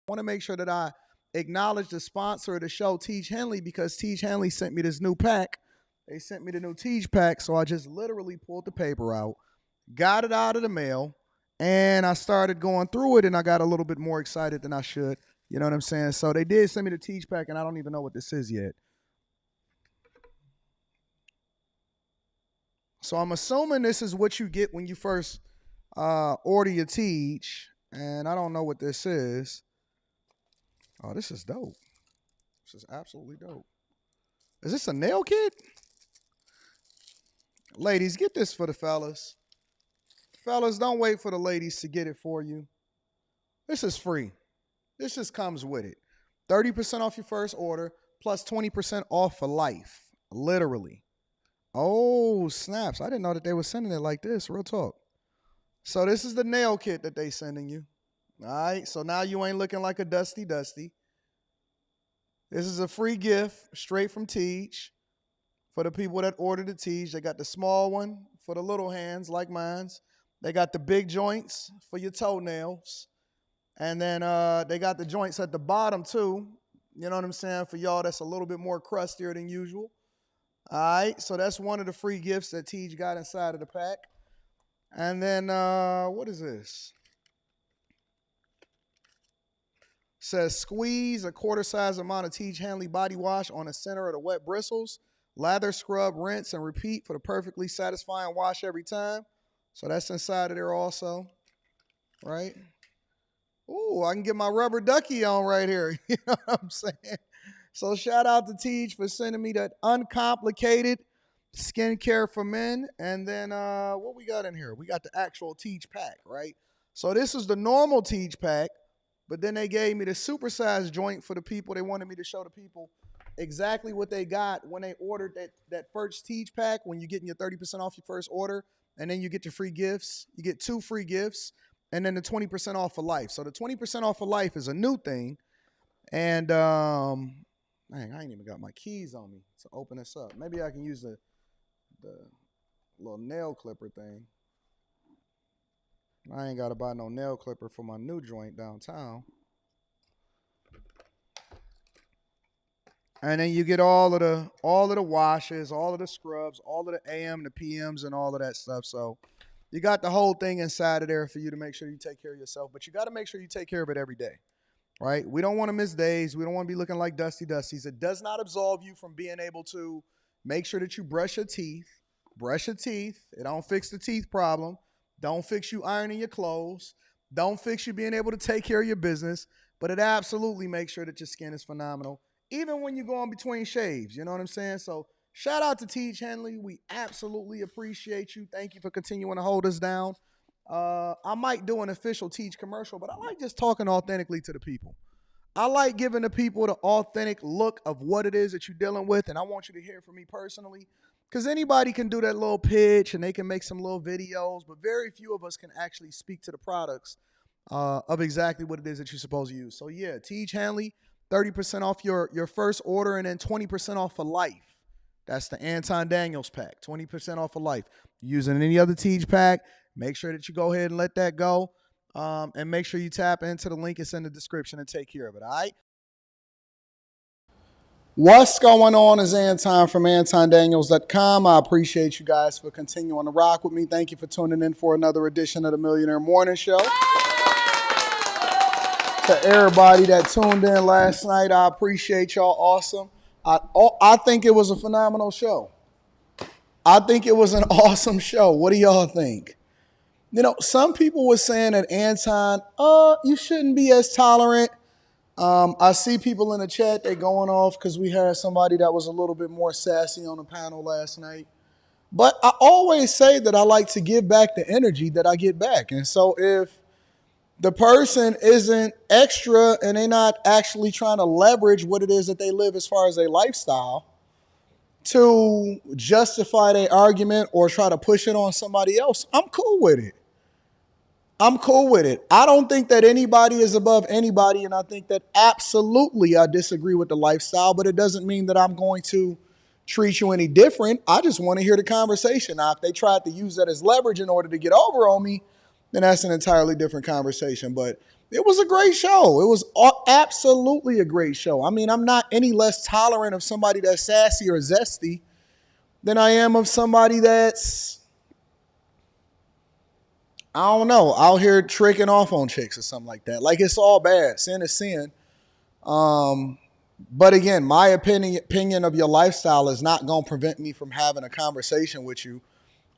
want to make sure that I acknowledge the sponsor of the show, Tiege Hanley, because Tiege Hanley sent me this new pack. They sent me the new Tiege pack, so I just literally pulled the paper out, got it out of the mail, and I started going through it, and I got a little bit more excited than I should. You know what I'm saying? So they did send me the Tiege pack, and I don't even know what this is yet. So I'm assuming this is what you get when you first order your Tiege, and I don't know what this is. Oh, this is dope. This is absolutely dope. Is this a nail kit? Ladies, get this for the fellas. Fellas, don't wait for the ladies to get it for you. This is free. This just comes with it. 30% off your first order, plus 20% off for life. Literally. Oh, snaps. I didn't know that they were sending it like this. Real talk. So this is the nail kit that they sending you. All right, so now you ain't looking like a dusty. This is a free gift straight from Tiege for the people that ordered the Tiege. They got the small one for the little hands like mine's. They got the big joints for your toenails. And then they got the joints at the bottom too. You know what I'm saying? For y'all that's a little bit more crustier than usual. All right, so that's one of the free gifts that Tiege got inside of the pack. And then what is this? Says squeeze a quarter size amount of Tiege Hanley body wash on the center of the wet bristles. Lather, scrub, rinse, and repeat for the perfectly satisfying wash every time. So that's inside of there also, right? Ooh, I can get my rubber ducky on right here. You know what I'm saying? So shout out to Tiege for sending me that uncomplicated skincare for men. And then what we got in here? We got the actual Tiege pack, right? So this is the normal Tiege pack. But then they gave me the supersized joint for the people. They wanted me to show the people exactly what they got when they ordered that first Tiege pack, when you're getting your 30% off your first order, and then you get your free gifts. You get 2 free gifts, and then the 20% off for life. So the 20% off for life is a new thing. And, dang, I ain't even got my keys on me to open this up. Maybe I can use the little nail clipper thing. I ain't got to buy no nail clipper for my new joint downtown. And then you get all of the washes, all of the scrubs, all of the AM, the PMs, and all of that stuff. So you got the whole thing inside of there for you to make sure you take care of yourself. But you got to make sure you take care of it every day, right? We don't want to miss days. We don't want to be looking like dusties. It does not absolve you from being able to make sure that you brush your teeth. Brush your teeth. It don't fix the teeth problem. Don't fix you ironing your clothes. Don't fix you being able to take care of your business. But it absolutely makes sure that your skin is phenomenal, even when you're going between shaves. You know what I'm saying? So shout out to Tiege Hanley. We absolutely appreciate you. Thank you for continuing to hold us down. I might do an official Tiege commercial, but I like just talking authentically to the people. I like giving the people the authentic look of what it is that you're dealing with, and I want you to hear from me personally. Because anybody can do that little pitch and they can make some little videos, but very few of us can actually speak to the products of exactly what it is that you're supposed to use. So yeah, Tiege Hanley, 30% off your first order and then 20% off for life. That's the Anton Daniels pack, 20% off for life. Using any other Tiege pack, make sure that you go ahead and let that go. And make sure you tap into the link that's in the description and take care of it, all right? What's going on is Anton from AntonDaniels.com. I appreciate you guys for continuing to rock with me. Thank you for tuning in for another edition of the Millionaire Morning Show. To everybody that tuned in last night, I appreciate y'all. Awesome. I think it was a phenomenal show. I think it was an awesome show. What do y'all think? You know, some people were saying that Anton, you shouldn't be as tolerant. I see people in the chat, they going off because we had somebody that was a little bit more sassy on the panel last night. But I always say that I like to give back the energy that I get back. And so if the person isn't extra and they're not actually trying to leverage what it is that they live as far as their lifestyle to justify their argument or try to push it on somebody else, I'm cool with it. I'm cool with it. I don't think that anybody is above anybody, and I think that absolutely I disagree with the lifestyle, but it doesn't mean that I'm going to treat you any different. I just want to hear the conversation. Now, if they tried to use that as leverage in order to get over on me, then that's an entirely different conversation. But It was a great show. It was absolutely a great show. I mean, I'm not any less tolerant of somebody that's sassy or zesty than I am of somebody that's, I don't know, out here tricking off on chicks or something like that. Like, it's all bad. Sin is sin. But again, my opinion of your lifestyle is not going to prevent me from having a conversation with you,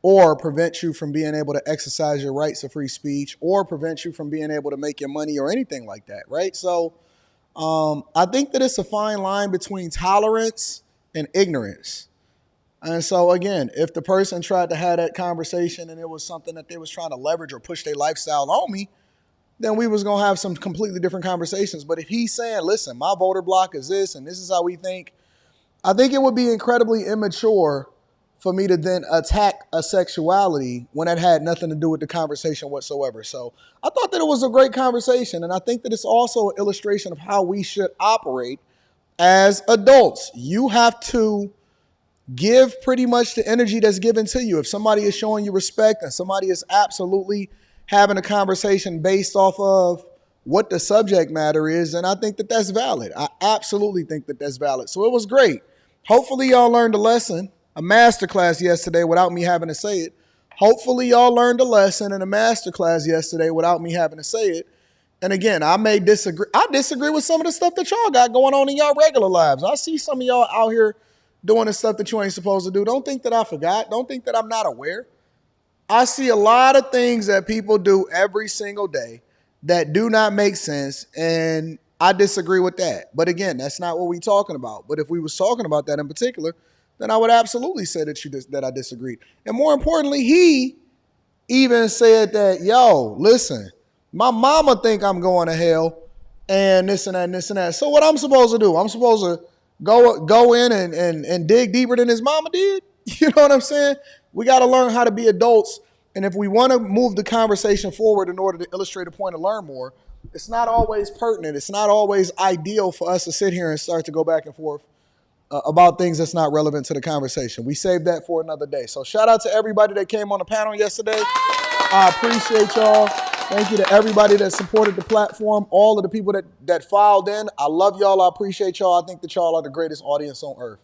or prevent you from being able to exercise your rights of free speech, or prevent you from being able to make your money or anything like that, right? So I think that it's a fine line between tolerance and ignorance. And so again, if the person tried to have that conversation and it was something that they was trying to leverage or push their lifestyle on me, then we was going to have some completely different conversations. But if he's saying, listen, my voter block is this and this is how we think, I think it would be incredibly immature for me to then attack a sexuality when it had nothing to do with the conversation whatsoever. So I thought that it was a great conversation. And I think that it's also an illustration of how we should operate as adults. You have to give pretty much the energy that's given to you. If somebody is showing you respect and somebody is absolutely having a conversation based off of what the subject matter is, then I think that that's valid. I absolutely think that that's valid. So it was great. Hopefully y'all learned a lesson, a masterclass yesterday without me having to say it. Hopefully y'all learned a lesson in a masterclass yesterday without me having to say it. And again, I may disagree. I disagree with some of the stuff that y'all got going on in y'all regular lives. I see some of y'all out here doing the stuff that you ain't supposed to do. Don't think that I forgot. Don't think that I'm not aware. I see a lot of things that people do every single day that do not make sense, and I disagree with that. But again, that's not what we're talking about. But if we was talking about that in particular, then I would absolutely say that I disagreed. And more importantly, he even said that, yo, listen, my mama think I'm going to hell and this and that and this and that. So what I'm supposed to do? I'm supposed to go in and dig deeper than his mama did? You know what I'm saying? We got to learn how to be adults. And if we want to move the conversation forward in order to illustrate a point and learn more, it's not always pertinent. It's not always ideal for us to sit here and start to go back and forth about things that's not relevant to the conversation. We saved that for another day. So shout out to everybody that came on the panel yesterday. I appreciate y'all. Thank you to everybody that supported the platform, all of the people that filed in. I love y'all. I appreciate y'all. I think that y'all are the greatest audience on earth.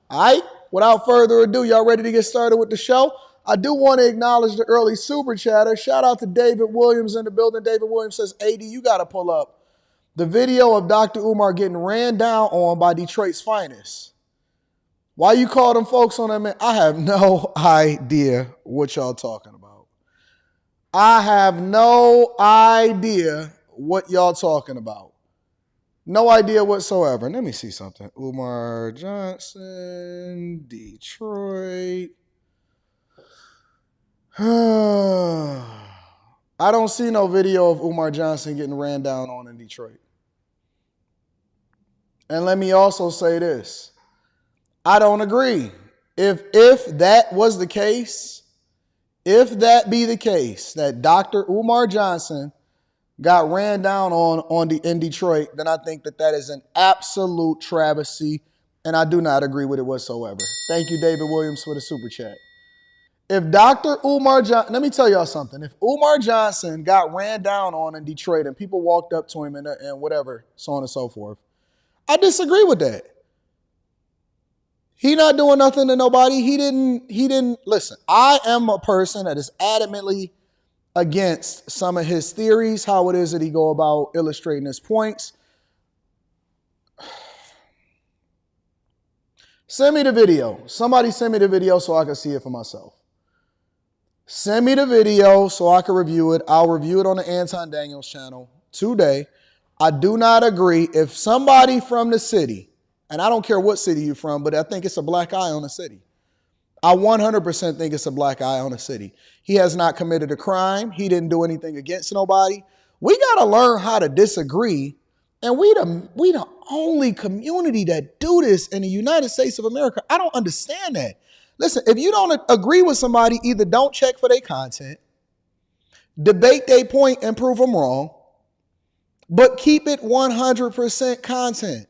All right, without further ado, y'all ready to get started with the show? I do want to acknowledge the early super chatter. Shout out to David Williams in the building. David Williams says, AD, you got to pull up the video of Dr. Umar getting ran down on by Detroit's finest. Why you call them folks on that, man? I have no idea what y'all talking about. I have no idea what y'all talking about. No idea whatsoever. Let me see something. Umar Johnson, Detroit. I don't see no video of Umar Johnson getting ran down on in Detroit. And let me also say this. I don't agree. If that was the case, if that be the case, that Dr. Umar Johnson got ran down in Detroit, then I think that is an absolute travesty, and I do not agree with it whatsoever. Thank you, David Williams, for the super chat. If Dr. Umar Johnson, let me tell y'all something. If Umar Johnson got ran down on in Detroit and people walked up to him and whatever, so on and so forth, I disagree with that. He not doing nothing to nobody. He didn't listen. I am a person that is adamantly against some of his theories, how it is that he go about illustrating his points. Send me the video. Somebody send me the video so I can see it for myself. Send me the video so I can review it. I'll review it on the Anton Daniels channel today. I do not agree. If somebody from the city, and I don't care what city you're from, but I think it's a black eye on the city. I 100% think it's a black eye on the city. He has not committed a crime. He didn't do anything against nobody. We got to learn how to disagree. And we the only community that do this in the United States of America. I don't understand that. Listen, if you don't agree with somebody, either don't check for their content, debate their point and prove them wrong, but keep it 100% content.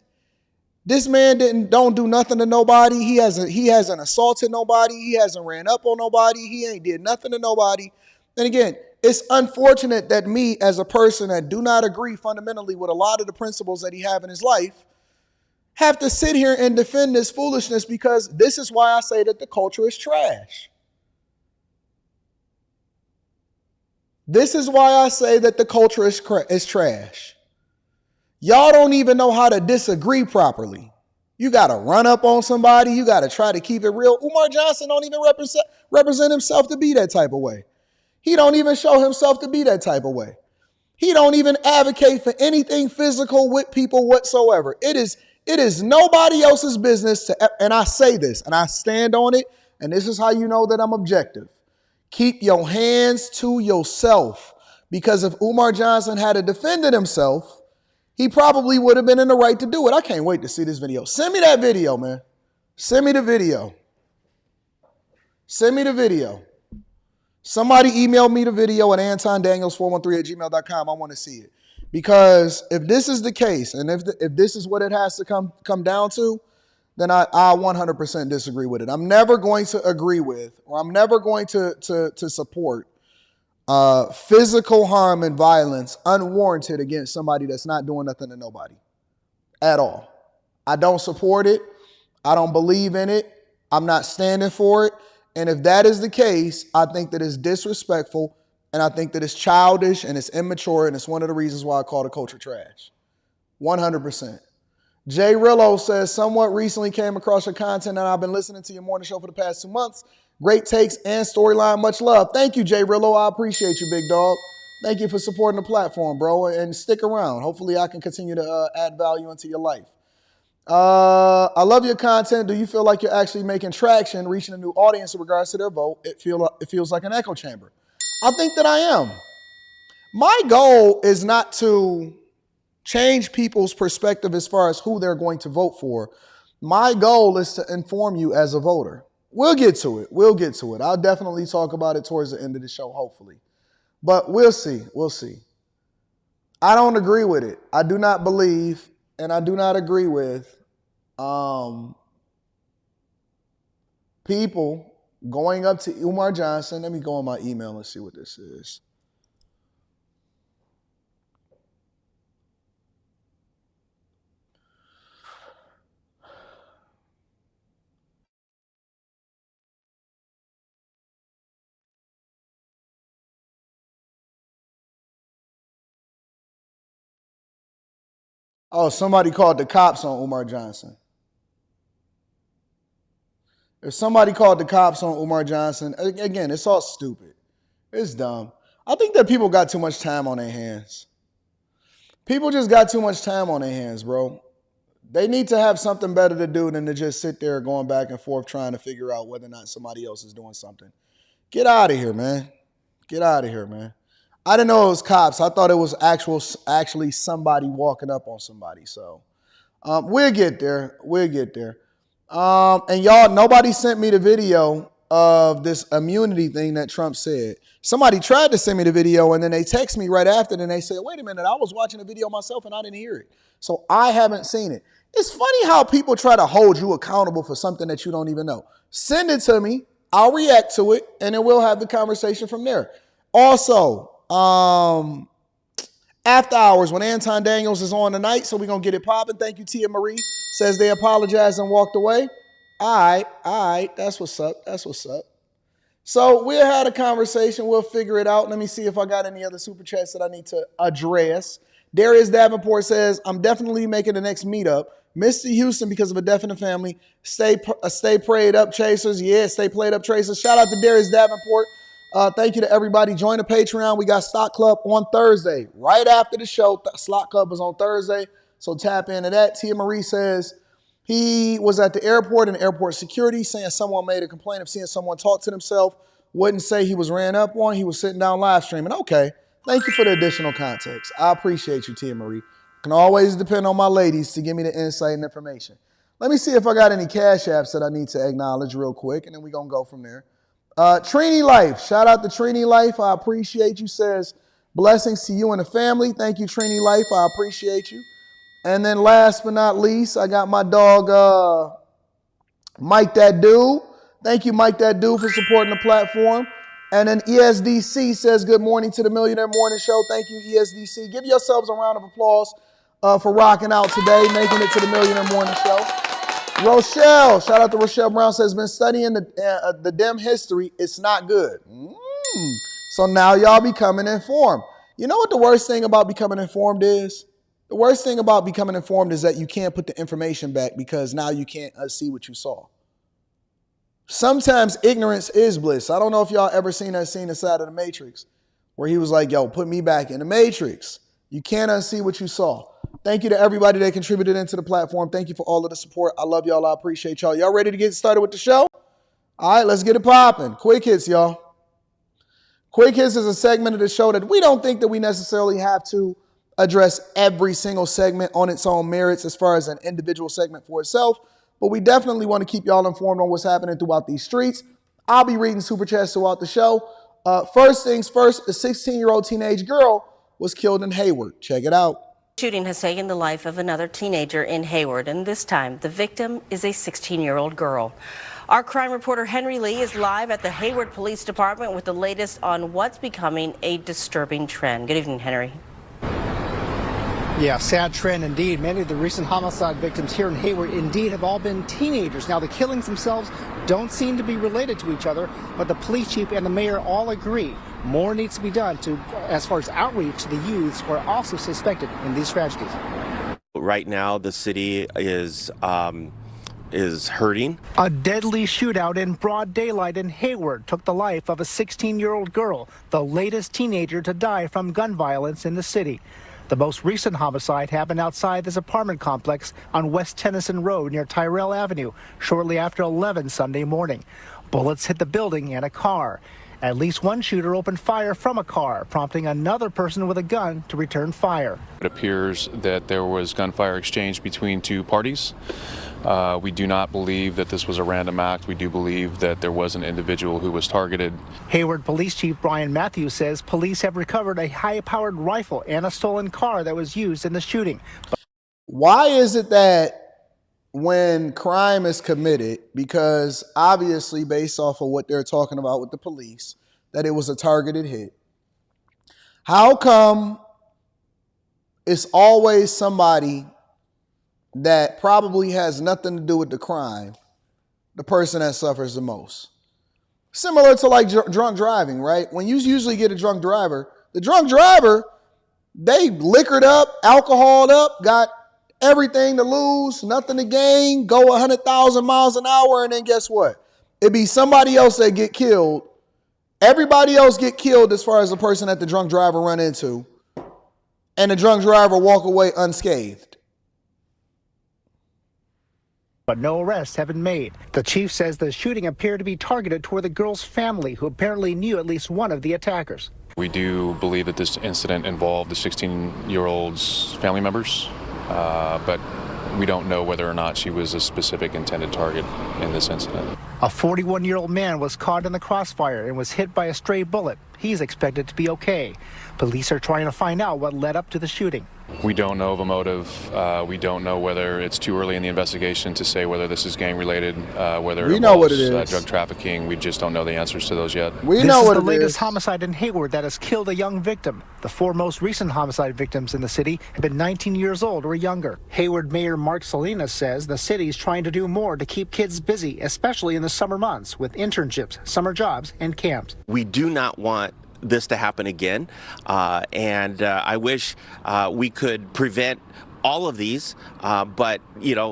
This man don't do nothing to nobody. He hasn't assaulted nobody. He hasn't ran up on nobody. He ain't did nothing to nobody. And again, It's unfortunate that me, as a person that do not agree fundamentally with a lot of the principles that he have in his life, have to sit here and defend this foolishness, because this is why I say that the culture is trash. This is why I say that the culture is trash. Y'all don't even know how to disagree properly. You got to run up on somebody. You got to try to keep it real. Umar Johnson don't even represent himself to be that type of way. He don't even show himself to be that type of way. He don't even advocate for anything physical with people whatsoever. It is nobody else's business to, and I say this and I stand on it, and this is how you know that I'm objective. Keep your hands to yourself, because if Umar Johnson had defended himself, he probably would have been in the right to do it. I can't wait to see this video. Send me that video, man. Send me the video. Send me the video. Somebody email me the video at antondaniels413@gmail.com. I want to see it. Because if this is the case, and if this is what it has to come down to, then I 100% disagree with it. I'm never going to agree with, or I'm never going to support physical harm and violence unwarranted against somebody that's not doing nothing to nobody at all. I don't support it. I don't believe in it. I'm not standing for it. And if that is the case, I think that it's disrespectful, and I think that it's childish and it's immature, and it's one of the reasons why I call the culture trash. 100%. Jay Rillo says, somewhat recently came across your content, and I've been listening to your morning show for the past 2 months. Great takes and storyline. Much love. Thank you, Jay Rillo. I appreciate you, big dog. Thank you for supporting the platform, bro, and stick around. Hopefully I can continue to add value into your life. I love your content. Do you feel like you're actually making traction, reaching a new audience in regards to their vote? It feels like an echo chamber. I think that I am. My goal is not to change people's perspective as far as who they're going to vote for. My goal is to inform you as a voter. We'll get to it. We'll get to it. I'll definitely talk about it towards the end of the show, hopefully. But we'll see. We'll see. I don't agree with it. I do not believe, and I do not agree with people going up to Umar Johnson. Let me go on my email and see what this is. Oh, somebody called the cops on Umar Johnson. If somebody called the cops on Umar Johnson, again, it's all stupid. It's dumb. I think that people got too much time on their hands. People just got too much time on their hands, bro. They need to have something better to do than to just sit there going back and forth trying to figure out whether or not somebody else is doing something. Get out of here, man. Get out of here, man. I didn't know it was cops. I thought it was actually somebody walking up on somebody. So we'll get there. We'll get there. And y'all, nobody sent me the video of this immunity thing that Trump said. Somebody tried to send me the video, and then they text me right after, and they said, wait a minute, I was watching the video myself and I didn't hear it. So I haven't seen it. It's funny how people try to hold you accountable for something that you don't even know. Send it to me. I'll react to it, and then we'll have the conversation from there. Also, after hours when Anton Daniels is on tonight, so we're going to get it popping. Thank you, Tia Marie. Says they apologized and walked away. All right. That's what's up. That's what's up. So we'll have a conversation. We'll figure it out. Let me see if I got any other super chats that I need to address. Darius Davenport says, I'm definitely making the next meetup. Mr. Houston because of a death in the family. Stay prayed up, Chasers. Yeah, stay played up, Chasers. Shout out to Darius Davenport. Thank you to everybody. Join the Patreon. We got Stock Club on Thursday. Right after the show, Stock Club is on Thursday. So tap into that. Tia Marie says he was at the airport and airport security saying someone made a complaint of seeing someone talk to themselves. Wouldn't say he was ran up on. He was sitting down live streaming. Okay. Thank you for the additional context. I appreciate you, Tia Marie. Can always depend on my ladies to give me the insight and information. Let me see if I got any cash apps that I need to acknowledge real quick, and then we're going to go from there. Trini Life. Shout out to Trini Life. I appreciate you. Says, blessings to you and the family. Thank you, Trini Life. I appreciate you. And then last but not least, I got my dog, Mike That Dude. Thank you, Mike That Dude, for supporting the platform. And then ESDC says, good morning to the Millionaire Morning Show. Thank you, ESDC. Give yourselves a round of applause for rocking out today, making it to the Millionaire Morning Show. Rochelle, shout out to Rochelle Brown, says, been studying the Dem history. It's not good. So now y'all becoming informed. You know what the worst thing about becoming informed is? The worst thing about becoming informed is that you can't put the information back because now you can't unsee what you saw. Sometimes ignorance is bliss. I don't know if y'all ever seen that scene inside of the Matrix where he was like, yo, put me back in the Matrix. You can't unsee what you saw. Thank you to everybody that contributed into the platform. Thank you for all of the support. I love y'all. I appreciate y'all. Y'all ready to get started with the show? All right, let's get it popping. Quick hits, y'all. Quick hits is a segment of the show that we don't think that we necessarily have to address every single segment on its own merits as far as an individual segment for itself, but we definitely want to keep y'all informed on what's happening throughout these streets. I'll be reading super chats throughout the show. First things first, a 16-year-old teenage girl was killed in Hayward. Check it out. Shooting has taken the life of another teenager in Hayward, and this time the victim is a 16-year-old girl. Our crime reporter Henry Lee is live at the Hayward Police Department with the latest on what's becoming a disturbing trend. Good evening, Henry. Yeah, sad trend indeed. Many of the recent homicide victims here in Hayward indeed have all been teenagers. Now, the killings themselves don't seem to be related to each other, but the police chief and the mayor all agree more needs to be done as far as outreach to the youths who are also suspected in these tragedies. Right now, the city is hurting. A deadly shootout in broad daylight in Hayward took the life of a 16-year-old girl, the latest teenager to die from gun violence in the city. The most recent homicide happened outside this apartment complex on West Tennyson Road near Tyrell Avenue shortly after 11 Sunday morning. Bullets hit the building and a car. At least one shooter opened fire from a car, prompting another person with a gun to return fire. It appears that there was gunfire exchange between two parties. We do not believe that this was a random act. We do believe that there was an individual who was targeted. Hayward Police Chief Brian Matthews says police have recovered a high-powered rifle and a stolen car that was used in the shooting. Why is it that when crime is committed, because obviously based off of what they're talking about with the police, that it was a targeted hit, how come it's always somebody that probably has nothing to do with the crime, the person that suffers the most? Similar to like drunk driving, right? When you usually get a drunk driver, the drunk driver, they liquored up, alcoholed up, got everything to lose, nothing to gain, go 100,000 miles an hour, and then guess what? It'd be somebody else that get killed. Everybody else get killed as far as the person that the drunk driver run into, and the drunk driver walk away unscathed. But no arrests have been made. The chief says the shooting appeared to be targeted toward the girl's family, who apparently knew at least one of the attackers. We do believe that this incident involved the 16-year-old's family members, but we don't know whether or not she was a specific intended target in this incident. A 41-year-old man was caught in the crossfire and was hit by a stray bullet. He's expected to be okay. Police are trying to find out what led up to the shooting. We don't know of a motive. We don't know whether it's too early in the investigation to say whether this is gang-related, whether it involves drug trafficking. We just don't know the answers to those yet. This is the latest homicide in Hayward that has killed a young victim. The four most recent homicide victims in the city have been 19 years old or younger. Hayward Mayor Mark Salinas says the city's trying to do more to keep kids busy, especially in the summer months with internships, summer jobs, and camps. We do not want this to happen again, and I wish we could prevent all of these, but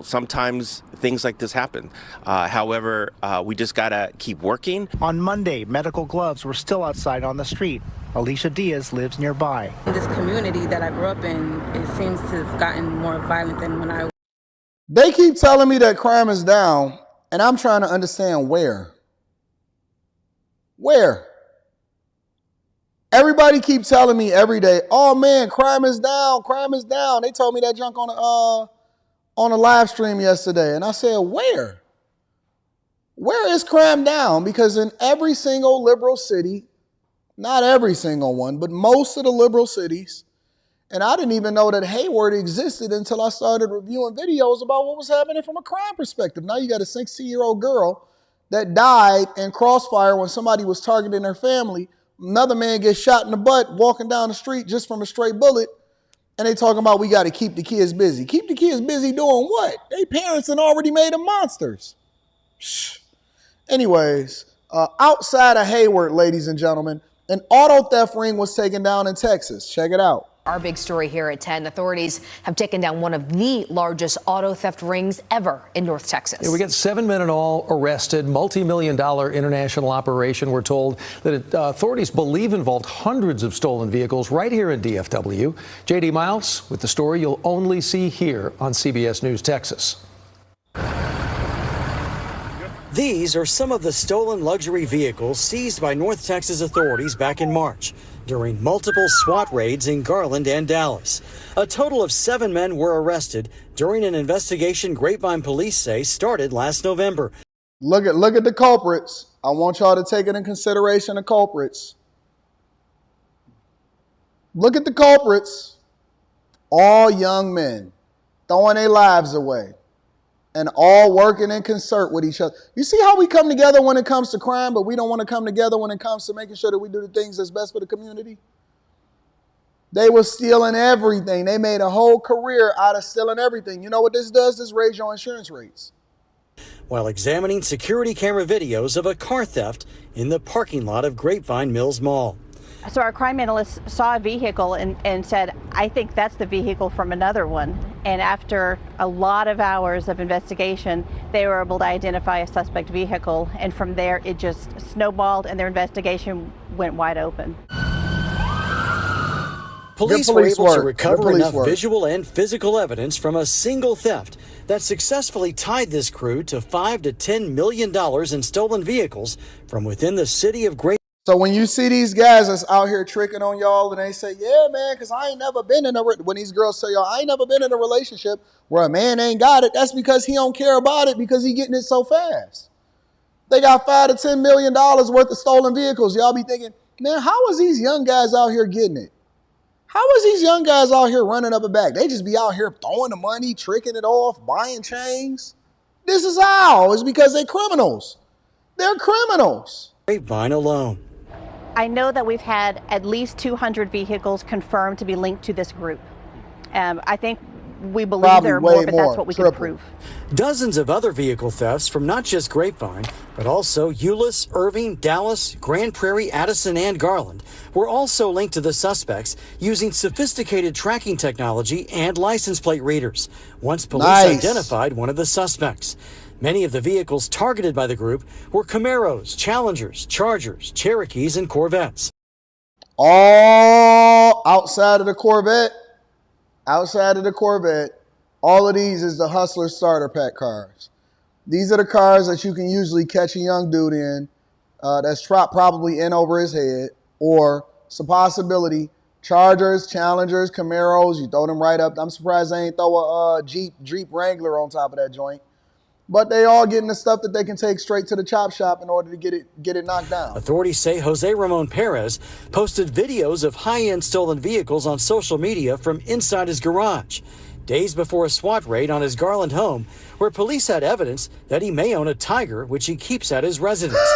sometimes things like this happen. However, we just gotta keep working. On Monday, medical gloves were still outside on the street. Alicia Diaz lives nearby. This community that I grew up in, it seems to have gotten more violent than when I... They keep telling me that crime is down, and I'm trying to understand where. Where? Everybody keeps telling me every day, oh man, crime is down, crime is down. They told me that junk on a live stream yesterday. And I said, where? Where is crime down? Because in every single liberal city, not every single one, but most of the liberal cities, and I didn't even know that Hayward existed until I started reviewing videos about what was happening from a crime perspective. Now you got a 16-year-old girl that died in crossfire when somebody was targeting their family. Another man gets shot in the butt walking down the street just from a stray bullet. And they talking about we got to keep the kids busy. Keep the kids busy doing what? They parents had already made them monsters. Shh. Anyways, outside of Hayward, ladies and gentlemen, an auto theft ring was taken down in Texas. Check it out. Our big story here at 10. Authorities have taken down one of the largest auto theft rings ever in North Texas. Yeah, we get 7 men in all arrested, multi-million-dollar international operation. We're told that authorities believe involved hundreds of stolen vehicles right here in DFW. J.D. Miles with the story you'll only see here on CBS News Texas. These are some of the stolen luxury vehicles seized by North Texas authorities back in March during multiple SWAT raids in Garland and Dallas. A total of 7 men were arrested during an investigation Grapevine police say started last November. Look at the culprits. I want y'all to take it in consideration, the culprits. Look at the culprits. All young men throwing their lives away. And all working in concert with each other. You see how we come together when it comes to crime, but we don't want to come together when it comes to making sure that we do the things that's best for the community? They were stealing everything. They made a whole career out of stealing everything. You know what this does? This raises your insurance rates. While examining security camera videos of a car theft in the parking lot of Grapevine Mills Mall. So our crime analyst saw a vehicle and said, I think that's the vehicle from another one. And after a lot of hours of investigation, they were able to identify a suspect vehicle. And from there, it just snowballed and their investigation went wide open. Police were able to recover enough visual and physical evidence from a single theft that successfully tied this crew to $5 to $10 million in stolen vehicles from within the city of Grapevine. So when you see these guys that's out here tricking on y'all and they say, yeah, man, because I ain't never been in when these girls say, y'all, I ain't never been in a relationship where a man ain't got it. That's because he don't care about it because he getting it so fast. They got $5 to $10 million worth of stolen vehicles. Y'all be thinking, man, how is these young guys out here getting it? How is these young guys out here running up and back? They just be out here throwing the money, tricking it off, buying chains. This is how. It's because they're criminals. They're criminals. Grapevine alone. I know that we've had at least 200 vehicles confirmed to be linked to this group. I think we believe Probably there are way more, but more, that's what we triple. can prove. Dozens of other vehicle thefts from not just Grapevine, but also Euless, Irving, Dallas, Grand Prairie, Addison, and Garland were also linked to the suspects using sophisticated tracking technology and license plate readers once police identified one of the suspects. Many of the vehicles targeted by the group were Camaros, Challengers, Chargers, Cherokees, and Corvettes. All outside of the Corvette, all of these is the Hustler starter pack cars. These are the cars that you can usually catch a young dude in that's probably in over his head, or it's a possibility. Chargers, Challengers, Camaros, you throw them right up. I'm surprised they ain't throw a Jeep Wrangler on top of that joint. But they all getting the stuff that they can take straight to the chop shop in order to get it knocked down. Authorities say Jose Ramon Perez posted videos of high-end stolen vehicles on social media from inside his garage, days before a SWAT raid on his Garland home, where police had evidence that he may own a Tiger, which he keeps at his residence.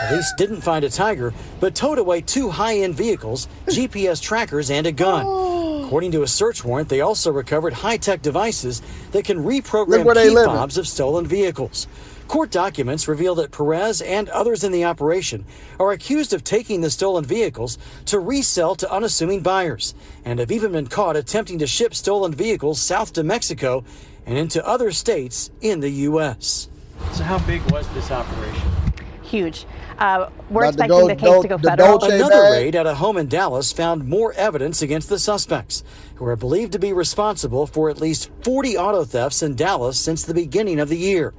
Police didn't find a Tiger, but towed away 2 high-end vehicles, GPS trackers, and a gun. According to a search warrant, they also recovered high-tech devices that can reprogram key fobs of stolen vehicles. Court documents reveal that Perez and others in the operation are accused of taking the stolen vehicles to resell to unassuming buyers, and have even been caught attempting to ship stolen vehicles south to Mexico and into other states in the U.S. So how big was this operation? Huge. We're expecting the case to go federal. Another raid at a home in Dallas found more evidence against the suspects, who are believed to be responsible for at least 40 auto thefts in Dallas since the beginning of the year.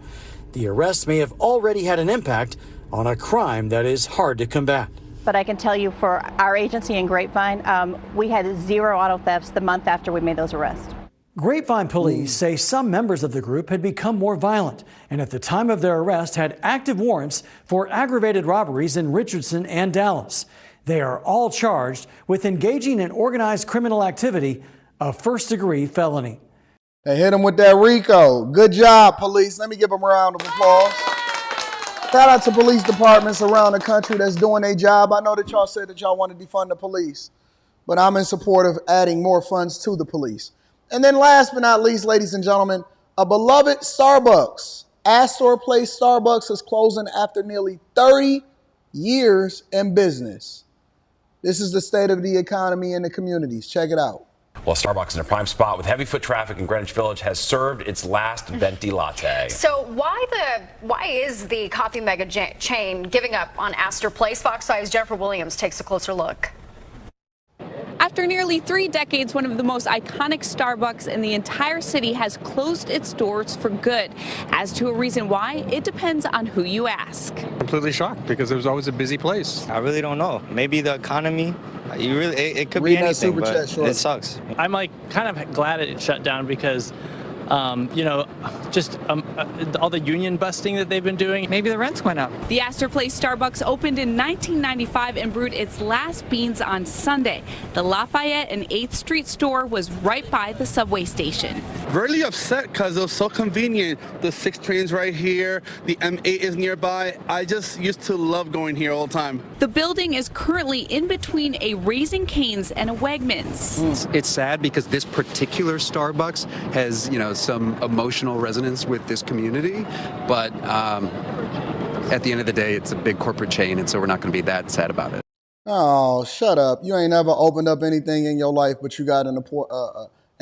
The arrests may have already had an impact on a crime that is hard to combat. But I can tell you for our agency in Grapevine, we had 0 auto thefts the month after we made those arrests. Grapevine police say some members of the group had become more violent and at the time of their arrest had active warrants for aggravated robberies in Richardson and Dallas. They are all charged with engaging in organized criminal activity, a first-degree felony. They hit him with that RICO. Good job, police. Let me give them a round of applause. Shout out to police departments around the country that's doing their job. I know that y'all said that y'all want to defund the police, but I'm in support of adding more funds to the police. And then last but not least, ladies and gentlemen, a beloved Starbucks, Astor Place Starbucks, is closing after nearly 30 years in business. This is the state of the economy and the communities. Check it out. Well, Starbucks in a prime spot with heavy foot traffic in Greenwich Village has served its last venti latte. So why is the coffee mega chain giving up on Astor Place? Fox 5's Jennifer Williams takes a closer look. After nearly 3 decades, one of the most iconic Starbucks in the entire city has closed its doors for good. As to a reason why, it depends on who you ask. Completely shocked because it was always a busy place. I really don't know. Maybe the economy. It could be anything, but it sucks. I'm kind of glad it shut down because just all the union busting that they've been doing. Maybe the rents went up. The Astor Place Starbucks opened in 1995 and brewed its last beans on Sunday. The Lafayette and 8th Street store was right by the subway station. Really upset because it was so convenient. The 6 trains right here, the M8 is nearby. I just used to love going here all the time. The building is currently in between a Raising Cane's and a Wegmans. It's sad because this particular Starbucks has, some emotional resonance with this community, but at the end of the day, it's a big corporate chain, and so we're not going to be that sad about it. Oh, shut up. You ain't never opened up anything in your life, but you got an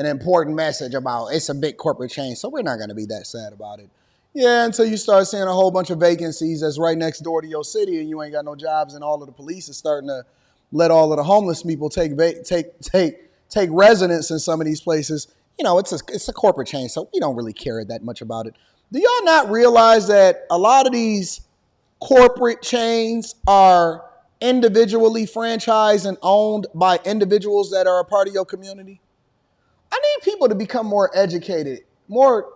important message about it's a big corporate chain, so we're not going to be that sad about it. Yeah, until you start seeing a whole bunch of vacancies that's right next door to your city and you ain't got no jobs, and all of the police is starting to let all of the homeless people take residence in some of these places. It's a corporate chain, so we don't really care that much about it. Do y'all not realize that a lot of these corporate chains are individually franchised and owned by individuals that are a part of your community? I need people to become more educated, more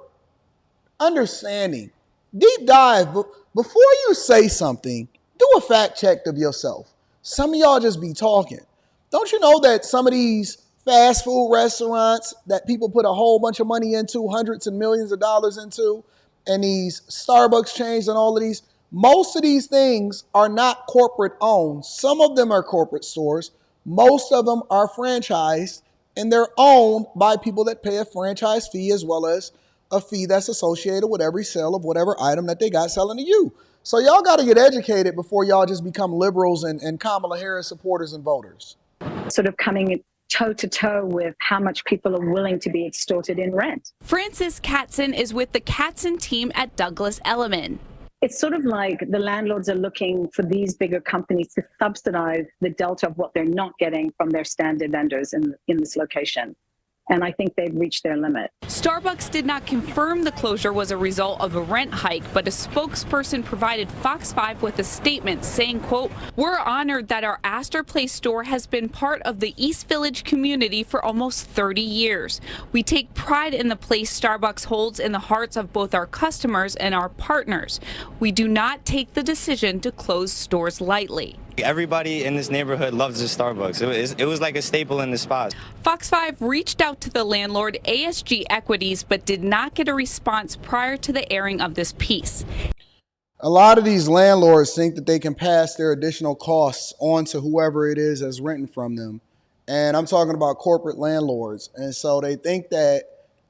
understanding. Deep dive. Before you say something, do a fact check of yourself. Some of y'all just be talking. Don't you know that some of these fast food restaurants that people put a whole bunch of money into, hundreds and millions of dollars into, and these Starbucks chains and all of these, most of these things are not corporate owned. Some of them are corporate stores. Most of them are franchised, and they're owned by people that pay a franchise fee as well as a fee that's associated with every sale of whatever item that they got selling to you. So y'all got to get educated before y'all just become liberals and Kamala Harris supporters and voters. Sort of coming toe-to-toe with how much people are willing to be extorted in rent. Frances Katzen is with the Katzen team at Douglas Elliman. It's sort of like the landlords are looking for these bigger companies to subsidize the delta of what they're not getting from their standard vendors in this location. And I think they've reached their limit. Starbucks did not confirm the closure was a result of a rent hike, but a spokesperson provided Fox 5 with a statement saying, quote, "We're honored that our Astor Place store has been part of the East Village community for almost 30 years. We take pride in the place Starbucks holds in the hearts of both our customers and our partners. We do not take the decision to close stores lightly." Everybody in this neighborhood loves the Starbucks. It was like a staple in the spot. Fox 5 reached out to the landlord ASG Equities, but did not get a response prior to the airing of this piece. A lot of these landlords think that they can pass their additional costs on to whoever it is that's renting from them. And I'm talking about corporate landlords. And so they think that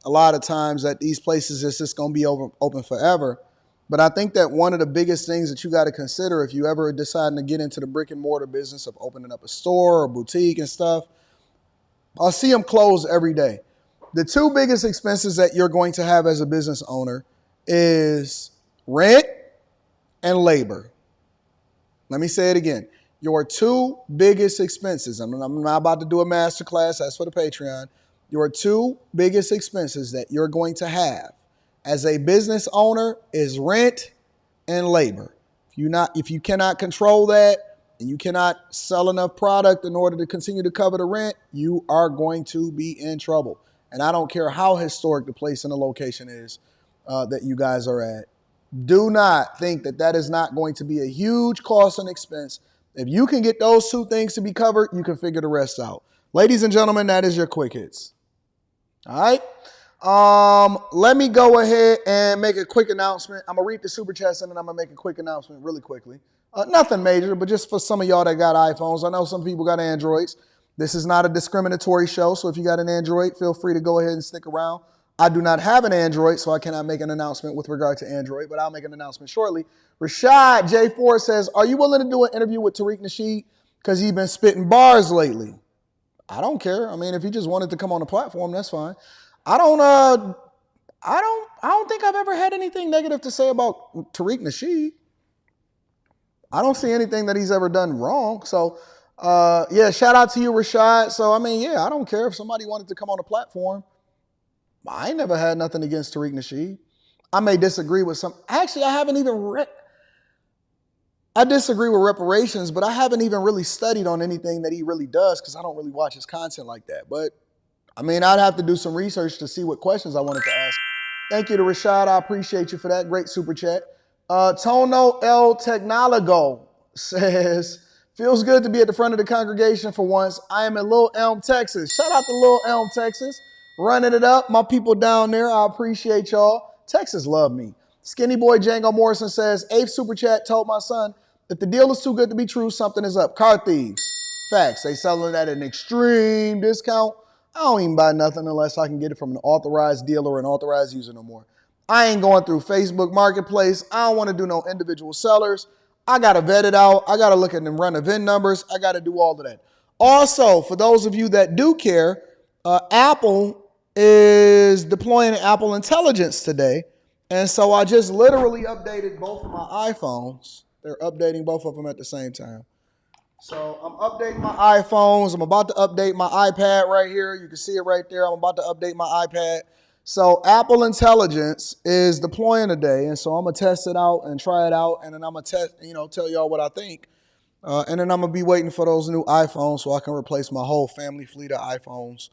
a lot of times that these places is just going to be open forever. But I think that one of the biggest things that you got to consider if you ever deciding to get into the brick and mortar business of opening up a store or boutique and stuff, I'll see them close every day. The 2 biggest expenses that you're going to have as a business owner is rent and labor. Let me say it again. Your 2 biggest expenses, I'm not about to do a masterclass, that's for the Patreon. Your 2 biggest expenses that you're going to have as a business owner is rent and labor. If you cannot control that and you cannot sell enough product in order to continue to cover the rent, you are going to be in trouble. And I don't care how historic the place and the location is that you guys are at. Do not think that that is not going to be a huge cost and expense. If you can get those 2 things to be covered, you can figure the rest out. Ladies and gentlemen, that is your quick hits. All right. Let me go ahead and make a quick announcement. I'm going to read the super chats and then I'm going to make a quick announcement really quickly. Nothing major, but just for some of y'all that got iPhones. I know some people got Androids. This is not a discriminatory show, so if you got an Android, feel free to go ahead and stick around. I do not have an Android, so I cannot make an announcement with regard to Android, but I'll make an announcement shortly. Rashad J4 says, are you willing to do an interview with Tariq Nasheed? Because he's been spitting bars lately. I don't care. I mean, if he just wanted to come on the platform, that's fine. I don't think I've ever had anything negative to say about Tariq Nasheed. I don't see anything that he's ever done wrong. So, yeah, shout out to you, Rashad. So, I mean, yeah, I don't care if somebody wanted to come on the platform. I ain't never had nothing against Tariq Nasheed. I may disagree with some. Actually, I haven't even I disagree with reparations, but I haven't even really studied on anything that he really does because I don't really watch his content like that. But, I mean, I'd have to do some research to see what questions I wanted to ask. Thank you to Rashad. I appreciate you for that. Great super chat. Tono El Technologo says, feels good to be at the front of the congregation for once. I am in Little Elm, Texas. Shout out to Little Elm, Texas. Running it up. My people down there, I appreciate y'all. Texas love me. Skinny Boy Django Morrison says, 8th super chat told my son, if the deal is too good to be true, something is up. Car thieves. Facts. They selling at an extreme discount. I don't even buy nothing unless I can get it from an authorized dealer or an authorized user no more. I ain't going through Facebook Marketplace. I don't want to do no individual sellers. I got to vet it out. I got to look at them run the VIN numbers. I got to do all of that. Also, for those of you that do care, Apple is deploying Apple Intelligence today. And so I just literally updated both of my iPhones. They're updating both of them at the same time. So I'm updating my iPhones. I'm about to update my iPad right here. You can see it right there. I'm about to update my iPad. So Apple Intelligence is deploying today, and so I'm gonna test it out and try it out, and then I'm gonna tell y'all what I think, and then I'm gonna be waiting for those new iPhones so I can replace my whole family fleet of iPhones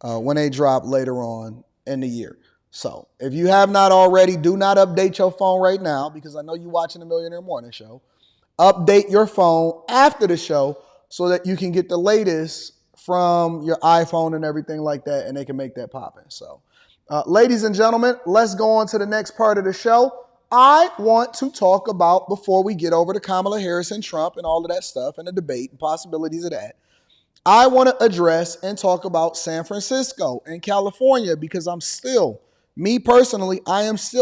when they drop later on in the year. So if you have not already, do not update your phone right now because I know you're watching the Millionaire Morning Show. Update your phone after the show so that you can get the latest from your iPhone and everything like that, and they can make that poppin'. So. Ladies and gentlemen, let's go on to the next part of the show. I want to talk about, before we get over to Kamala Harris and Trump and all of that stuff and the debate and possibilities of that, I want to address and talk about San Francisco and California because I am still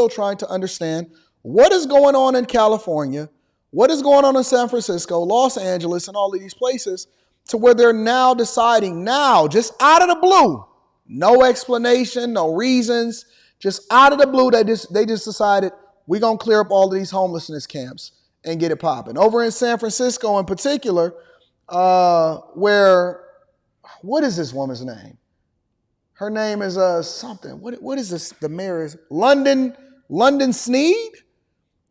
trying to understand what is going on in California, what is going on in San Francisco, Los Angeles, and all of these places to where they're now deciding just out of the blue, no explanation, no reasons, just out of the blue, they just decided we're going to clear up all of these homelessness camps and get it popping. Over in San Francisco in particular, what is this woman's name? Her name is something. What is this? The mayor is London Sneed?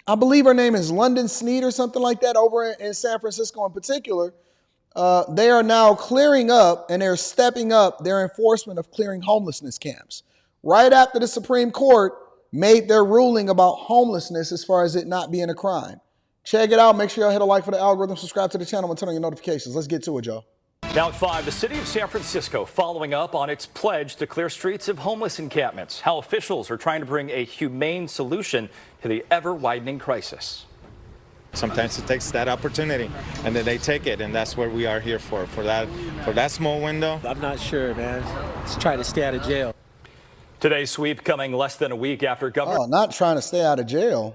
I believe her name is London Sneed or something like that over in San Francisco in particular. They are now clearing up and they're stepping up their enforcement of clearing homelessness camps. Right after the Supreme Court made their ruling about homelessness as far as it not being a crime. Check it out. Make sure y'all hit a like for the algorithm, subscribe to the channel, and turn on your notifications. Let's get to it, y'all. Now at 5, the city of San Francisco following up on its pledge to clear streets of homeless encampments. How officials are trying to bring a humane solution to the ever-widening crisis. Sometimes it takes that opportunity, and then they take it, and that's what we are here for that small window. I'm not sure, man. Let's try to stay out of jail. Today's sweep coming less than a week after Governor... Oh, not trying to stay out of jail.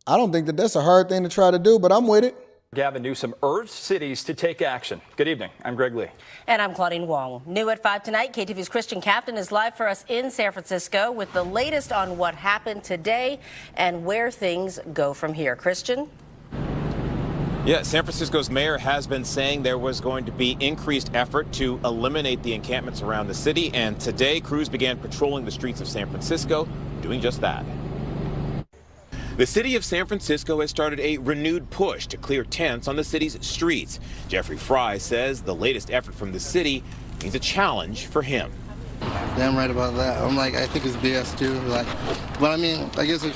I don't think that's a hard thing to try to do, but I'm with it. Gavin Newsom urged cities to take action. Good evening. I'm Greg Lee. And I'm Claudine Wong. New at 5 tonight, KTV's Christian Captain is live for us in San Francisco with the latest on what happened today and where things go from here. Christian? Yeah, San Francisco's mayor has been saying there was going to be increased effort to eliminate the encampments around the city, and today crews began patrolling the streets of San Francisco, doing just that. The city of San Francisco has started a renewed push to clear tents on the city's streets. Jeffrey Fry says the latest effort from the city means a challenge for him. Damn right about that. I'm like, I think it's BS too. Like, but I mean, I guess they're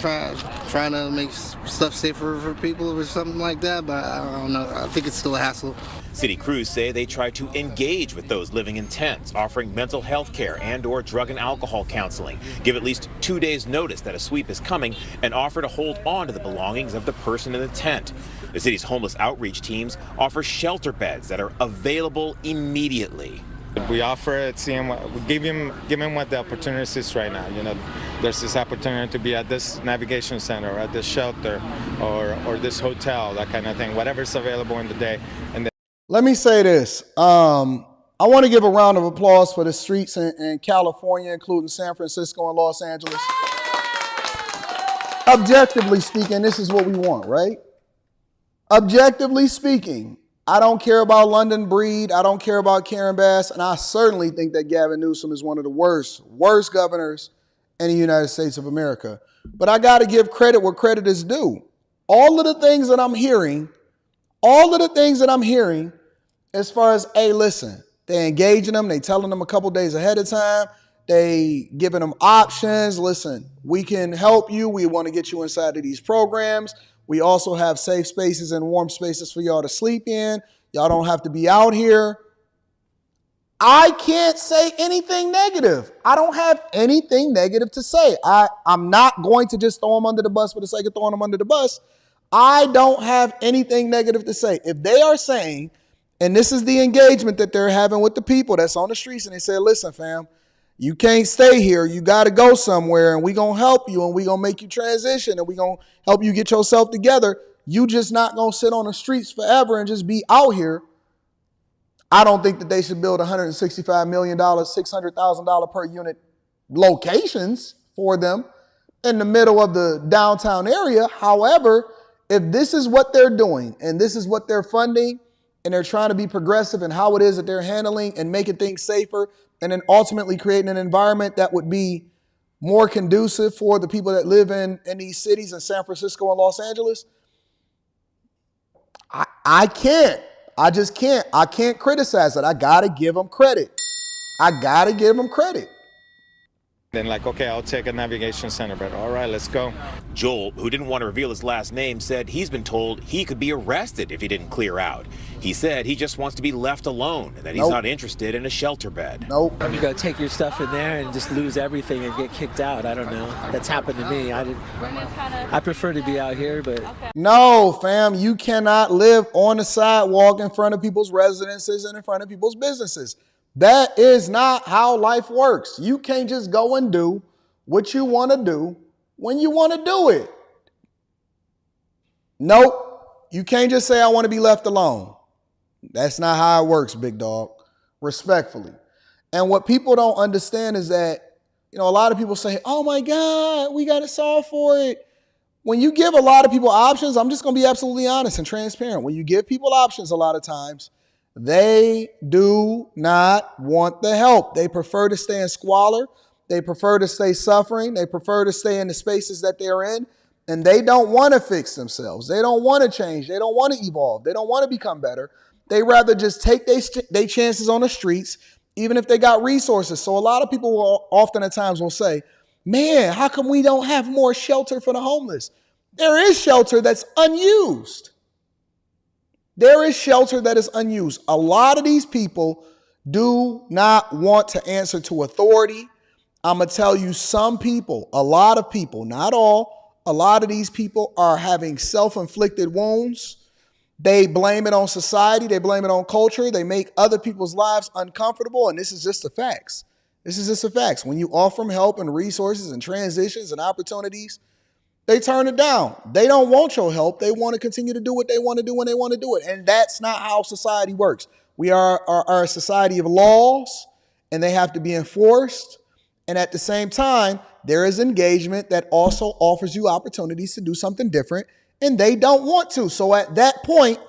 trying to make stuff safer for people or something like that. But I don't know. I think it's still a hassle. City crews say they try to engage with those living in tents, offering mental health care and/or drug and alcohol counseling, give at least 2 days notice that a sweep is coming, and offer to hold on to the belongings of the person in the tent. The city's homeless outreach teams offer shelter beds that are available immediately. We offer it, see him, give him what the opportunity is right now. You know, there's this opportunity to be at this navigation center, or at this shelter, or this hotel, that kind of thing, whatever's available in the day. And let me say this. I want to give a round of applause for the streets in California, including San Francisco and Los Angeles. Objectively speaking, this is what we want, right? Objectively speaking, I don't care about London Breed. I don't care about Karen Bass. And I certainly think that Gavin Newsom is one of the worst governors in the United States of America. But I got to give credit where credit is due. All of the things that I'm hearing as far as, hey, listen, they engaging them. They telling them a couple days ahead of time. They giving them options. Listen, we can help you. We want to get you inside of these programs. We also have safe spaces and warm spaces for y'all to sleep in. Y'all don't have to be out here. I can't say anything negative. I don't have anything negative to say. I'm not going to just throw them under the bus for the sake of throwing them under the bus. I don't have anything negative to say. If they are saying, and this is the engagement that they're having with the people that's on the streets, and they say, listen, fam, you can't stay here. You got to go somewhere, and we're going to help you, and we're going to make you transition, and we're going to help you get yourself together. You just not going to sit on the streets forever and just be out here. I don't think that they should build $165 million, $600,000 per unit locations for them in the middle of the downtown area. However, if this is what they're doing, and this is what they're funding, and they're trying to be progressive in how it is that they're handling and making things safer, and then ultimately creating an environment that would be more conducive for the people that live in these cities in San Francisco and Los Angeles, I can't. I just can't. I can't criticize it. I got to give them credit. then like, okay, I'll take a navigation center, but all right, let's go. Joel, who didn't want to reveal his last name, said he's been told he could be arrested if he didn't clear out. He said he just wants to be left alone and that he's not interested in a shelter bed. You're going to take your stuff in there and just lose everything and get kicked out. I don't know. That's happened to me. I prefer to be out here, but... No, fam, you cannot live on the sidewalk in front of people's residences and in front of people's businesses. That is not how life works. You can't just go and do what you want to do when you want to do it. Nope. You can't just say, I want to be left alone. That's not how it works, big dog. Respectfully. And what people don't understand is that, a lot of people say, oh my God, we got to solve for it. When you give a lot of people options, I'm just going to be absolutely honest and transparent. When you give people options a lot of times, they do not want the help. They prefer to stay in squalor. They prefer to stay suffering. They prefer to stay in the spaces that they're in. And they don't want to fix themselves. They don't want to change. They don't want to evolve. They don't want to become better. They rather just take their chances on the streets, even if they got resources. So a lot of people will often at times will say, man, how come we don't have more shelter for the homeless? There is shelter that's unused. There is shelter that is unused. A lot of these people do not want to answer to authority. I'm going to tell you, some people, a lot of people, not all, a lot of these people are having self-inflicted wounds. They blame it on society. They blame it on culture. They make other people's lives uncomfortable. And this is just the facts. This is just the facts. When you offer them help and resources and transitions and opportunities, they turn it down. They don't want your help. They want to continue to do what they want to do when they want to do it. And that's not how society works. We are a society of laws, and they have to be enforced. And at the same time, there is engagement that also offers you opportunities to do something different, and they don't want to. So at that point,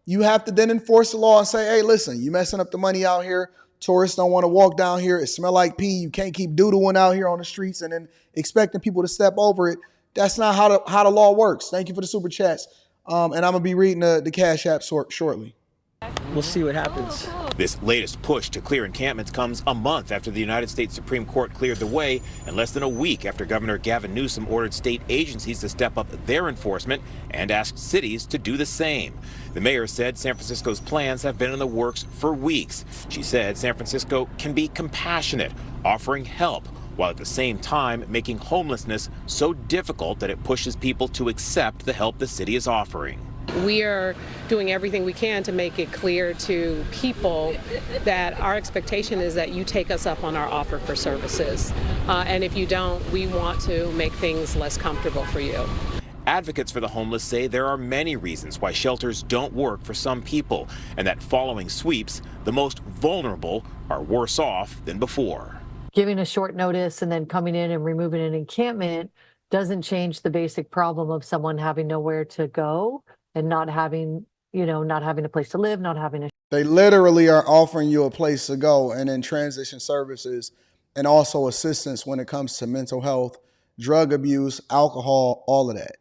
you have to then enforce the law and say, hey, listen, you messing up the money out here. Tourists don't want to walk down here. It smell like pee. You can't keep doodling out here on the streets and then expecting people to step over it. That's not how the law works. Thank you for the super chats. And I'm going to be reading the Cash App shortly. We'll see what happens. This latest push to clear encampments comes a month after the United States Supreme Court cleared the way, and less than a week after Governor Gavin Newsom ordered state agencies to step up their enforcement and asked cities to do the same. The mayor said San Francisco's plans have been in the works for weeks. She said San Francisco can be compassionate, offering help, while at the same time making homelessness so difficult that it pushes people to accept the help the city is offering. We are doing everything we can to make it clear to people that our expectation is that you take us up on our offer for services. And if you don't, we want to make things less comfortable for you. Advocates for the homeless say there are many reasons why shelters don't work for some people, and that following sweeps, the most vulnerable are worse off than before. Giving a short notice and then coming in and removing an encampment doesn't change the basic problem of someone having nowhere to go and not having, not having a place to live, not having a... They literally are offering you a place to go, and then transition services and also assistance when it comes to mental health, drug abuse, alcohol, all of that.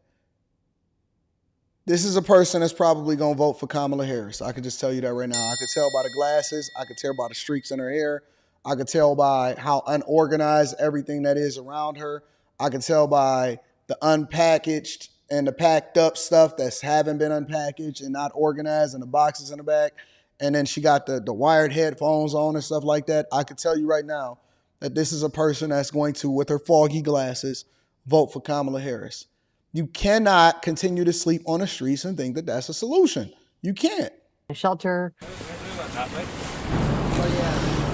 This is a person that's probably going to vote for Kamala Harris. I can just tell you that right now. I could tell by the glasses. I could tell by the streaks in her hair. I could tell by how unorganized everything that is around her. I could tell by the unpackaged and the packed up stuff that's haven't been unpackaged and not organized in the boxes in the back. And then she got the wired headphones on and stuff like that. I could tell you right now that this is a person that's going to, with her foggy glasses, vote for Kamala Harris. You cannot continue to sleep on the streets and think that that's a solution. You can't. Shelter.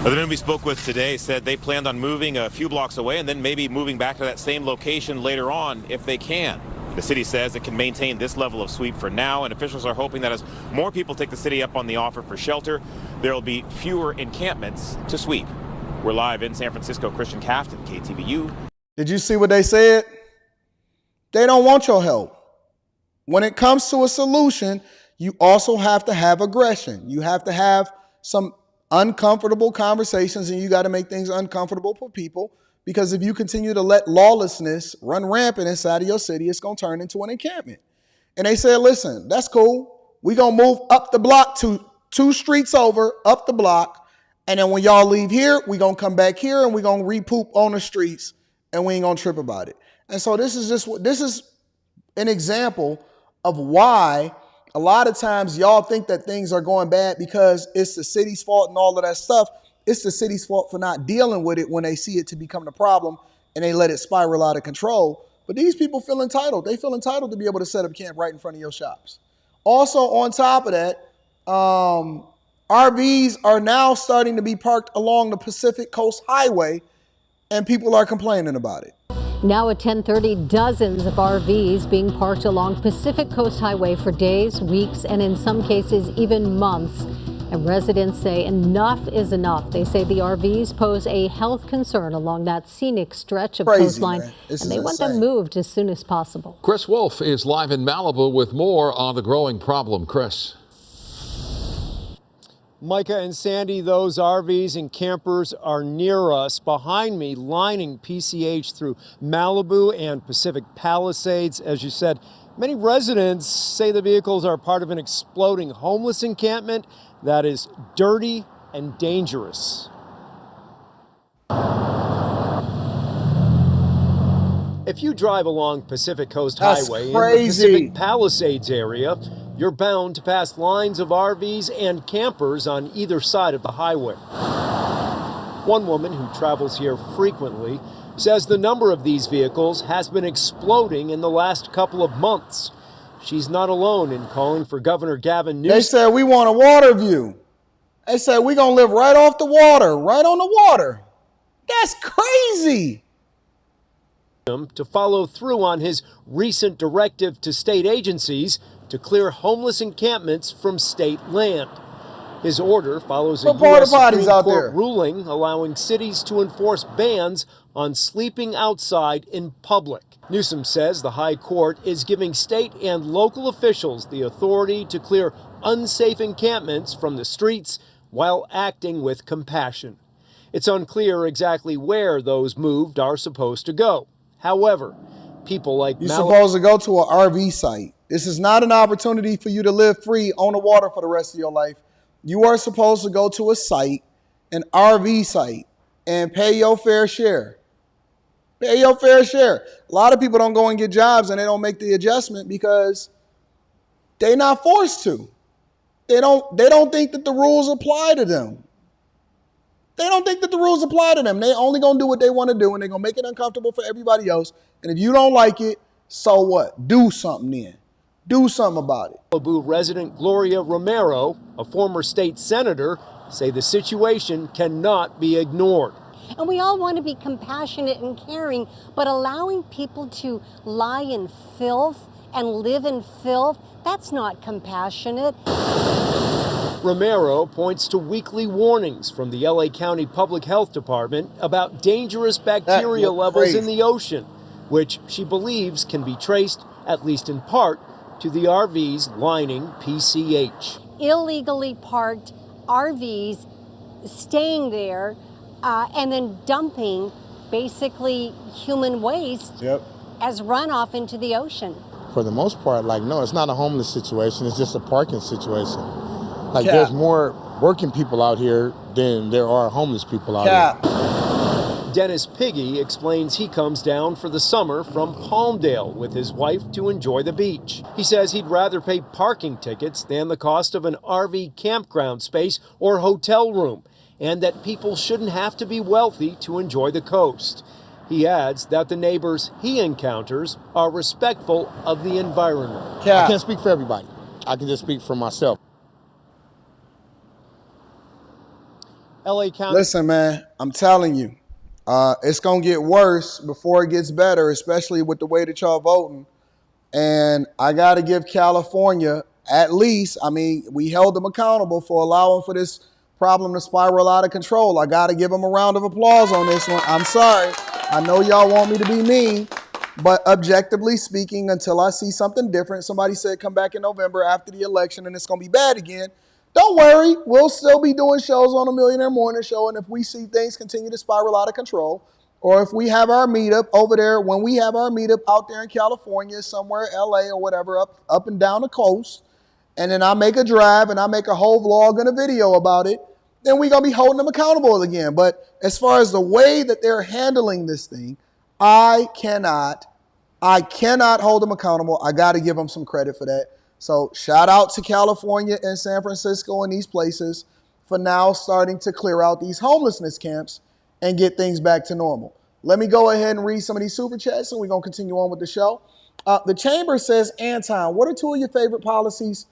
The men we spoke with today said they planned on moving a few blocks away and then maybe moving back to that same location later on if they can. The city says it can maintain this level of sweep for now, and officials are hoping that as more people take the city up on the offer for shelter, there will be fewer encampments to sweep. We're live in San Francisco. Christian Cafton, KTVU. Did you see what they said? They don't want your help. When it comes to a solution, you also have to have aggression. You have to have some uncomfortable conversations, and you got to make things uncomfortable for people, because if you continue to let lawlessness run rampant inside of your city, it's going to turn into an encampment. And they said, listen, that's cool. We're going to move up the block to 2 streets over, up the block. And then when y'all leave here, we're going to come back here and we're going to re-poop on the streets, and we ain't going to trip about it. And so this is an example of why a lot of times y'all think that things are going bad because it's the city's fault and all of that stuff. It's the city's fault for not dealing with it when they see it to become the problem and they let it spiral out of control. But these people feel entitled. They feel entitled to be able to set up camp right in front of your shops. Also, on top of that, RVs are now starting to be parked along the Pacific Coast Highway, and people are complaining about it. Now at 10:30, dozens of RVs being parked along Pacific Coast Highway for days, weeks, and in some cases even months. And residents say enough is enough. They say the RVs pose a health concern along that scenic stretch of coastline, and they want them moved as soon as possible. Chris Wolf is live in Malibu with more on the growing problem. Chris. Micah and Sandy, those RVs and campers are near us. Behind me, lining PCH through Malibu and Pacific Palisades. As you said, many residents say the vehicles are part of an exploding homeless encampment that is dirty and dangerous. If you drive along Pacific Coast Highway in the Pacific Palisades area, you're bound to pass lines of RVs and campers on either side of the highway. One woman who travels here frequently says the number of these vehicles has been exploding in the last couple of months. She's not alone in calling for Governor Gavin Newsom. They said we want a water view. They said we're going to live right off the water, right on the water. That's crazy. To follow through on his recent directive to state agencies to clear homeless encampments from state land. His order follows a U.S. Supreme Court ruling allowing cities to enforce bans on sleeping outside in public. Newsom says the High Court is giving state and local officials the authority to clear unsafe encampments from the streets while acting with compassion. It's unclear exactly where those moved are supposed to go. However, people like you're supposed to go to an RV site. This is not an opportunity for you to live free on the water for the rest of your life. you are supposed to go to a site, an RV site, and pay your fair share. Pay your fair share. A lot of people don't go and get jobs and they don't make the adjustment because they're not forced to. They don't think that the rules apply to them. They don't think that the rules apply to them. They only gonna do what they want to do, and they're gonna make it uncomfortable for everybody else. And if you don't like it, so what? Do something then. Do something about it. Malibu resident Gloria Romero, a former state senator, say the situation cannot be ignored. And we all want to be compassionate and caring, but allowing people to lie in filth and live in filth, that's not compassionate. Romero points to weekly warnings from the LA County Public Health Department about dangerous bacteria levels in the ocean, which she believes can be traced, at least in part, to the RVs lining PCH. Illegally parked RVs staying there and then dumping basically human waste as runoff into the ocean. For the most part, no, it's not a homeless situation. It's just a parking situation. There's more working people out here than there are homeless people out here. Dennis Piggy explains he comes down for the summer from Palmdale with his wife to enjoy the beach. He says he'd rather pay parking tickets than the cost of an RV campground space or hotel room, and that people shouldn't have to be wealthy to enjoy the coast. He adds that the neighbors he encounters are respectful of the environment. I can't speak for everybody. I can just speak for myself. LA County. Listen, man, I'm telling you, it's going to get worse before it gets better, especially with the way that y'all voting. And I got to give California at least, we held them accountable for allowing for this problem to spiral out of control. I got to give them a round of applause on this one. I'm sorry. I know y'all want me to be mean, but objectively speaking, until I see something different, somebody said come back in November after the election and it's going to be bad again. Don't worry, we'll still be doing shows on the Millionaire Morning Show, and if we see things continue to spiral out of control, or if we have our meetup over there, when we have our meetup out there in California, somewhere LA or whatever, up and down the coast, and then I make a drive and I make a whole vlog and a video about it, then we're going to be holding them accountable again. But as far as the way that they're handling this thing, I cannot hold them accountable. I got to give them some credit for that. So shout out to California and San Francisco and these places for now starting to clear out these homelessness camps and get things back to normal. Let me go ahead and read some of these super chats and we're going to continue on with the show. The Chamber says, Anton, what are two of your favorite policies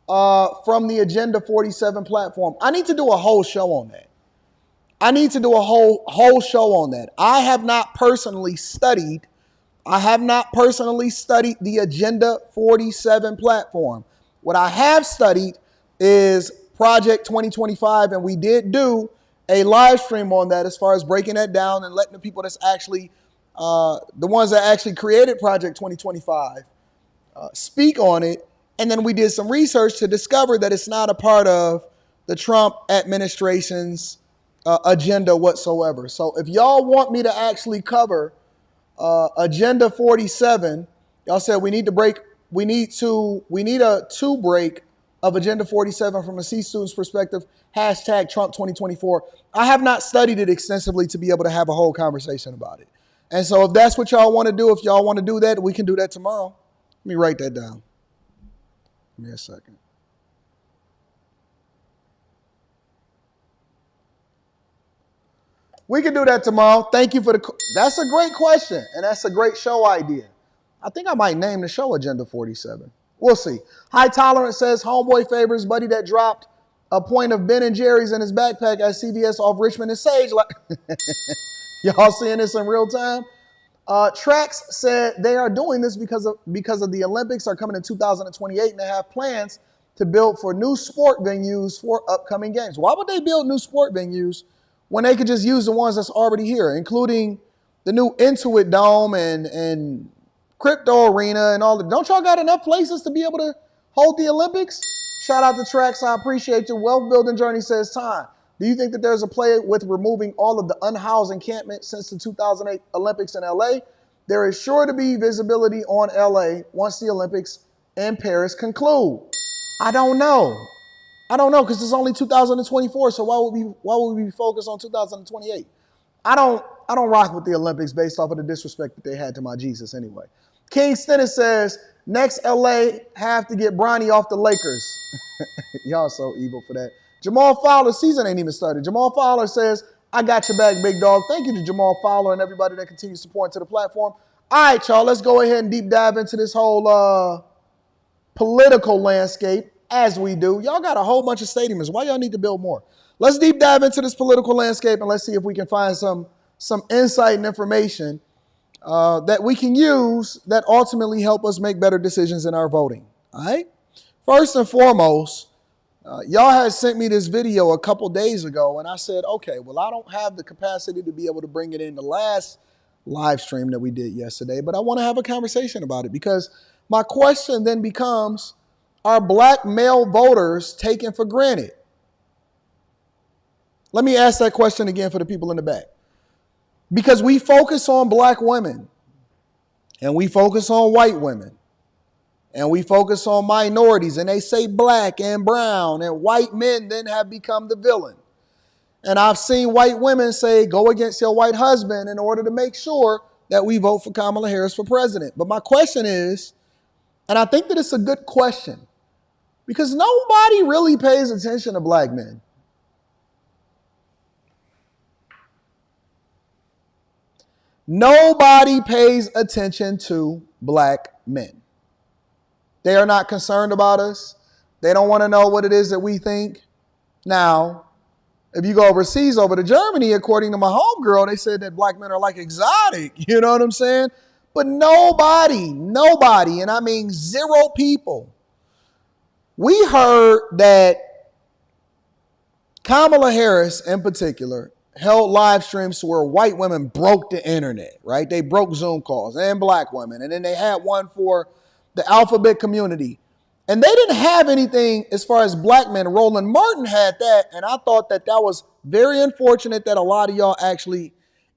from the Agenda 47 platform? I need to do a whole show on that. I have not personally studied the Agenda 47 platform. What I have studied is Project 2025, and we did do a live stream on that as far as breaking that down and letting the people that's actually, the ones that actually created Project 2025 speak on it. And then we did some research to discover that it's not a part of the Trump administration's agenda whatsoever. So if y'all want me to actually cover Agenda 47, y'all said we need a two break of Agenda 47 from a C student's perspective, hashtag Trump 2024. I have not studied it extensively to be able to have a whole conversation about it. And so if that's what y'all want to do, if y'all want to do that, we can do that tomorrow. Let me write that down. Give me a second. We can do that tomorrow. Thank you for that's a great question, and that's a great show idea. I think I might name the show Agenda 47. We'll see. High Tolerance says, homeboy favors buddy that dropped a point of Ben & Jerry's in his backpack at CVS off Richmond and Sage. Y'all seeing this in real time? Trax said they are doing this because of the Olympics are coming in 2028 and they have plans to build for new sport venues for upcoming games. Why would they build new sport venues when they could just use the ones that's already here, including the new Intuit Dome and Crypto Arena and all that? Don't y'all got enough places to be able to hold the Olympics? Shout out to Trax. I appreciate your wealth building journey says time. Do you think that there's a play with removing all of the unhoused encampment since the 2008 Olympics in LA? There is sure to be visibility on LA once the Olympics in Paris conclude. I don't know. I don't know, because it's only 2024, so why would we be focused on 2028? I don't rock with the Olympics based off of the disrespect that they had to my Jesus anyway. King Stennis says, next LA have to get Bronny off the Lakers. Y'all so evil for that. Jamal Fowler, season ain't even started. Jamal Fowler says, I got your back, big dog. Thank you to Jamal Fowler and everybody that continues to support to the platform. All right, y'all, let's go ahead and deep dive into this whole political landscape as we do. Y'all got a whole bunch of stadiums. Why y'all need to build more? Let's deep dive into this political landscape and let's see if we can find some insight and information that we can use that ultimately help us make better decisions in our voting. All right? First and foremost, y'all had sent me this video a couple days ago, and I said, okay, well, I don't have the capacity to be able to bring it in the last live stream that we did yesterday, but I want to have a conversation about it because my question then becomes, are black male voters taken for granted? Let me ask that question again for the people in the back. Because we focus on black women, and we focus on white women, and we focus on minorities, and they say black and brown, and white men then have become the villain. And I've seen white women say, go against your white husband in order to make sure that we vote for Kamala Harris for president. But my question is, and I think that it's a good question, because nobody really pays attention to black men. Nobody pays attention to black men. They are not concerned about us. They don't want to know what it is that we think. Now, if you go overseas, over to Germany, according to my homegirl, they said that black men are like exotic. You know what I'm saying? But nobody, and I mean 0 people. We heard that Kamala Harris in particular held live streams where white women broke the internet, right? They broke Zoom calls, and black women. And then they had one for the alphabet community. And they didn't have anything as far as black men. Roland Martin had that, and I thought that that was very unfortunate that a lot of y'all actually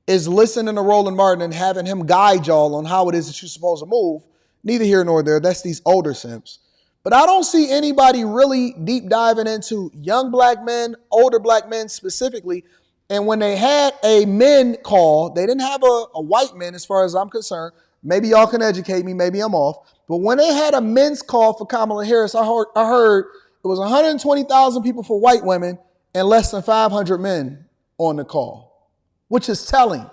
is listening to Roland Martin and having him guide y'all on how it is that you're supposed to move. Neither here nor there. That's these older simps. But I don't see anybody really deep diving into young black men, older black men specifically. And when they had a men call, they didn't have a white man as far as I'm concerned. Maybe y'all can educate me. Maybe I'm off. But when they had a men's call for Kamala Harris, I heard it was 120,000 people for white women and less than 500 men on the call, which is telling.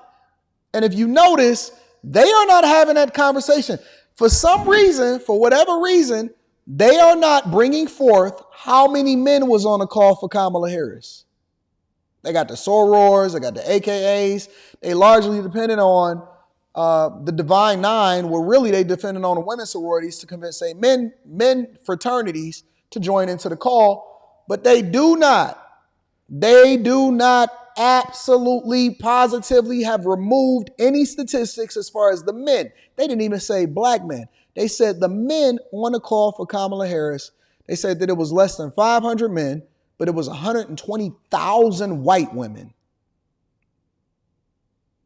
And if you notice, they are not having that conversation. For some reason, for whatever reason, they are not bringing forth how many men was on the call for Kamala Harris. They got the sorors, they got the AKAs. They largely depended on the Divine Nine, where really they depended on the women's sororities to convince, say, men fraternities to join into the call. But they do not absolutely positively have removed any statistics as far as the men. They didn't even say black men. They said the men on the call for Kamala Harris, they said that it was less than 500 men, but it was 120,000 white women.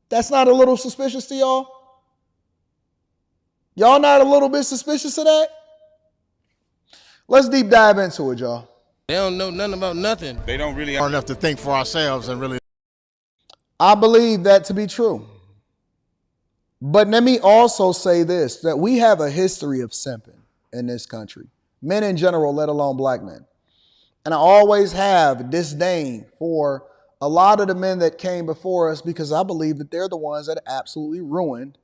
That's not a little suspicious to y'all? Y'all not a little bit suspicious of that? Let's deep dive into it, y'all. They don't know nothing about nothing. They don't really are enough to think for ourselves and really. I believe that to be true. But let me also say this, that we have a history of simping in this country. Men in general, let alone black men. And I always have disdain for a lot of the men that came before us because I believe that they're the ones that absolutely ruined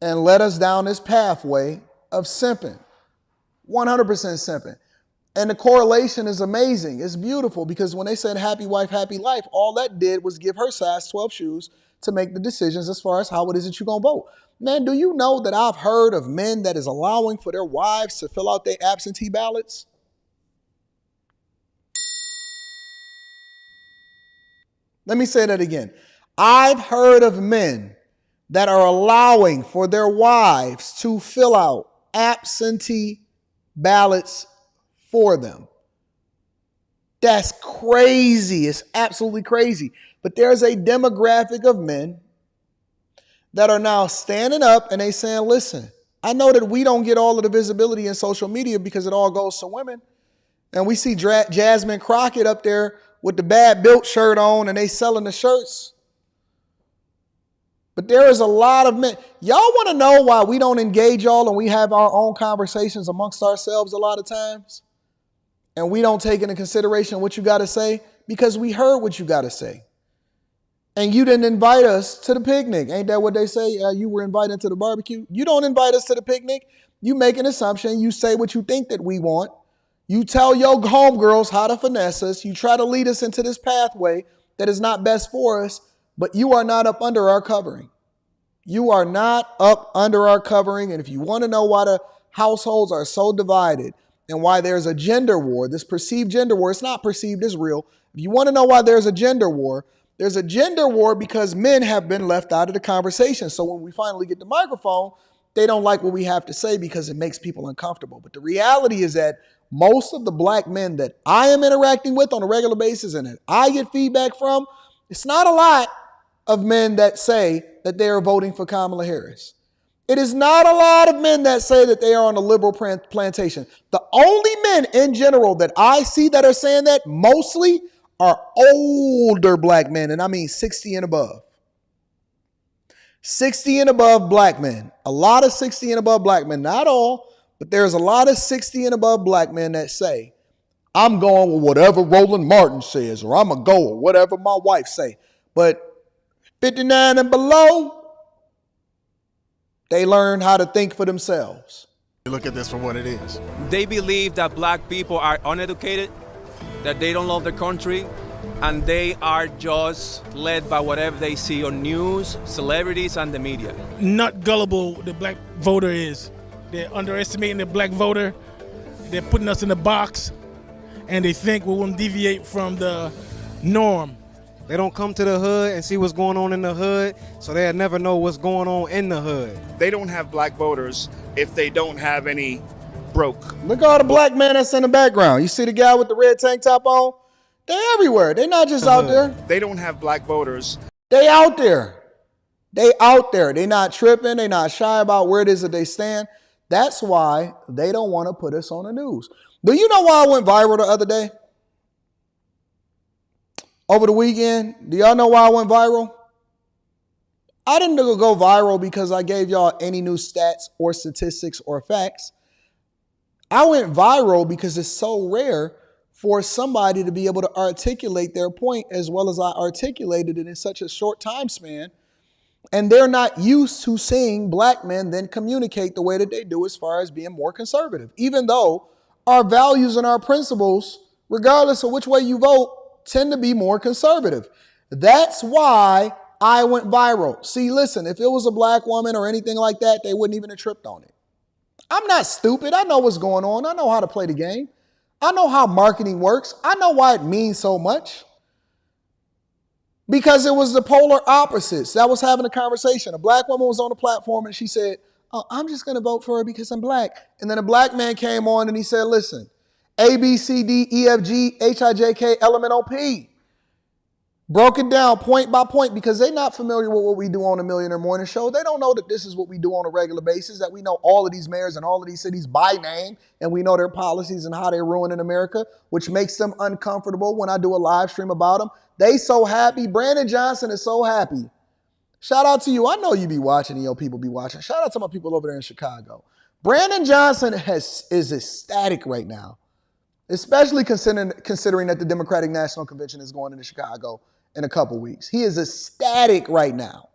and led us down this pathway of simping. 100% simping. And the correlation is amazing. It's beautiful because when they said happy wife, happy life, all that did was give her size 12 shoes to make the decisions as far as how it is that you're going to vote. Man, do you know that I've heard of men that is allowing for their wives to fill out their absentee ballots? Let me say that again. I've heard of men that are allowing for their wives to fill out absentee ballots for them. That's crazy. It's absolutely crazy. But there's a demographic of men that are now standing up and they saying, listen, I know that we don't get all of the visibility in social media because it all goes to women. And we see Jasmine Crockett up there with the Bad Built shirt on and they selling the shirts. But there is a lot of men. Y'all want to know why we don't engage y'all and we have our own conversations amongst ourselves a lot of times? And we don't take into consideration what you got to say? Because we heard what you got to say. And you didn't invite us to the picnic. Ain't that what they say? You were invited to the barbecue. You don't invite us to the picnic. You make an assumption. You say what you think that we want. You tell your homegirls how to finesse us. You try to lead us into this pathway that is not best for us, but you are not up under our covering. You are not up under our covering. And if you want to know why the households are so divided and why there's a gender war, this perceived gender war, it's not perceived as real. If you want to know why there's a gender war because men have been left out of the conversation. So when we finally get the microphone, they don't like what we have to say because it makes people uncomfortable. But the reality is that most of the black men that I am interacting with on a regular basis and that I get feedback from, it's not a lot of men that say that they are voting for Kamala Harris. It is not a lot of men that say that they are on a liberal plantation. The only men in general that I see that are saying that mostly are older black men, and I mean 60 and above. 60 and above black men. A lot of 60 and above black men. Not all, but there's a lot of 60 and above black men that say, I'm going with whatever Roland Martin says, or I'm going to go with whatever my wife say. But 59 and below, they learn how to think for themselves. Look at this for what it is. They believe that black people are uneducated, that they don't love the country, and they are just led by whatever they see on news, celebrities, and the media. Not gullible the black voter is. They're underestimating the black voter. They're putting us in a box, and they think we won't deviate from the norm. They don't come to the hood and see what's going on in the hood, so they'll never know what's going on in the hood. They don't have black voters if they don't have any broke. Look at all the black men that's in the background. You see the guy with the red tank top on? They're everywhere. They're not just out there. They don't have black voters. They out there. They out there. They not tripping. They not shy about where it is that they stand. That's why they don't want to put us on the news. Do you know why I went viral the other day? Over the weekend, do y'all know why I went viral? I didn't go viral because I gave y'all any new stats or statistics or facts. I went viral because it's so rare for somebody to be able to articulate their point as well as I articulated it in such a short time span. And they're not used to seeing black men then communicate the way that they do as far as being more conservative, even though our values and our principles, regardless of which way you vote, tend to be more conservative. That's why I went viral. See, listen, if it was a black woman or anything like that, they wouldn't even have tripped on it. I'm not stupid. I know what's going on. I know how to play the game. I know how marketing works. I know why it means so much. Because it was the polar opposites. That was having a conversation. A black woman was on the platform and she said, oh, I'm just going to vote for her because I'm black. And then a black man came on and he said, listen, A, B, C, D, E, F, G, H, I, J, K, L, M, N, O, P. Broke it down point by point because they're not familiar with what we do on the Millionaire Morning Show. They don't know that this is what we do on a regular basis, that we know all of these mayors and all of these cities by name, and we know their policies and how they're ruining America, which makes them uncomfortable when I do a live stream about them. They so happy. Brandon Johnson is so happy. Shout out to you. I know you be watching and your people be watching. Shout out to my people over there in Chicago. Brandon Johnson is ecstatic right now, especially considering that the Democratic National Convention is going into Chicago in a couple weeks. He is ecstatic right now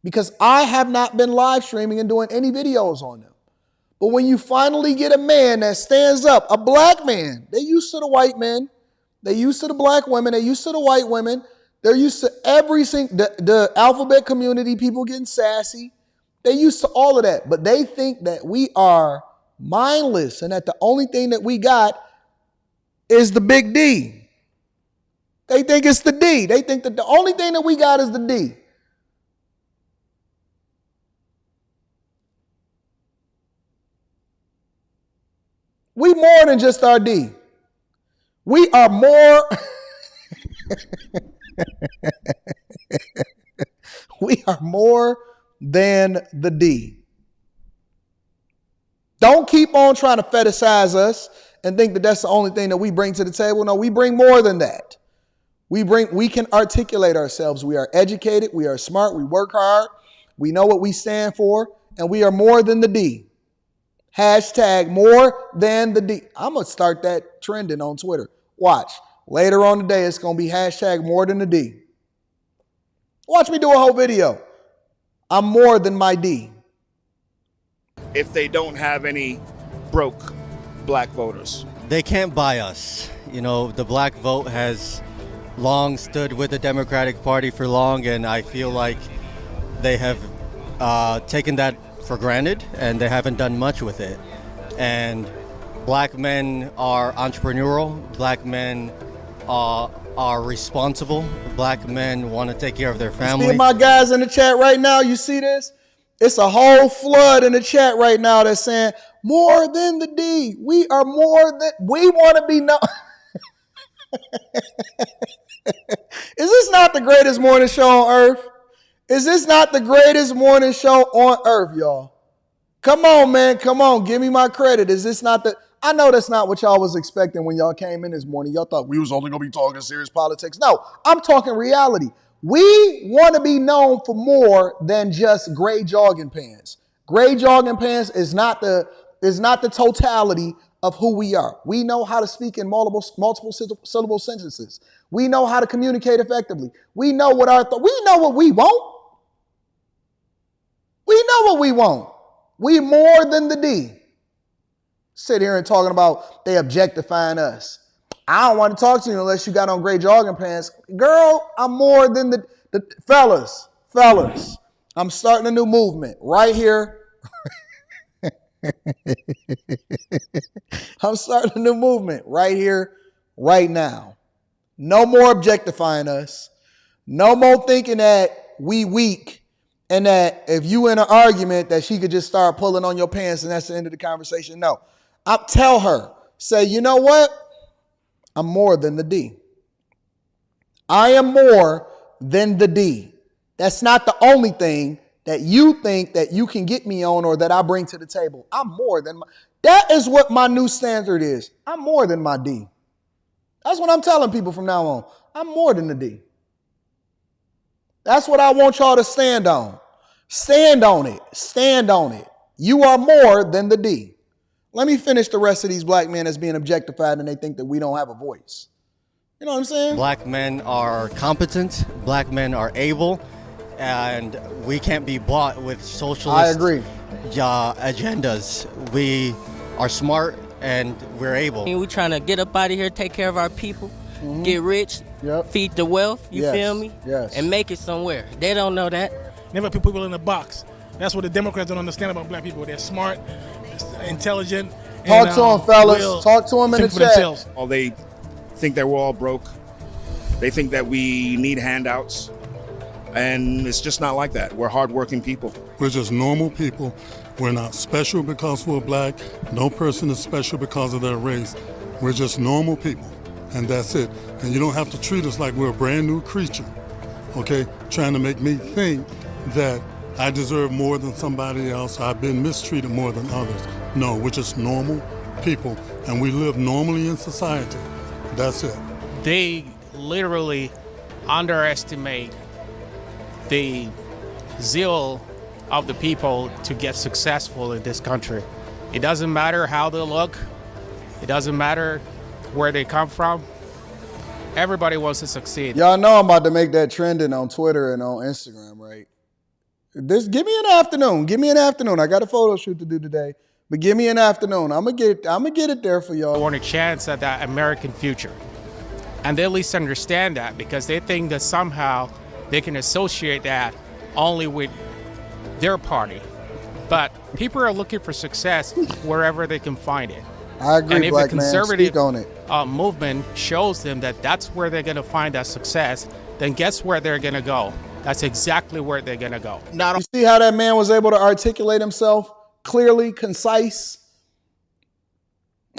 because I have not been live streaming and doing any videos on them. But when you finally get a man that stands up, a black man, they used to the white men, they used to the black women, they used to the white women, they're used to the alphabet community, people getting sassy. They used to all of that, but they think that we are mindless and that the only thing that we got is the big D. They think it's the D. They think that the only thing that we got is the D. We more than just our D. We are more. We are more than the D. Don't keep on trying to fetishize us and think that that's the only thing that we bring to the table. No, we bring more than that. We can articulate ourselves. We are educated. We are smart. We work hard. We know what we stand for. And we are more than the D. Hashtag more than the D. I'm going to start that trending on Twitter. Watch. Later on today, it's going to be hashtag more than the D. Watch me do a whole video. I'm more than my D. If they don't have any broke black voters. They can't buy us. You know, the black vote has long stood with the Democratic Party for long, and I feel like they have taken that for granted, and they haven't done much with it. And black men are entrepreneurial. Black men are responsible. Black men want to take care of their family. See my guys in the chat right now? You see this? It's a whole flood in the chat right now that's saying, more than the D. We are more than, we want to be known. Is this not the greatest morning show on earth? Is this not the greatest morning show on earth, y'all? Come on, man. Come on. Give me my credit. Is this not the... I know that's not what y'all was expecting when y'all came in this morning. Y'all thought we was only going to be talking serious politics. No, I'm talking reality. We want to be known for more than just gray jogging pants. Gray jogging pants is not the totality of who we are. We know how to speak in multiple syllable sentences. We know how to communicate effectively. We know what we know what we want. We know what we want. We more than the D. Sit here and talking about they objectifying us. I don't want to talk to you unless you got on gray jogging pants. Girl, I'm more than the fellas. I'm starting a new movement right here. I'm starting a new movement right here, right now. No more objectifying us. No more thinking that we weak and that if you in an argument that she could just start pulling on your pants and that's the end of the conversation. No. Tell her, say, you know what? I'm more than the D. I am more than the D. That's not the only thing that you think that you can get me on or that I bring to the table. I'm more than that is what my new standard is. I'm more than my D. That's what I'm telling people from now on. I'm more than the D. That's what I want y'all to stand on. Stand on it. Stand on it. You are more than the D. Let me finish the rest of these black men as being objectified and they think that we don't have a voice. You know what I'm saying? Black men are competent. Black men are able. And we can't be bought with socialist agendas. We are smart and we're able. We're trying to get up out of here, take care of our people, get rich, feed the wealth, you feel me? Yes. And make it somewhere. They don't know that. Never put people in a box. That's what the Democrats don't understand about black people. They're smart, intelligent. Talk to them, fellas. Talk to them in the chat. Oh, they think that we're all broke. They think that we need handouts. And it's just not like that. We're hardworking people. We're just normal people. We're not special because we're black. No person is special because of their race. We're just normal people, and that's it. And you don't have to treat us like we're a brand new creature, okay? Trying to make me think that I deserve more than somebody else. I've been mistreated more than others. No, we're just normal people, and we live normally in society. That's it. They literally underestimate the zeal of the people to get successful in this country. It doesn't matter how they look. It doesn't matter where they come from. Everybody wants to succeed. Y'all know I'm about to make that trending on Twitter and on Instagram, right? Give me an afternoon. Give me an afternoon. I got a photo shoot to do today, but give me an afternoon. I'm gonna get it there for y'all. They want a chance at that American future. And they at least understand that because they think that somehow they can associate that only with their party. But people are looking for success wherever they can find it. I agree, and if black the man. conservative Speak on it. Movement shows them that that's where they're going to find that success, then guess where they're going to go? That's exactly where they're going to go. You see how that man was able to articulate himself clearly, concise,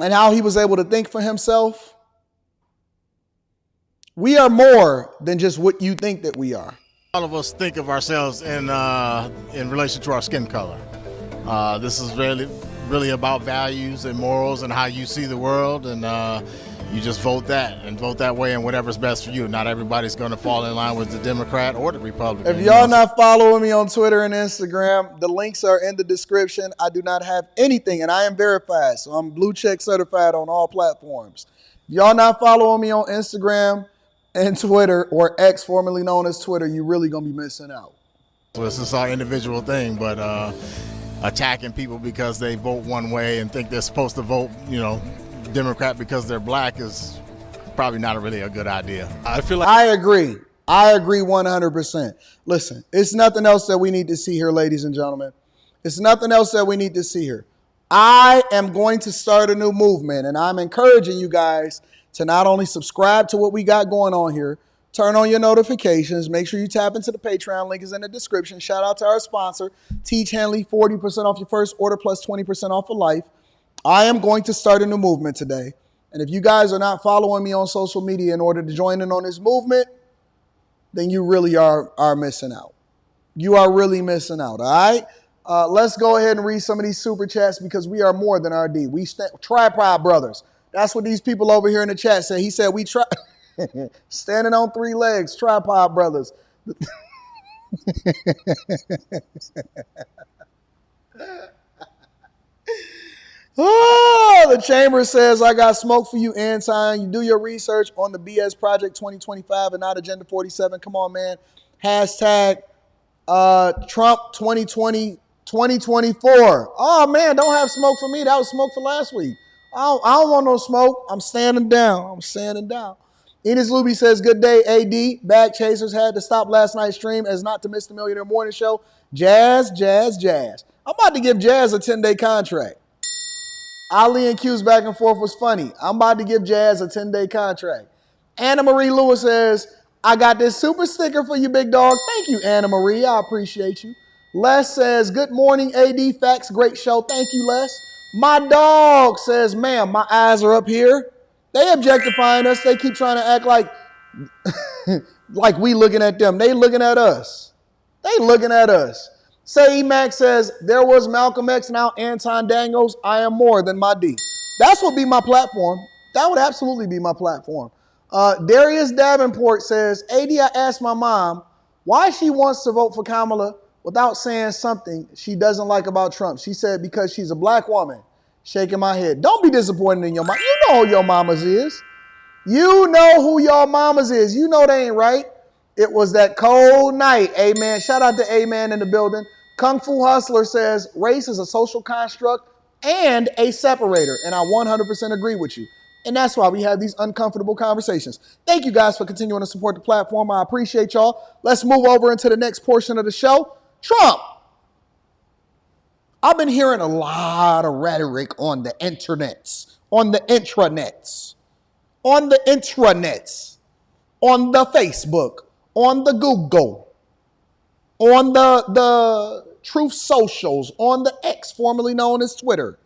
and how he was able to think for himself? We are more than just what you think that we are. All of us think of ourselves in relation to our skin color. This is really really about values and morals and how you see the world, and you just vote that and vote that way and whatever's best for you. Not everybody's going to fall in line with the Democrat or the Republican. If y'all not following me on Twitter and Instagram, the links are in the description. I do not have anything, and I am verified, so I'm blue check certified on all platforms. If y'all not following me on Instagram and Twitter, or X, formerly known as Twitter, you really going to be missing out. So this is our individual thing, but attacking people because they vote one way and think they're supposed to vote, Democrat because they're black is probably not really a good idea. I agree. I agree 100%. Listen, it's nothing else that we need to see here, ladies and gentlemen. It's nothing else that we need to see here. I am going to start a new movement, and I'm encouraging you guys to not only subscribe to what we got going on here, turn on your notifications, make sure you tap into the Patreon, link is in the description. Shout out to our sponsor, Tiege Hanley, 40% off your first order plus 20% off for life. I am going to start a new movement today. And if you guys are not following me on social media in order to join in on this movement, then you really are missing out. You are really missing out, all right? Let's go ahead and read some of these super chats because we are more than RD. We tripod brothers. That's what these people over here in the chat said. He said we try standing on 3 legs, tripod brothers. Oh, the chamber says, I got smoke for you, Anton. You do your research on the BS Project 2025 and not Agenda 47. Come on, man. Hashtag Trump 2020 2024. Oh, man, don't have smoke for me. That was smoke for last week. I don't want no smoke. I'm standing down. Enos Luby says, good day, AD. Bag chasers had to stop last night's stream as not to miss the Millionaire Morning Show. Jazz. I'm about to give Jazz a 10-day contract. Ali and Q's back and forth was funny. I'm about to give Jazz a 10-day contract. Anna Marie Lewis says, I got this super sticker for you, big dog. Thank you, Anna Marie. I appreciate you. Les says, good morning, AD. Facts, great show. Thank you, Les. My dog says, ma'am, my eyes are up here. They objectifying us. They keep trying to act like, like we looking at them. They looking at us. Say Max says, there was Malcolm X, now Anton Daniels. I am more than my D. That's what be my platform. That would absolutely be my platform. Darius Davenport says, AD, I asked my mom why she wants to vote for Kamala without saying something she doesn't like about Trump. She said, because she's a black woman. Shaking my head. Don't be disappointed in your mom. You know who your mamas is. You know who your mamas is. You know they ain't right. It was that cold night. Amen. Shout out to Amen in the building. Kung Fu Hustler says race is a social construct and a separator. And I 100% agree with you. And that's why we have these uncomfortable conversations. Thank you guys for continuing to support the platform. I appreciate y'all. Let's move over into the next portion of the show. Trump. I've been hearing a lot of rhetoric on the intranets, on the Facebook, on the Google, on the Truth Socials, on the X, formerly known as Twitter,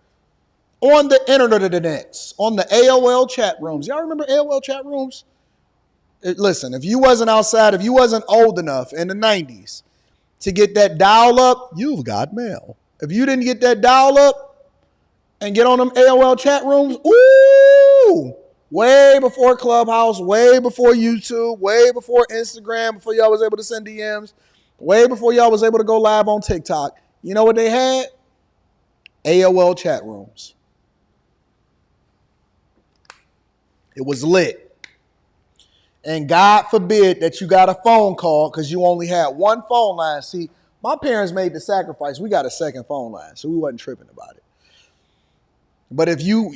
on the internets, on the AOL chat rooms. Y'all remember AOL chat rooms? Listen, if you wasn't outside, if you wasn't old enough in the 90s to get that dial up, you've got mail. If you didn't get that dial up and get on them AOL chat rooms, ooh, way before Clubhouse, way before YouTube, way before Instagram, before y'all was able to send DMs, way before y'all was able to go live on TikTok. You know what they had? AOL chat rooms. It was lit. And God forbid that you got a phone call because you only had one phone line. See, my parents made the sacrifice. We got a second phone line, so we wasn't tripping about it. But if you,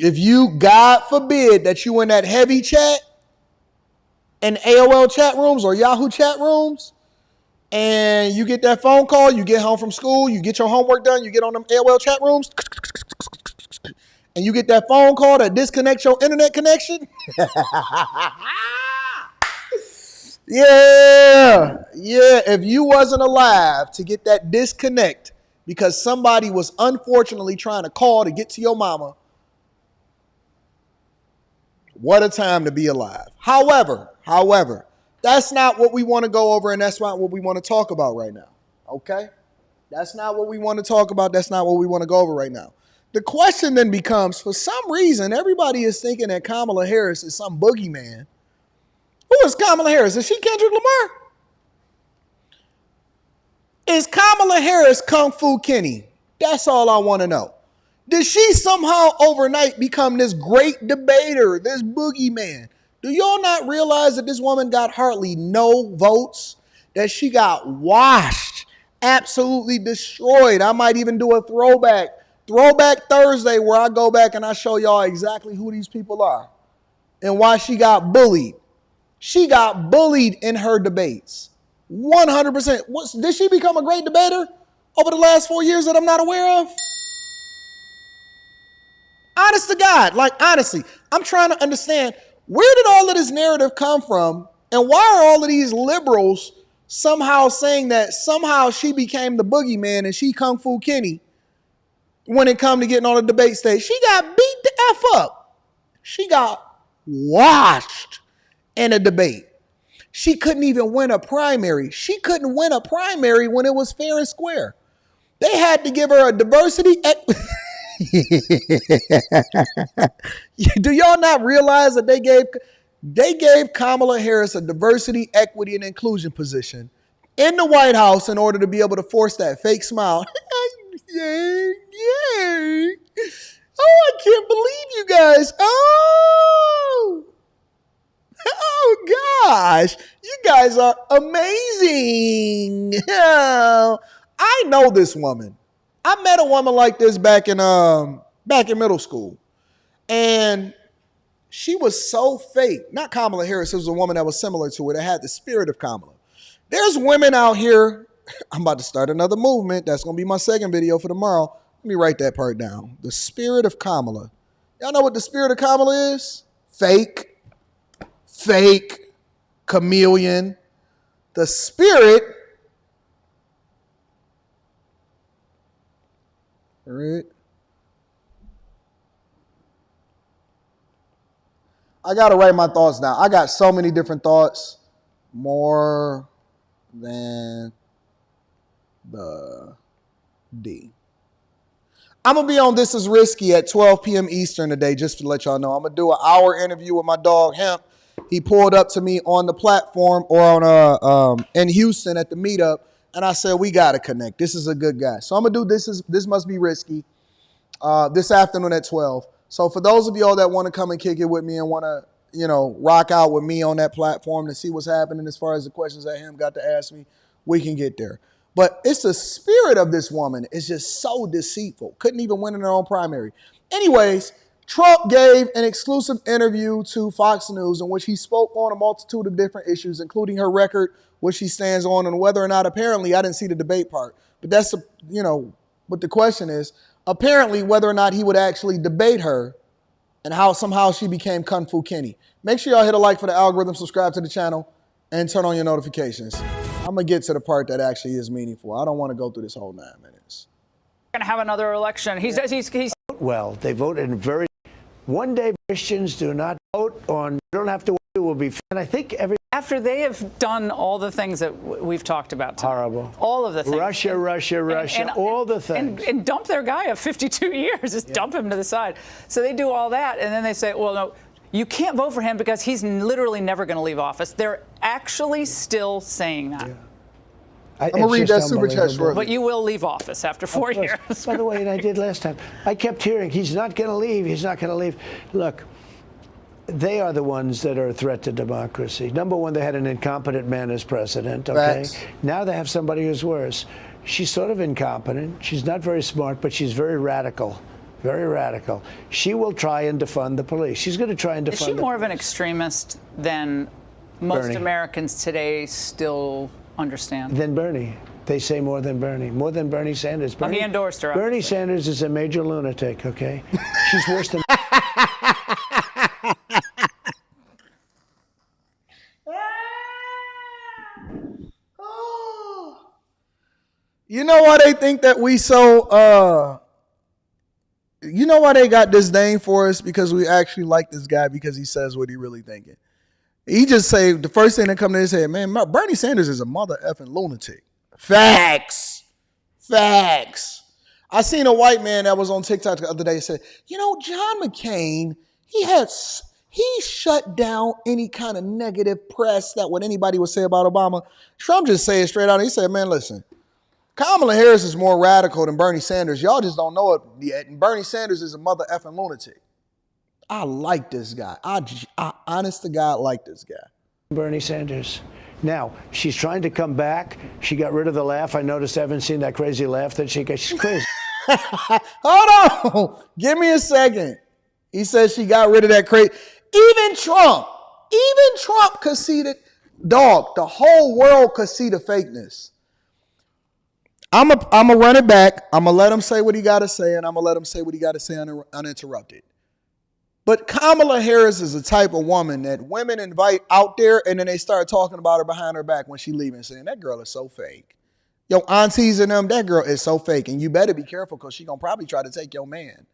God forbid that you in that heavy chat in AOL chat rooms or Yahoo chat rooms, and you get that phone call, you get home from school, you get your homework done, you get on them AOL chat rooms, and you get that phone call that disconnects your internet connection. Yeah. If you wasn't alive to get that disconnect because somebody was unfortunately trying to call to get to your mama, what a time to be alive. However, that's not what we want to go over, and that's not what we want to talk about right now. Okay? That's not what we want to talk about. That's not what we want to go over right now. the question then becomes, for some reason, everybody is thinking that Kamala Harris is some boogeyman. Who is Kamala Harris? Is she Kendrick Lamar? Is Kamala Harris Kung Fu Kenny? That's all I want to know. Did she somehow overnight become this great debater, this boogeyman? Do y'all not realize that this woman got hardly no votes? That she got washed, absolutely destroyed. I might even do a throwback Thursday where I go back and I show y'all exactly who these people are and why she got bullied. She got bullied in her debates. 100%. Did she become a great debater over the last 4 years that I'm not aware of? Honest to God, like honestly, I'm trying to understand, where did all of this narrative come from, and why are all of these liberals somehow saying that somehow she became the boogeyman and she Kung Fu Kenny when it come to getting on the debate stage? She got beat the F up. She got washed in a debate. She couldn't even win a primary. She couldn't win a primary when it was fair and square. They had to give her a diversity. Do y'all not realize that they gave Kamala Harris a diversity, equity, and inclusion position in the White House in order to be able to force that fake smile? Yay, yay. Oh, I can't believe you guys. Oh gosh, you guys are amazing. I know this woman. I met a woman like this back in middle school, and she was so fake. Not Kamala Harris. It was a woman that was similar to her that had the spirit of Kamala. There's women out here. I'm about to start another movement. That's going to be my second video for tomorrow. Let me write that part down. The spirit of Kamala. Y'all know what the spirit of Kamala is? Fake, chameleon. The spirit. All right. I got to write my thoughts down. I got so many different thoughts. More than the D. I'm going to be on This Is Risky at 12 p.m. Eastern today, just to let y'all know. I'm going to do an hour interview with my dog, Hemp. He pulled up to me on the platform or on in Houston at the meetup, and I said, we got to connect. This is a good guy. So I'm going to do This Must Be Risky this afternoon at 12. So for those of y'all that want to come and kick it with me and want to, rock out with me on that platform to see what's happening as far as the questions that Hemp got to ask me, we can get there. But it's the spirit of this woman is just so deceitful. Couldn't even win in her own primary. Anyways, Trump gave an exclusive interview to Fox News in which he spoke on a multitude of different issues, including her record, which she stands on, and whether or not, apparently, I didn't see the debate part, but that's, what the question is, apparently whether or not he would actually debate her and how somehow she became Kung Fu Kenny. Make sure y'all hit a like for the algorithm, subscribe to the channel, and turn on your notifications. I'm going to get to the part that actually is meaningful. I don't want to go through this whole 9 minutes. We're going to have another election. He says he's well, they voted in very. One day Christians do not vote on. You don't have to. It will be. And I think after they have done all the things that we've talked about tonight. Horrible. All of the things. Russia, all the things. And dump their guy of 52 years. Just dump him to the side. So they do all that, and then they say, well, no, you can't vote for him because he's literally never going to leave office. They're actually still saying that. Yeah. I'm going to read that super chat shortly. But you will leave office after 4 years. By the way, and I did last time. I kept hearing, he's not going to leave, he's not going to leave. Look, they are the ones that are a threat to democracy. Number one, they had an incompetent man as president, okay? Facts. Now they have somebody who's worse. She's sort of incompetent. She's not very smart, but she's very radical. Very radical. She will try and defund the police. She's going to try and defund. Is she more of an extremist than most Americans today still understand? Than Bernie. They say more than Bernie. More than Bernie Sanders. He endorsed her. Bernie Sanders is a major lunatic, okay? She's worse than... You know why they think that we so... You know why they got disdain for us? Because we actually like this guy because he says what he really thinking. He just say, the first thing that come to his head, man, Bernie Sanders is a mother effing lunatic. Facts. I seen a white man that was on TikTok the other day said, you know, John McCain, he shut down any kind of negative press that what anybody would say about Obama. Trump just said straight out. He said, man, listen, Kamala Harris is more radical than Bernie Sanders. Y'all just don't know it yet. And Bernie Sanders is a mother effing lunatic. I like this guy. I honest to God, like this guy. Bernie Sanders. Now, she's trying to come back. She got rid of the laugh. I noticed I haven't seen that crazy laugh that she got. She's crazy. Hold on. Give me a second. He says she got rid of that crazy. Even Trump could see that. Dog, the whole world could see the fakeness. I'm going to run it back. I'm going to let him say what he got to say, and I'm going to let him say what he got to say uninterrupted. But Kamala Harris is the type of woman that women invite out there, and then they start talking about her behind her back when she leaving, saying, that girl is so fake. Yo, aunties and them, that girl is so fake, and you better be careful because she going to probably try to take your man.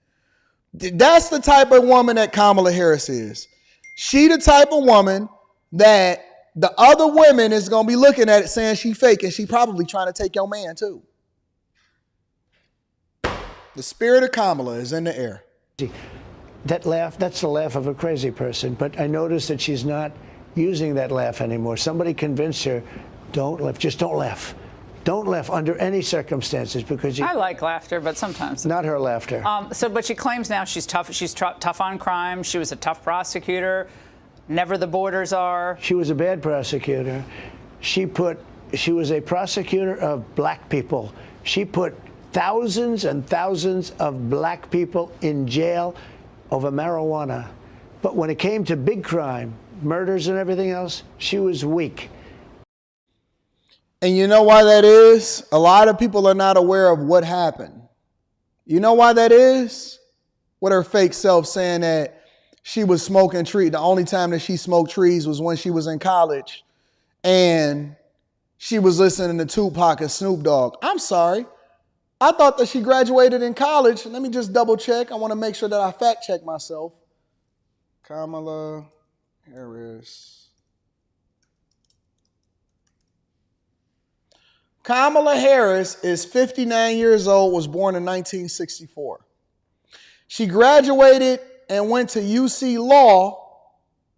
That's the type of woman that Kamala Harris is. She the type of woman that the other women is going to be looking at it saying she fake, and she probably trying to take your man too. The spirit of Kamala is in the air. That laugh, that's the laugh of a crazy person. But I noticed that she's not using that laugh anymore. Somebody convinced her, don't laugh, just don't laugh. Don't laugh under any circumstances because I like laughter, but sometimes not her laughter. But she claims now she's tough. She's tough on crime. She was a tough prosecutor. Never the borders are. She was a bad prosecutor. She was a prosecutor of black people. She put thousands and thousands of black people in jail over marijuana. But when it came to big crime, murders and everything else, she was weak. And you know why that is? A lot of people are not aware of what happened. You know why that is? With her fake self saying that she was smoking trees. The only time that she smoked trees was when she was in college and she was listening to Tupac and Snoop Dogg. I'm sorry. I thought that she graduated in college. Let me just double check. I want to make sure that I fact check myself. Kamala Harris. Kamala Harris is 59 years old, was born in 1964. She graduated and went to UC Law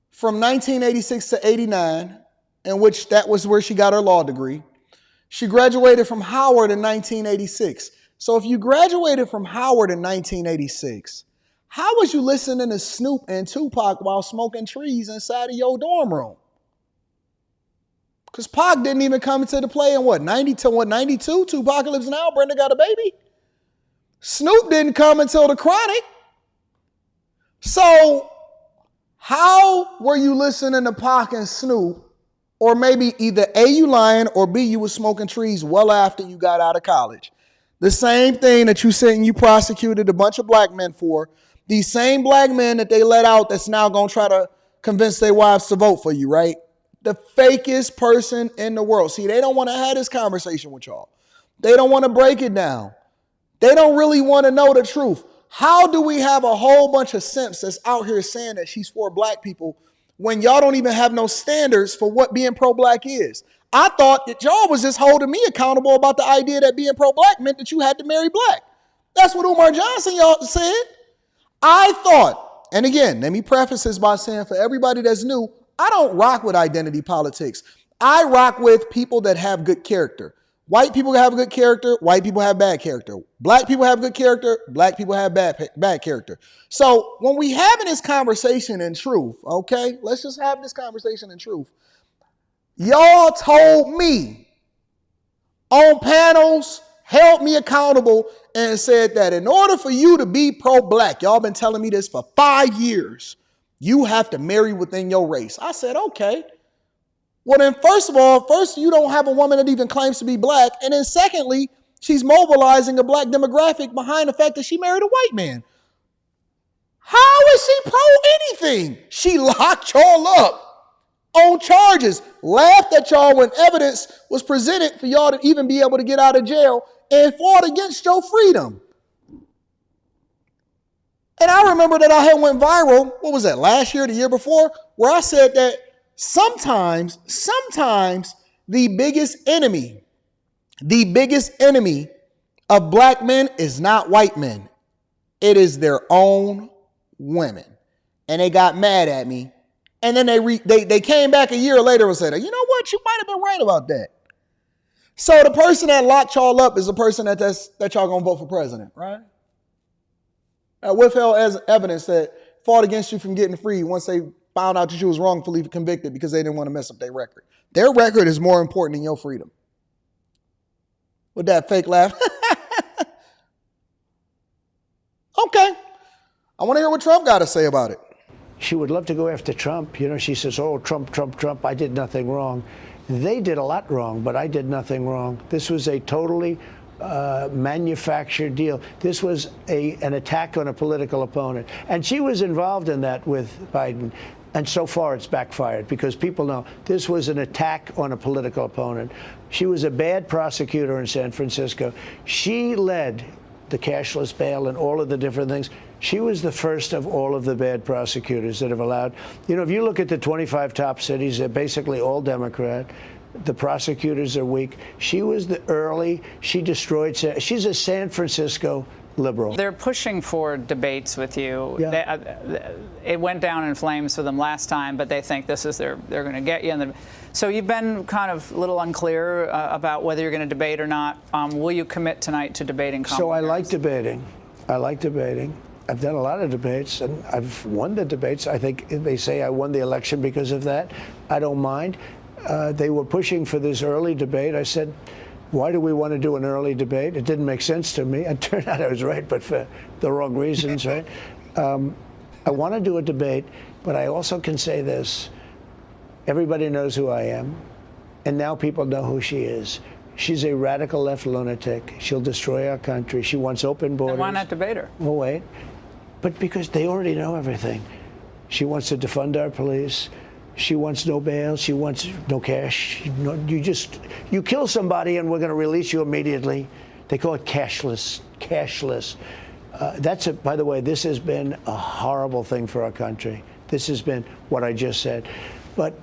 from 1986 to 89, in which that was where she got her law degree. She graduated from Howard in 1986. So if you graduated from Howard in 1986, how was you listening to Snoop and Tupac while smoking trees inside of your dorm room? Because Pac didn't even come into the play in what, 92? Tupacalypse Now, Brenda Got a Baby? Snoop didn't come until The Chronic. So how were you listening to Pac and Snoop? Or maybe either A, you lying, or B, you was smoking trees well after you got out of college. The same thing that you said and you prosecuted a bunch of black men for, these same black men that they let out that's now going to try to convince their wives to vote for you, right? The fakest person in the world. See, they don't want to have this conversation with y'all. They don't want to break it down. They don't really want to know the truth. How do we have a whole bunch of simps that's out here saying that she's for black people when y'all don't even have no standards for what being pro-black is? I thought that y'all was just holding me accountable about the idea that being pro-black meant that you had to marry black. That's what Umar Johnson y'all said. I thought, and again, let me preface this by saying for everybody that's new, I don't rock with identity politics. I rock with people that have good character. White people have good character. White people have bad character. Black people have good character. Black people have bad character. So when we having this conversation in truth, okay, let's just have this conversation in truth. Y'all told me on panels, held me accountable, and said that in order for you to be pro-black, y'all been telling me this for 5 years, you have to marry within your race. I said, okay. Well, then, first of all, you don't have a woman that even claims to be black. And then secondly, she's mobilizing a black demographic behind the fact that she married a white man. How is she pro anything? She locked y'all up on charges, laughed at y'all when evidence was presented for y'all to even be able to get out of jail, and fought against your freedom. And I remember that I had went viral, what was that, last year, the year before, where I said that sometimes the biggest enemy of black men is not white men. It is their own women. And they got mad at me. And then they came back a year later and said, you know what? You might have been right about that. So the person that locked y'all up is the person that y'all gonna vote for president, right? Withheld as evidence that fought against you from getting free once they found out that you was wrongfully convicted because they didn't want to mess up their record. Their record is more important than your freedom. With that fake laugh. Okay. I want to hear what Trump got to say about it. She would love to go after Trump. You know, she says, oh, Trump, Trump, Trump, I did nothing wrong. They did a lot wrong, but I did nothing wrong. This was a totally manufactured deal. This was an attack on a political opponent. And she was involved in that with Biden. And so far it's backfired because people know this was an attack on a political opponent. She was a bad prosecutor in San Francisco. She led the cashless bail and all of the different things. She was the first of all of the bad prosecutors that have allowed. You know, if you look at the 25 top cities, they're basically all Democrat. The prosecutors are weak. She was the early, she destroyed, she's a San Francisco liberal. They're pushing for debates with you. Yeah. It went down in flames for them last time, but they think this is they're going to get you. So you've been kind of a little unclear about whether you're going to debate or not. Will you commit tonight to debating Kamala So I Harris? like debating. I like debating. I've done a lot of debates, and I've won the debates. I think they say I won the election because of that. I don't mind. They were pushing for this early debate. I said, why do we want to do an early debate? It didn't make sense to me. It turned out I was right, but for the wrong reasons, right? I want to do a debate, but I also can say this. Everybody knows who I am, and now people know who she is. She's a radical left lunatic. She'll destroy our country. She wants open borders. And why not debate her? Well, wait. But because they already know everything. She wants to defund our police. She wants no bail. She wants no cash. You kill somebody and we're going to release you immediately. They call it cashless. Cashless. By the way, this has been a horrible thing for our country. This has been what I just said. But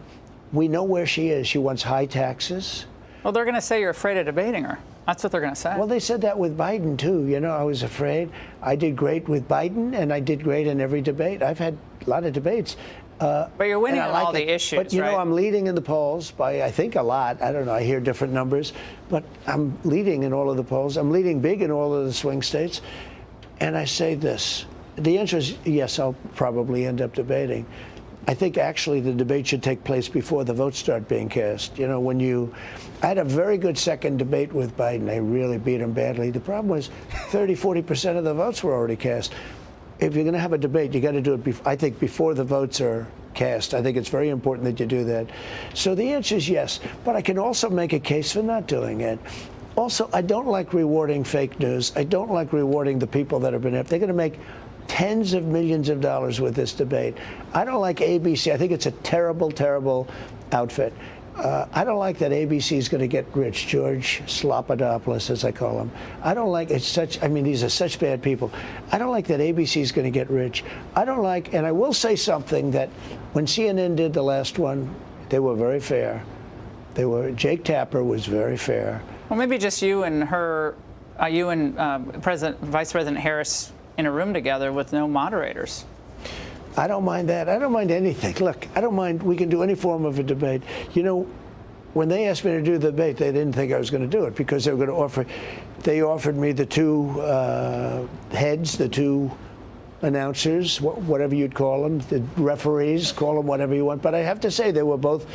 we know where she is. She wants high taxes. Well, they're going to say you're afraid of debating her. That's what they're going to say. Well, they said that with Biden, too. You know, I was afraid. I did great with Biden, and I did great in every debate. I've had a lot of debates. But you're winning on all the issues, But, you know, I'm leading in the polls by, I think, a lot. I don't know. I hear different numbers. But I'm leading in all of the polls. I'm leading big in all of the swing states. And I say this. The answer is yes, I'll probably end up debating. I think actually the debate should take place before the votes start being cast. You know, I had a very good second debate with Biden. I really beat him badly. The problem was 30–40% of the votes were already cast. If you're going to have a debate, you got to do it, I think, before the votes are cast. I think it's very important that you do that. So the answer is yes, but I can also make a case for not doing it. Also, I don't like rewarding fake news. I don't like rewarding the people that have been, they're going to make tens of millions of dollars with this debate. I don't like ABC. I think it's a terrible, terrible outfit. I don't like that ABC is going to get rich. George Slopadopoulos, as I call him. I don't like these are such bad people. I don't like that ABC is going to get rich. I don't like, and I will say something that when CNN did the last one, they were very fair. Jake Tapper was very fair. Well, maybe just you and her, Vice President Harris in a room together with no moderators. I don't mind that. I don't mind anything. Look, I don't mind. We can do any form of a debate. You know, when they asked me to do the debate, they didn't think I was going to do it because they were going to offer. They offered me the two heads, the two announcers, whatever you'd call them, the referees, call them whatever you want. But I have to say, they were both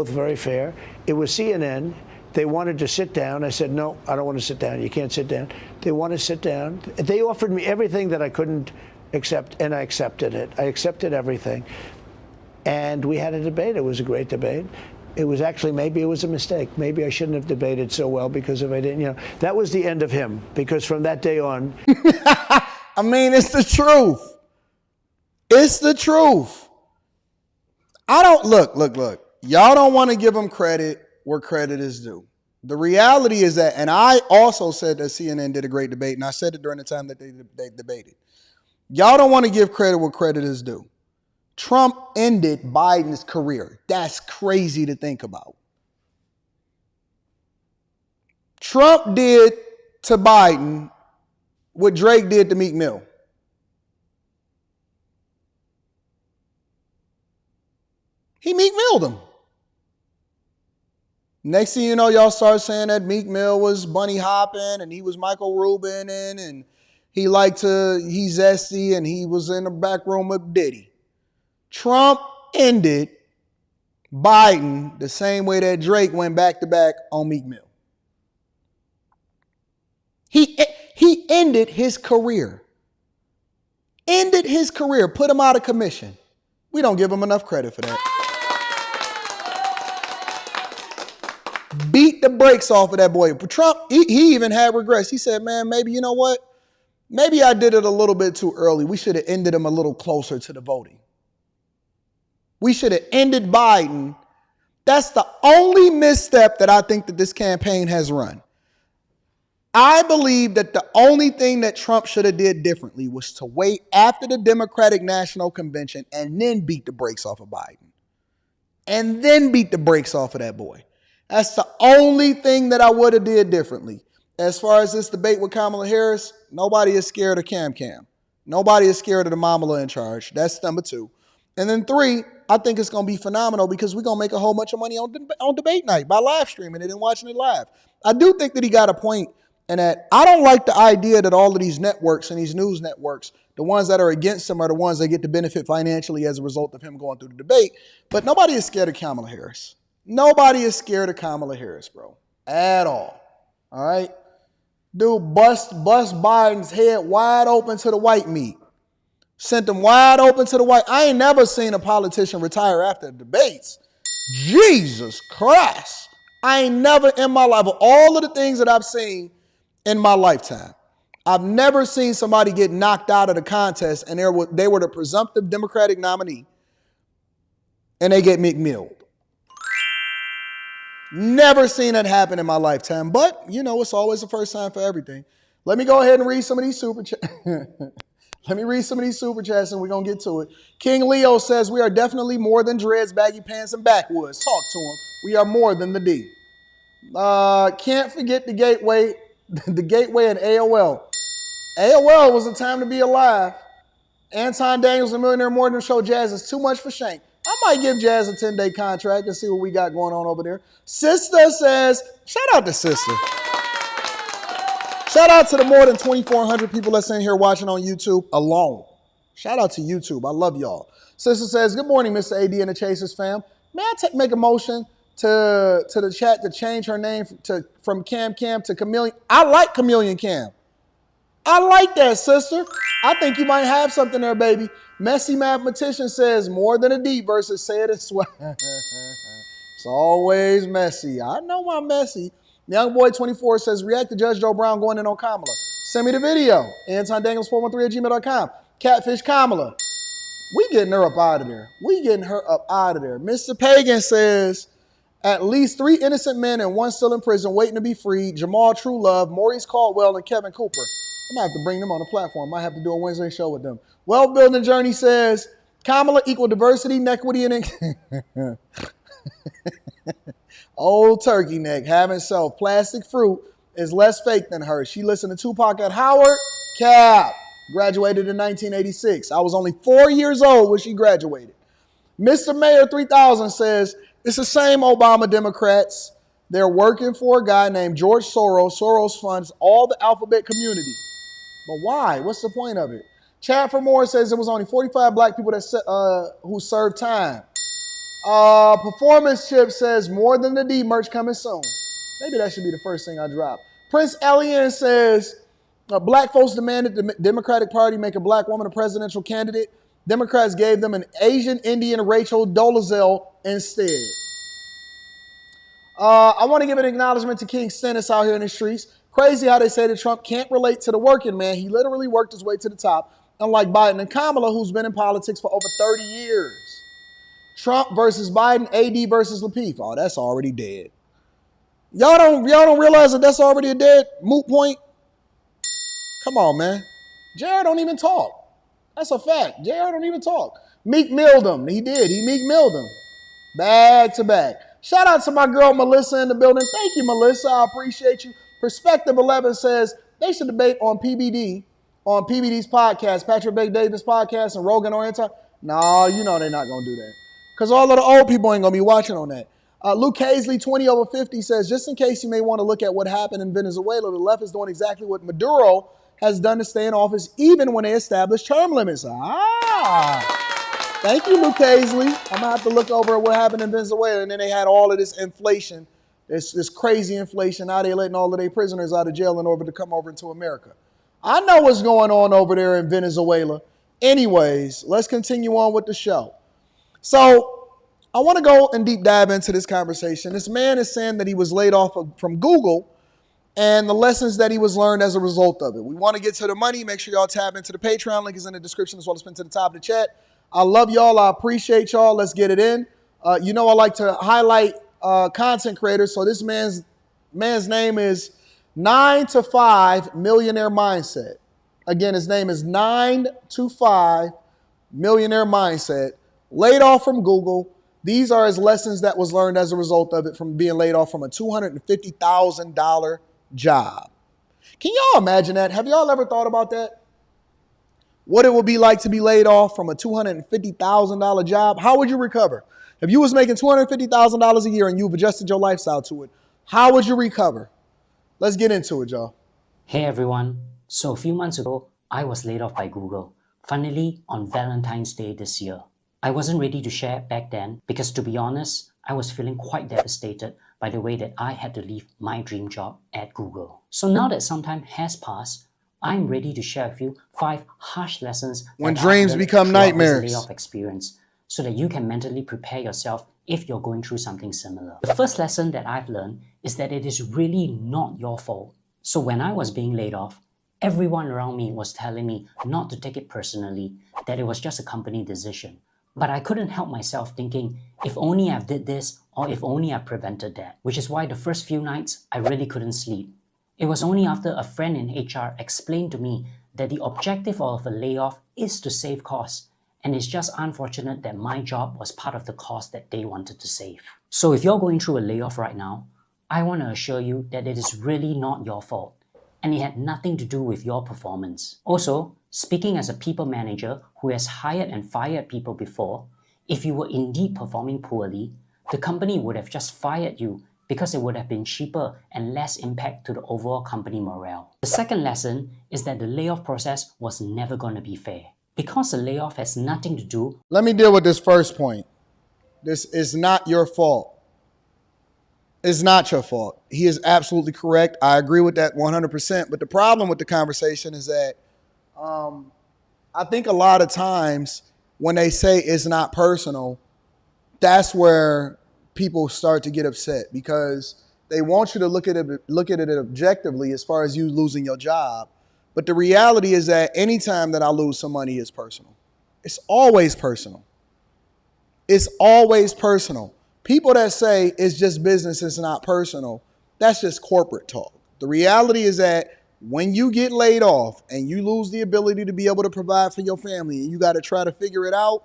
very fair. It was CNN. They wanted to sit down. I said, no, I don't want to sit down. You can't sit down. They want to sit down. They offered me everything that I couldn't accept, and I accepted it. I accepted everything. And we had a debate. It was a great debate. It was actually, maybe it was a mistake. Maybe I shouldn't have debated so well because if I didn't, you know, that was the end of him. Because from that day on. I mean, it's the truth. It's the truth. Look. Y'all don't want to give him credit where credit is due. The reality is that, and I also said that CNN did a great debate, and I said it during the time that they debated. Y'all don't want to give credit where credit is due. Trump ended Biden's career. That's crazy to think about. Trump did to Biden what Drake did to Meek Mill. He Meek Milled him. Next thing you know, y'all start saying that Meek Mill was bunny hopping and he was Michael Rubin and he's zesty and he was in the back room with Diddy. Trump ended Biden the same way that Drake went back to back on Meek Mill. He ended his career. Ended his career, put him out of commission. We don't give him enough credit for that. Beat the brakes off of that boy. But Trump, he even had regrets. He said, man, maybe, you know what? Maybe I did it a little bit too early. We should have ended him a little closer to the voting. We should have ended Biden. That's the only misstep that I think that this campaign has run. I believe that the only thing that Trump should have did differently was to wait after the Democratic National Convention and then beat the brakes off of Biden. And then beat the brakes off of that boy. That's the only thing that I would have did differently. As far as this debate with Kamala Harris, nobody is scared of Cam. Nobody is scared of the mamala in charge. That's number 2. And then 3, I think it's going to be phenomenal because we're going to make a whole bunch of money on debate night by live streaming it and watching it live. I do think that he got a point in that I don't like the idea that all of these networks and these news networks, the ones that are against him are the ones that get to benefit financially as a result of him going through the debate. But nobody is scared of Kamala Harris. Nobody is scared of Kamala Harris, bro. At all. All right? Dude, bust Biden's head wide open to the white meat. Sent him wide open to the white. I ain't never seen a politician retire after debates. Jesus Christ. I ain't never in my life, of all of the things that I've seen in my lifetime, I've never seen somebody get knocked out of the contest and they were the presumptive Democratic nominee and they get McMilled. Never seen that happen in my lifetime, but you know, it's always the first time for everything. Let me go ahead and read some of these super chats. Let me read some of these super chats and we're going to get to it. King Leo says, we are definitely more than dreads, baggy pants, and backwoods. Talk to him. We are more than the D. Can't forget the gateway and AOL. AOL was a time to be alive. Anton Daniels, the Millionaire Morning Show, Jazz is too much for Shank. I might give Jazz a 10-day contract and see what we got going on over there. Sister says, shout out to Sister. Shout out to the more than 2,400 people that's in here watching on YouTube alone. Shout out to YouTube. I love y'all. Sister says, good morning, Mr. AD and the Chasers fam. May I make a motion to the chat to change her name from Cam to Chameleon? I like Chameleon Cam. I like that, sister. I think you might have something there, baby. Messy Mathematician says, more than a D versus say it and swear. It's always messy. I know I'm messy. Young Boy 24 says, react to Judge Joe Brown going in on Kamala. Send me the video. Anton Daniels 413@gmail.com. Catfish Kamala. We getting her up out of there. Mr. Pagan says, at least 3 innocent men and 1 still in prison waiting to be freed. Jamal True Love, Maurice Caldwell, and Kevin Cooper. I might have to bring them on the platform. Might have to do a Wednesday show with them. Wealth Building Journey says, Kamala equal diversity, equity, and Old turkey neck, having self. Plastic fruit is less fake than her. She listened to Tupac at Howard. Cap. Graduated in 1986. I was only 4 years old when she graduated. Mr. Mayor 3000 says, it's the same Obama Democrats. They're working for a guy named George Soros. Soros funds all the alphabet community. But why? What's the point of it? Chad for More says it was only 45 black people who served time. Performance Chip says more than the D merch coming soon. Maybe that should be the first thing I drop. Prince Alien says black folks demanded the Democratic Party make a black woman a presidential candidate. Democrats gave them an Asian Indian Rachel Dolezal instead. I want to give an acknowledgement to King Stennis out here in the streets. Crazy how they say that Trump can't relate to the working man. He literally worked his way to the top, unlike Biden and Kamala, who's been in politics for over 30 years. Trump versus Biden, AD versus Lapeef. Oh, that's already dead. Y'all don't realize that that's already a dead moot point? Come on, man. JR don't even talk. That's a fact. JR don't even talk. Meek milled him. He did. He Meek milled him. Back to back. Shout out to my girl Melissa in the building. Thank you, Melissa. I appreciate you Perspective 11 says they should debate on PBD's podcast, Patrick Bet-David's podcast, and Rogan or Anton. No, you know they're not going to do that. Because all of the old people ain't going to be watching on that. Luke Hazley, 20/50 says, just in case you may want to look at what happened in Venezuela, the left is doing exactly what Maduro has done to stay in office, even when they established term limits. Thank you, Luke Hazley. I'm going to have to look over at what happened in Venezuela. And then they had all of this inflation, this crazy inflation. Now they're letting all of their prisoners out of jail in order to come over into America. I know what's going on over there in Venezuela. Anyways, let's continue on with the show. So I want to go and deep dive into this conversation. This man is saying that he was laid off from Google and the lessons that he was learned as a result of it. We want to get to the money. Make sure y'all tap into the Patreon. Link is in the description as well as pinned to the top of the chat. I love y'all. I appreciate y'all. Let's get it in. You know I like to highlight content creators. So this man's name is 9 to 5 Millionaire Mindset. Again, his name is 9 to 5 Millionaire Mindset. Laid off from Google. These are his lessons that was learned as a result of it from being laid off from a $250,000 job. Can y'all imagine that? Have y'all ever thought about that? What it would be like to be laid off from a $250,000 job? How would you recover? If you was making $250,000 a year and you've adjusted your lifestyle to it, how would you recover? Let's get into it, y'all. Hey everyone. So a few months ago, I was laid off by Google. Funnily, on Valentine's Day this year. I wasn't ready to share back then because, to be honest, I was feeling quite devastated by the way that I had to leave my dream job at Google. So now that some time has passed, I'm ready to share with you 5 harsh lessons when dreams become nightmares. Layoff experience, so that you can mentally prepare yourself if you're going through something similar. The first lesson that I've learned is that it is really not your fault. So when I was being laid off, everyone around me was telling me not to take it personally, that it was just a company decision. But I couldn't help myself thinking, if only I did this, or if only I prevented that. Which is why the first few nights, I really couldn't sleep. It was only after a friend in HR explained to me that the objective of a layoff is to save costs. And it's just unfortunate that my job was part of the cost that they wanted to save. So if you're going through a layoff right now, I want to assure you that it is really not your fault. And it had nothing to do with your performance. Also, speaking as a people manager who has hired and fired people before, if you were indeed performing poorly, the company would have just fired you because it would have been cheaper and less impact to the overall company morale. The second lesson is that the layoff process was never going to be fair. Because the layoff has nothing to do... Let me deal with this first point. This is not your fault. It's not your fault. He is absolutely correct. I agree with that 100%. But the problem with the conversation is that I think a lot of times when they say it's not personal, that's where people start to get upset because they want you to look at it objectively as far as you losing your job. But the reality is that anytime that I lose some money, it's personal. It's always personal. It's always personal. People that say it's just business, it's not personal, that's just corporate talk. The reality is that when you get laid off and you lose the ability to be able to provide for your family and you got to try to figure it out,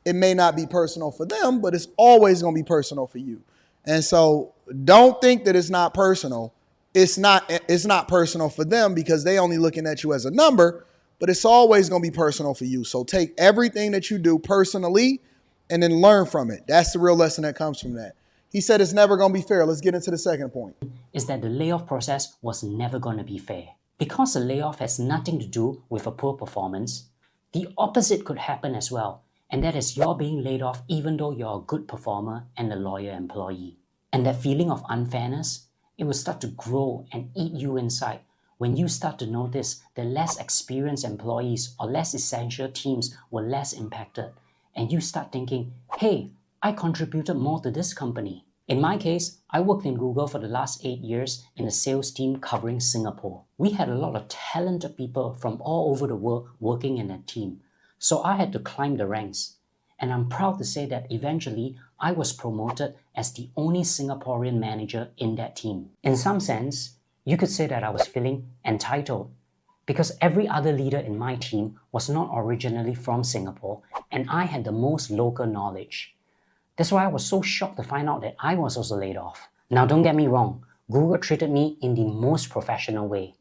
it may not be personal for them, but it's always going to be personal for you. And so don't think that it's not personal. It's not personal for them because they only looking at you as a number, but it's always going to be personal for you. So take everything that you do personally and then learn from it. That's the real lesson that comes from that. He said it's never going to be fair. Let's get into the second point. Is that the layoff process was never going to be fair. Because the layoff has nothing to do with a poor performance, the opposite could happen as well. And that is you're being laid off even though you're a good performer and a loyal employee. And that feeling of unfairness, it will start to grow and eat you inside when you start to notice that less experienced employees or less essential teams were less impacted. And you start thinking, hey, I contributed more to this company. In my case, I worked in Google for the last 8 years in a sales team covering Singapore. We had a lot of talented people from all over the world working in that team. So I had to climb the ranks. And I'm proud to say that eventually I was promoted as the only Singaporean manager in that team. In some sense, you could say that I was feeling entitled because every other leader in my team was not originally from Singapore and I had the most local knowledge. That's why I was so shocked to find out that I was also laid off. Now don't get me wrong, Google treated me in the most professional way.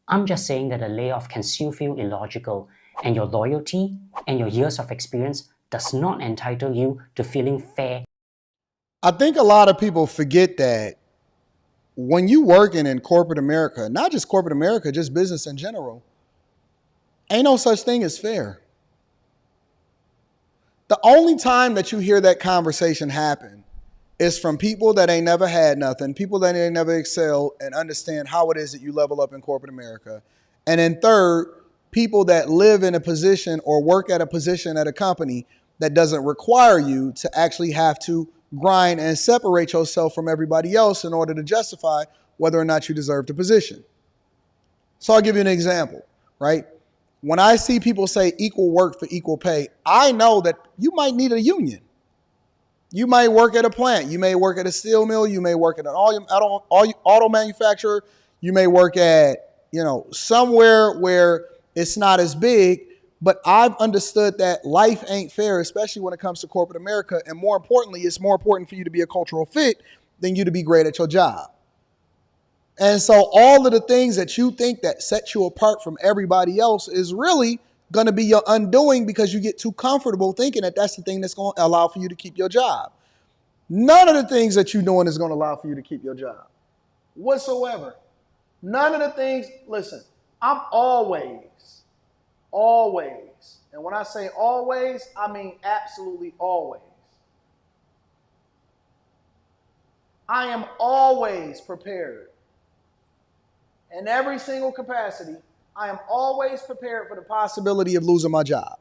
I'm just saying that a layoff can still feel illogical, and your loyalty and your years of experience does not entitle you to feeling fair. I think a lot of people forget that when you working in corporate America, not just corporate America, just business in general, ain't no such thing as fair. The only time that you hear that conversation happen is from people that ain't never had nothing, people that ain't never excelled and understand how it is that you level up in corporate America. And then third, people that live in a position or work at a position at a company that doesn't require you to actually have to grind and separate yourself from everybody else in order to justify whether or not you deserve the position. So I'll give you an example, right? When I see people say equal work for equal pay, I know that you might need a union. You might work at a plant. You may work at a steel mill. You may work at an auto manufacturer. You may work at, somewhere where it's not as big. But I've understood that life ain't fair, especially when it comes to corporate America. And more importantly, it's more important for you to be a cultural fit than you to be great at your job. And so all of the things that you think that set you apart from everybody else is really going to be your undoing because you get too comfortable thinking that that's the thing that's going to allow for you to keep your job. None of the things that you're doing is going to allow for you to keep your job whatsoever. None of the things, listen, I'm always, and when I say always, I mean absolutely always. I am always prepared. In every single capacity, I am always prepared for the possibility of losing my job.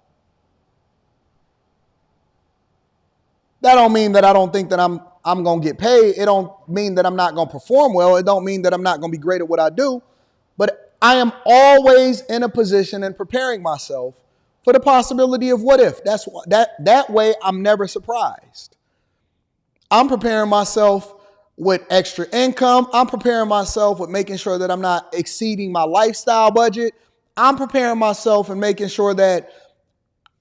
That don't mean that I don't think that I'm going to get paid. It don't mean that I'm not going to perform well. It don't mean that I'm not going to be great at what I do. But I am always in a position and preparing myself for the possibility of what if. That way I'm never surprised. I'm preparing myself with extra income. I'm preparing myself with making sure that I'm not exceeding my lifestyle budget. I'm preparing myself and making sure that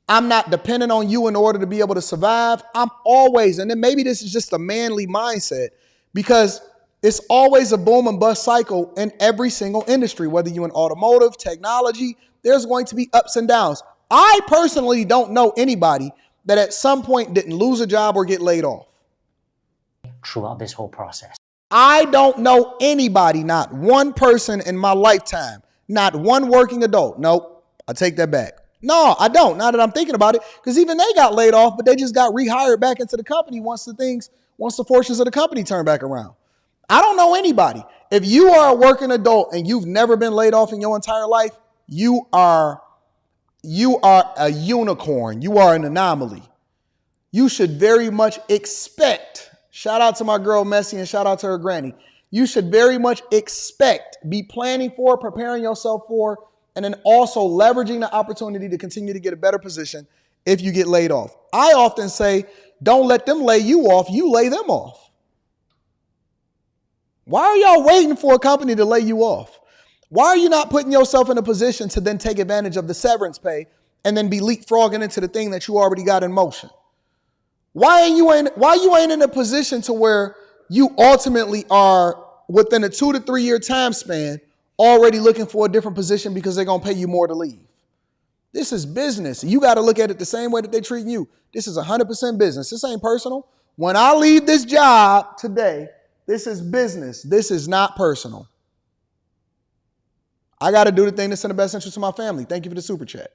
I'm not dependent on you in order to be able to survive. I'm always, and then maybe this is just a manly mindset, because it's always a boom and bust cycle in every single industry, whether you're in automotive, technology, there's going to be ups and downs. I personally don't know anybody that at some point didn't lose a job or get laid off. Throughout this whole process, I don't know anybody, not one person in my lifetime, not one working adult. Nope, I take that back. No, I don't. Now that I'm thinking about it, because even they got laid off, but they just got rehired back into the company once the fortunes of the company turn back around. I don't know anybody. If you are a working adult and you've never been laid off in your entire life, you are a unicorn. You are an anomaly. You should very much expect, shout out to my girl Messi and shout out to her granny. You should very much expect, be planning for, preparing yourself for, and then also leveraging the opportunity to continue to get a better position if you get laid off. I often say, don't let them lay you off, you lay them off. Why are y'all waiting for a company to lay you off? Why are you not putting yourself in a position to then take advantage of the severance pay and then be leapfrogging into the thing that you already got in motion? Why you ain't in a position to where you ultimately are within a 2 to 3 year time span already looking for a different position because they're going to pay you more to leave? This is business. You got to look at it the same way that they're treating you. This is 100% business. This ain't personal. When I leave this job today, this is business. This is not personal. I got to do the thing that's in the best interest of my family. Thank you for the super chat.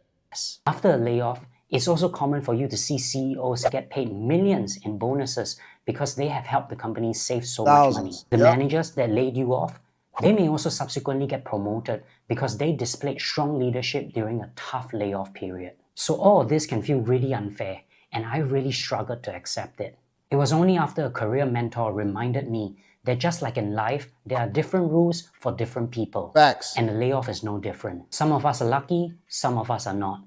after a layoff, it's also common for you to see CEOs get paid millions in bonuses because they have helped the company save so much money. The managers that laid you off, they may also subsequently get promoted because they displayed strong leadership during a tough layoff period. So all of this can feel really unfair, and I really struggled to accept it. It was only after a career mentor reminded me that just like in life, there are different rules for different people. Facts. And the layoff is no different. Some of us are lucky, some of us are not.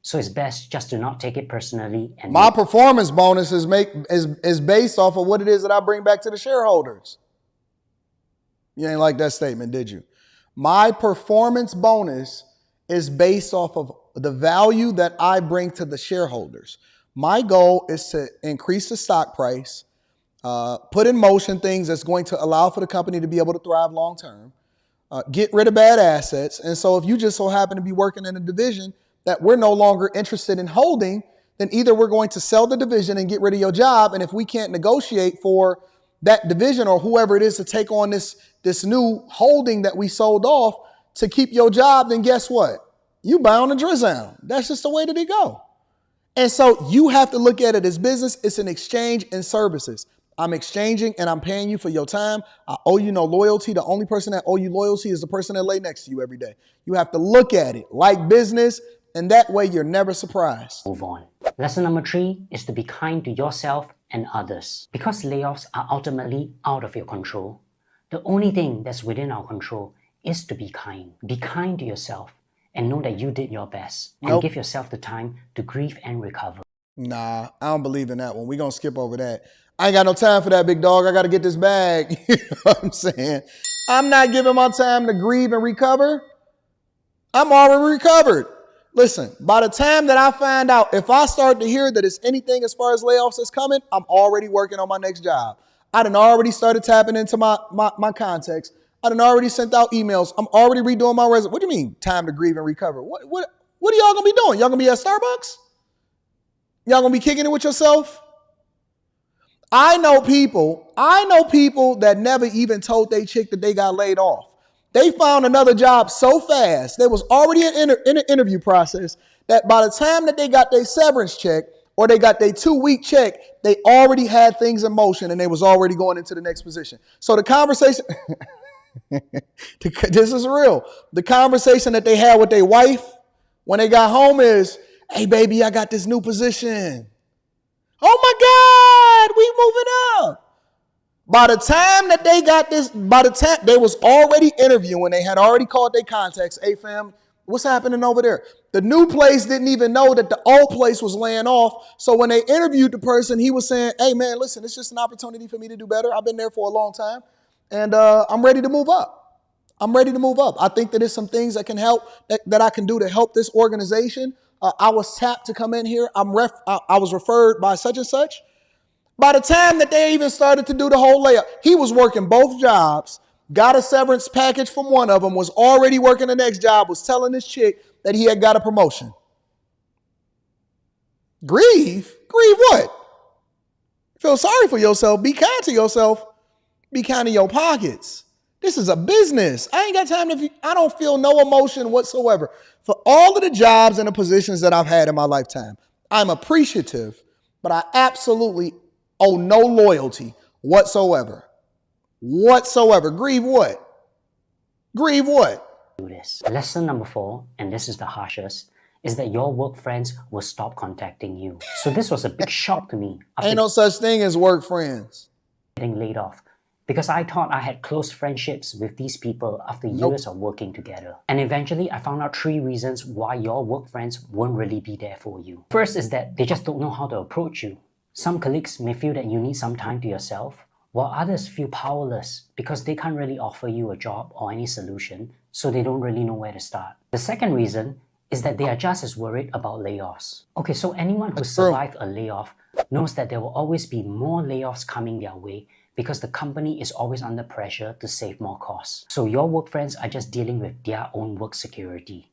So it's best just to not take it personally. And my performance bonus is based off of what it is that I bring back to the shareholders. You ain't like that statement, did you? My performance bonus is based off of the value that I bring to the shareholders. My goal is to increase the stock price, put in motion things that's going to allow for the company to be able to thrive long term, get rid of bad assets. And so if you just so happen to be working in a division that we're no longer interested in holding, then either we're going to sell the division and get rid of your job. And if we can't negotiate for that division or whoever it is to take on this new holding that we sold off to keep your job, then guess what? You bound to drizzle. That's just the way that it go. And so you have to look at it as business. It's an exchange in services. I'm exchanging and I'm paying you for your time. I owe you no loyalty. The only person that owe you loyalty is the person that lay next to you every day. You have to look at it like business, and that way you're never surprised. Move on. Lesson number 3 is to be kind to yourself and others. Because layoffs are ultimately out of your control, the only thing that's within our control is to be kind. Be kind to yourself and know that you did your best. And give yourself the time to grieve and recover. Nah, I don't believe in that one. We're going to skip over that. I ain't got no time for that, big dog. I got to get this bag. You know what I'm saying? I'm not giving my time to grieve and recover. I'm already recovered. Listen, by the time that I find out, if I start to hear that it's anything as far as layoffs that's coming, I'm already working on my next job. I done already started tapping into my contacts. I done already sent out emails. I'm already redoing my resume. What do you mean, time to grieve and recover? What are y'all going to be doing? Y'all going to be at Starbucks? Y'all going to be kicking it with yourself? I know people that never even told they chick that they got laid off. They found another job so fast. There was already in an interview process that by the time that they got their severance check or they got their 2-week check, they already had things in motion and they was already going into the next position. So the conversation, this is real. The conversation that they had with their wife when they got home is, hey, baby, I got this new position. Oh my God, we moving up. By the time that they got this, by the time they was already interviewing, they had already called their contacts. Hey fam, what's happening over there? The new place didn't even know that the old place was laying off. So when they interviewed the person, he was saying, hey man, listen, it's just an opportunity for me to do better. I've been there for a long time and I'm ready to move up. I'm ready to move up. I think that there's some things that can help, that I can do to help this organization. I was tapped to come in here. I was referred by such and such. By the time that they even started to do the whole layoff, he was working both jobs, got a severance package from one of them, was already working the next job, was telling this chick that he had got a promotion. Grieve? Grieve what? Feel sorry for yourself. Be kind to yourself. Be kind to your pockets. This is a business. I ain't got time I don't feel no emotion whatsoever for all of the jobs and the positions that I've had in my lifetime. I'm appreciative, but I absolutely owe no loyalty whatsoever. Whatsoever. Grieve what? Grieve what? Do this. Lesson number 4, and this is the harshest, is that your work friends will stop contacting you. So this was a big shock to me. Ain't no such thing as work friends. Getting laid off. Because I thought I had close friendships with these people after years of working together. And eventually I found out 3 reasons why your work friends won't really be there for you. First is that they just don't know how to approach you. Some colleagues may feel that you need some time to yourself, while others feel powerless because they can't really offer you a job or any solution, so they don't really know where to start. The second reason is that they are just as worried about layoffs. Okay, so anyone who survived a layoff knows that there will always be more layoffs coming their way because the company is always under pressure to save more costs. So your work friends are just dealing with their own work security.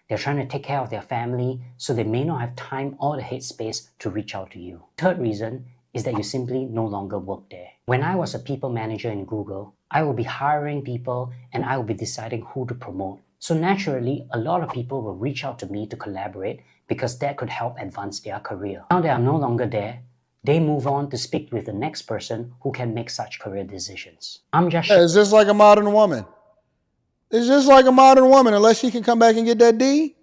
They're trying to take care of their family, so they may not have time or the headspace to reach out to you. Third reason is that you simply no longer work there. When I was a people manager in Google, I will be hiring people and I will be deciding who to promote. So naturally, a lot of people will reach out to me to collaborate because that could help advance their career. Now that I'm no longer there, they move on to speak with the next person who can make such career decisions. It's just like a modern woman. It's just like a modern woman, unless she can come back and get that D.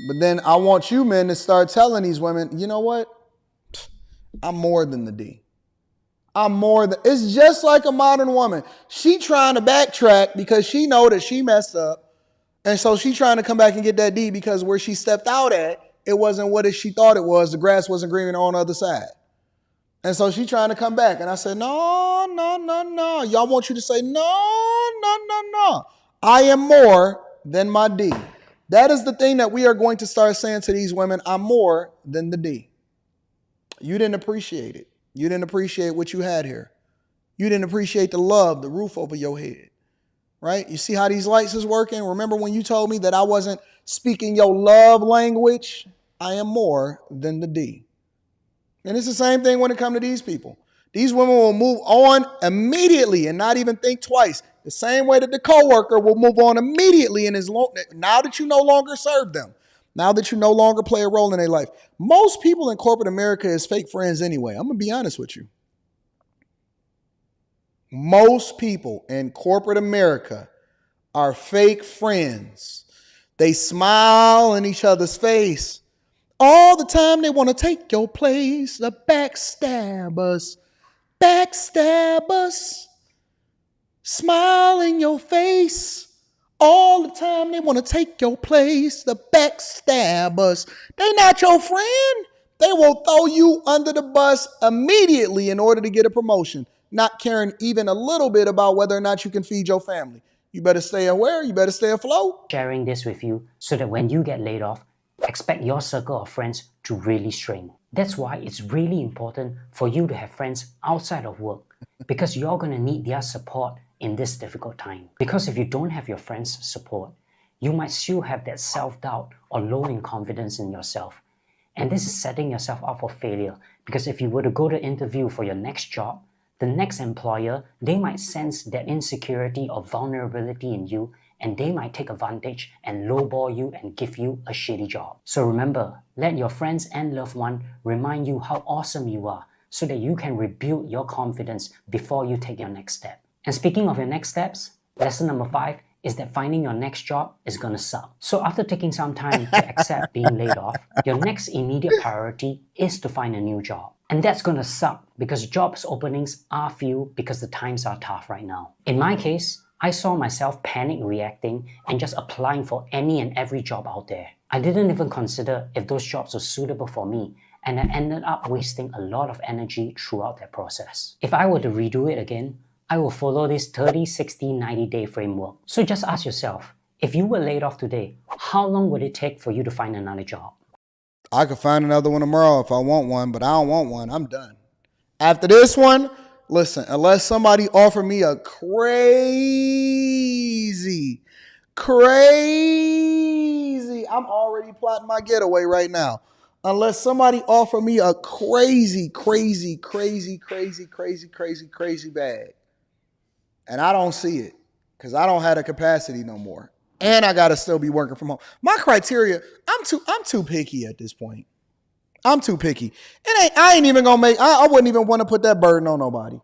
But then I want you men to start telling these women, you know what? I'm more than the D. It's just like a modern woman. She trying to backtrack because she know that she messed up. And so she trying to come back and get that D because where she stepped out at, it wasn't what she thought it was. The grass wasn't greener on the other side. And so she trying to come back. And I said, no, no, no, no. Y'all want you to say, no, no, no, no. I am more than my D. That is the thing that we are going to start saying to these women. I'm more than the D. You didn't appreciate it. You didn't appreciate what you had here. You didn't appreciate the love, the roof over your head, right? You see how these lights is working? Remember when you told me that I wasn't speaking your love language? I am more than the D. And it's the same thing when it comes to these people. These women will move on immediately and not even think twice. The same way that the coworker will move on immediately and now that you no longer serve them, now that you no longer play a role in their life. Most people in corporate America is fake friends anyway. I'm going to be honest with you. Most people in corporate America are fake friends. They smile in each other's face. All the time they want to take your place. The backstabbers. Backstabbers. Smile in your face. All the time they want to take your place. The backstabbers. They not your friend. They will throw you under the bus immediately in order to get a promotion, not caring even a little bit about whether or not you can feed your family. You better stay aware. You better stay afloat. Sharing this with you so that when you get laid off, expect your circle of friends to really shrink. That's why it's really important for you to have friends outside of work, because you're going to need their support in this difficult time. Because if you don't have your friends' support, you might still have that self-doubt or low in confidence in yourself. And this is setting yourself up for failure, because if you were to go to interview for your next job, the next employer, they might sense that insecurity or vulnerability in you, and they might take advantage and lowball you and give you a shitty job. So remember, let your friends and loved one remind you how awesome you are so that you can rebuild your confidence before you take your next step. And speaking of your next steps, lesson number 5 is that finding your next job is gonna suck. So after taking some time to accept being laid off, your next immediate priority is to find a new job. And that's gonna suck because jobs openings are few because the times are tough right now. In my case, I saw myself panic reacting and just applying for any and every job out there. I didn't even consider if those jobs were suitable for me, and I ended up wasting a lot of energy throughout that process. If I were to redo it again, I will follow this 30, 60, 90-day framework. So just ask yourself, if you were laid off today, how long would it take for you to find another job? I could find another one tomorrow if I want one, but I don't want one. I'm done. After this one, listen, unless somebody offer me a crazy, I'm already plotting my getaway right now. Unless somebody offer me a crazy bag. And I don't see it because I don't have the capacity no more. And I got to still be working from home. My criteria, I'm too picky at this point. I'm too picky. I ain't even going to I wouldn't even want to put that burden on nobody.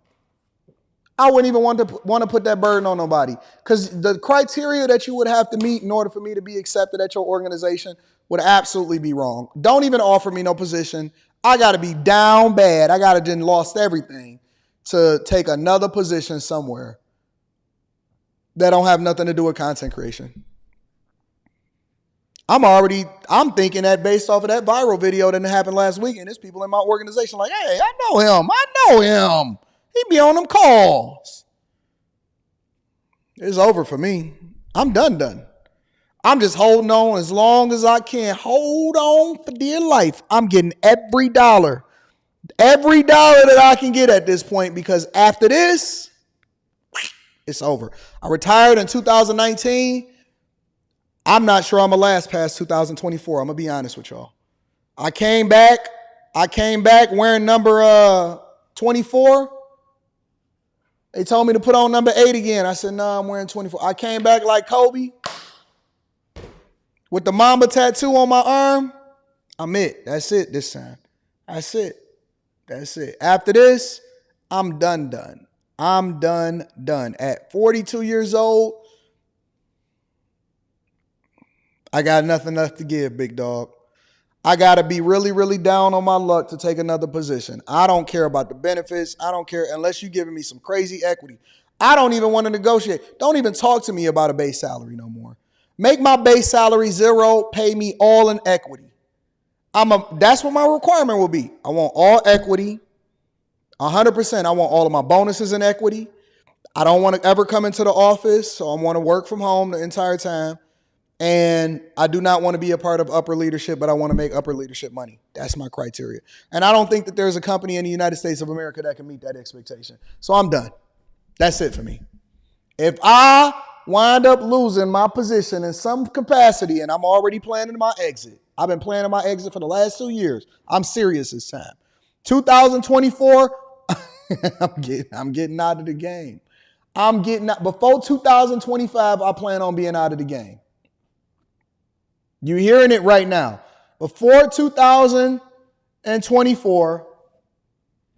I wouldn't even want to put that burden on nobody because the criteria that you would have to meet in order for me to be accepted at your organization would absolutely be wrong. Don't even offer me no position. I got to be down bad. I got to then lost everything to take another position somewhere that don't have nothing to do with content creation. I'm thinking that based off of that viral video that happened last week, and there's people in my organization like, hey, I know him. He be on them calls. It's over for me. I'm done. I'm just holding on as long as I can. Hold on for dear life. I'm getting every dollar that I can get at this point, because after this, it's over. I retired in 2019. I'm not sure I'm going to last past 2024. I'm going to be honest with y'all. I came back wearing number 24. They told me to put on number 8 again. I said, no, I'm wearing 24. I came back like Kobe with the Mamba tattoo on my arm. I'm it. That's it this time. That's it. After this, I'm done. I'm done. At 42 years old, I got nothing left to give, big dog. I got to be really down on my luck to take another position. I don't care about the benefits. I don't care unless you're giving me some crazy equity. I don't even want to negotiate. Don't even talk to me about a base salary no more. Make my base salary 0, pay me all in equity. That's what my requirement will be. I want all equity, 100%. I want all of my bonuses in equity. I don't want to ever come into the office, so I want to work from home the entire time. And I do not want to be a part of upper leadership, but I want to make upper leadership money. That's my criteria. And I don't think that there's a company in the United States of America that can meet that expectation. So I'm done. That's it for me. If I wind up losing my position in some capacity and I'm already planning my exit, I've been planning my exit for the last 2 years. I'm serious this time. 2024, I'm getting out of the game. I'm getting out. Before 2025, I plan on being out of the game. You're hearing it right now. Before 2024,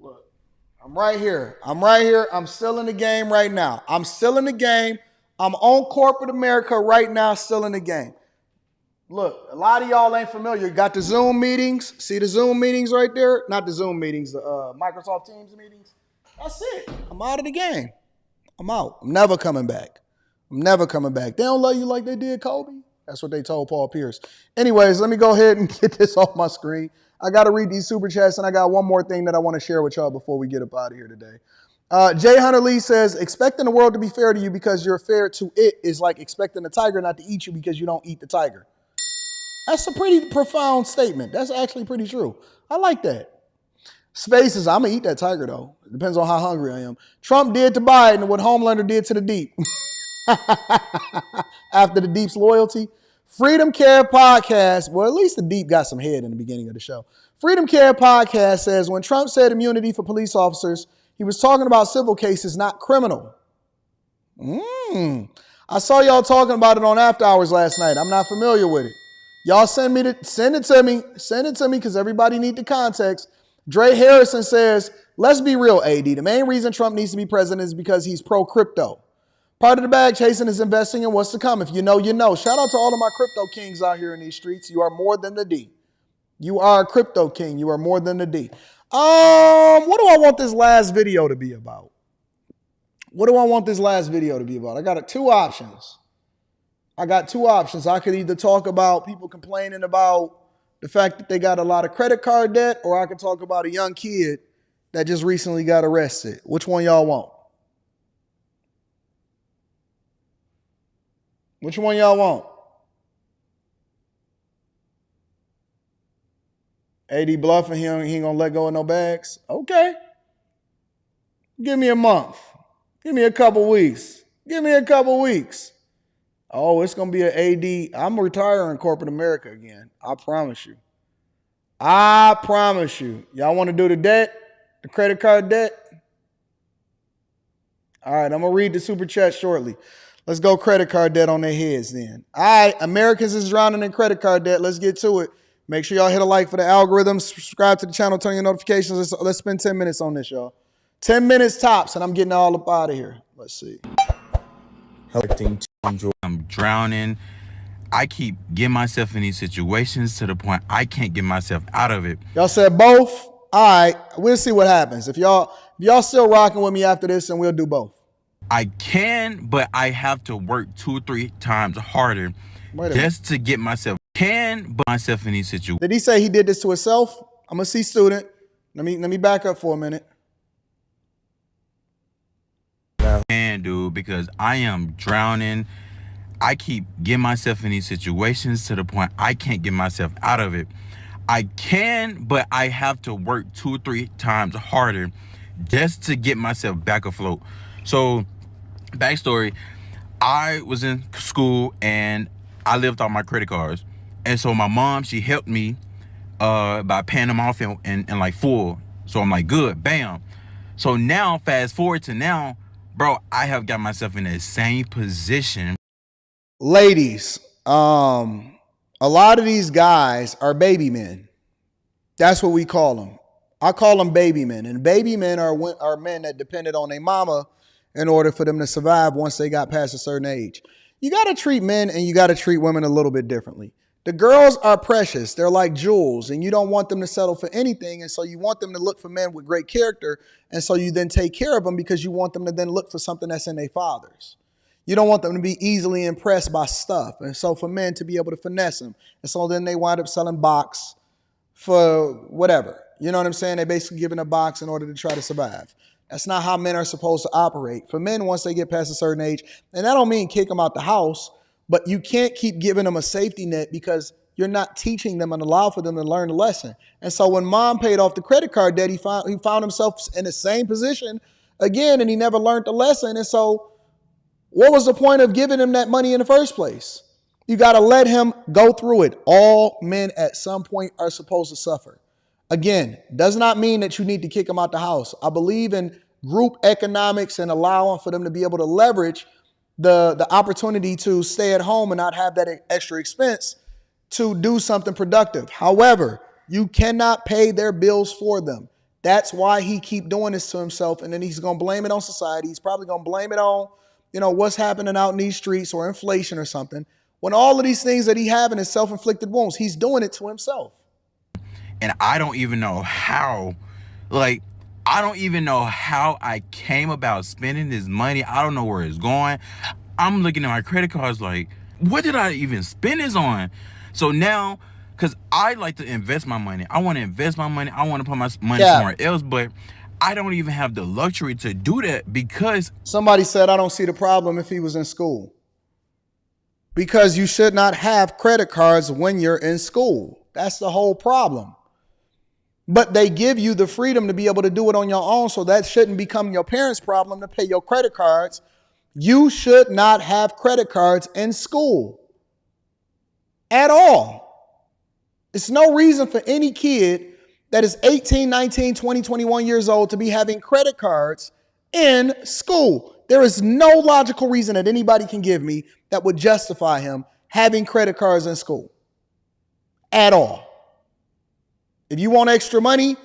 look, I'm right here. I'm still in the game right now. I'm still in the game. I'm on corporate America right now, still in the game. Look, a lot of y'all ain't familiar. You got the Zoom meetings. See the Zoom meetings right there? Not the Zoom meetings, the Microsoft Teams meetings. That's it. I'm out of the game. I'm out. I'm never coming back. I'm never coming back. They don't love you like they did Kobe. That's what they told Paul Pierce. Anyways, let me go ahead and get this off my screen. I got to read these super chats, and I got one more thing that I want to share with y'all before we get up out of here today. Jay Hunter Lee says, expecting the world to be fair to you because you're fair to it is like expecting the tiger not to eat you because you don't eat the tiger. That's a pretty profound statement. That's actually pretty true. I like that. Spaces, I'm going to eat that tiger, though. It depends on how hungry I am. Trump did to Biden what Homelander did to the Deep. After the Deep's loyalty. Freedom Care Podcast, well, at least the Deep got some head in the beginning of the show. Freedom Care Podcast says, when Trump said immunity for police officers, he was talking about civil cases, not criminal. I saw y'all talking about it on After Hours last night. I'm not familiar with it. Y'all send it to me because everybody need the context. Dre Harrison says, let's be real, AD. The main reason Trump needs to be president is because he's pro-crypto. Part of the bag chasing is investing in what's to come. If you know, you know. Shout out to all of my crypto kings out here in these streets. You are more than the D. You are a crypto king. You are more than the D. What do I want this last video to be about? I got two options. I could either talk about people complaining about the fact that they got a lot of credit card debt, or I could talk about a young kid that just recently got arrested. Which one y'all want? AD bluffing, he ain't gonna let go of no bags? Okay. Give me a month. Give me a couple weeks. Oh, it's going to be an AD. I'm retiring corporate America again. I promise you. Y'all want to do the debt? The credit card debt? All right, I'm going to read the super chat shortly. Let's go credit card debt on their heads then. All right, Americans is drowning in credit card debt. Let's get to it. Make sure y'all hit a like for the algorithm. Subscribe to the channel. Turn your notifications. Let's spend 10 minutes on this, y'all. 10 minutes tops, and I'm getting all up out of here. Let's see. I'm drowning. I keep getting myself in these situations to the point I can't get myself out of it. Y'all said both? All right, we'll see what happens. If y'all still rocking with me after this, and we'll do both. I can, but I have to work 2 or 3 times harder just to get myself. But myself in these situations. Did he say he did this to himself? I'm a C student. Let me back up for a minute. And dude, because I am drowning. I keep getting myself in these situations to the point I can't get myself out of it. I can, but I have to work 2 or 3 times harder just to get myself back afloat. So, backstory, I was in school and I lived off my credit cards. And so my mom, she helped me by paying them off in like full. So I'm like, good, bam. So now, fast forward to now, bro, I have got myself in that same position. Ladies, a lot of these guys are baby men. That's what we call them. I call them baby men. And baby men are men that depended on their mama in order for them to survive once they got past a certain age. You got to treat men and you got to treat women a little bit differently. The girls are precious. They're like jewels, and you don't want them to settle for anything. And so you want them to look for men with great character. And so you then take care of them because you want them to then look for something that's in their fathers. You don't want them to be easily impressed by stuff. And so for men to be able to finesse them. And so then they wind up selling box for whatever. You know what I'm saying? They're basically giving a box in order to try to survive. That's not how men are supposed to operate. For men, once they get past a certain age, and that don't mean kick them out the house, But you can't keep giving them a safety net because you're not teaching them and allow for them to learn the lesson. And so when mom paid off the credit card debt, he found himself in the same position again, and he never learned the lesson. And so what was the point of giving him that money in the first place? You got to let him go through it. All men at some point are supposed to suffer. Again, does not mean that you need to kick them out the house. I believe in group economics and allowing for them to be able to leverage the opportunity to stay at home and not have that extra expense to do something productive. However, you cannot pay their bills for them. That's why he keep doing this to himself, and then he's going to blame it on society. He's probably going to blame it on, what's happening out in these streets or inflation or something. When all of these things that he having is self-inflicted wounds, he's doing it to himself. And I don't even know how, I came about spending this money. I don't know where it's going. I'm looking at my credit cards like, what did I even spend this on? So now, because I like to invest my money. I want to invest my money. I want to put my money somewhere else, but I don't even have the luxury to do that because... Somebody said, I don't see the problem if he was in school. Because you should not have credit cards when you're in school. That's the whole problem. But they give you the freedom to be able to do it on your own, so that shouldn't become your parents' problem to pay your credit cards. You should not have credit cards in school at all. It's no reason for any kid that is 18, 19, 20, 21 years old to be having credit cards in school. There is no logical reason that anybody can give me that would justify him having credit cards in school at all. If you want extra money,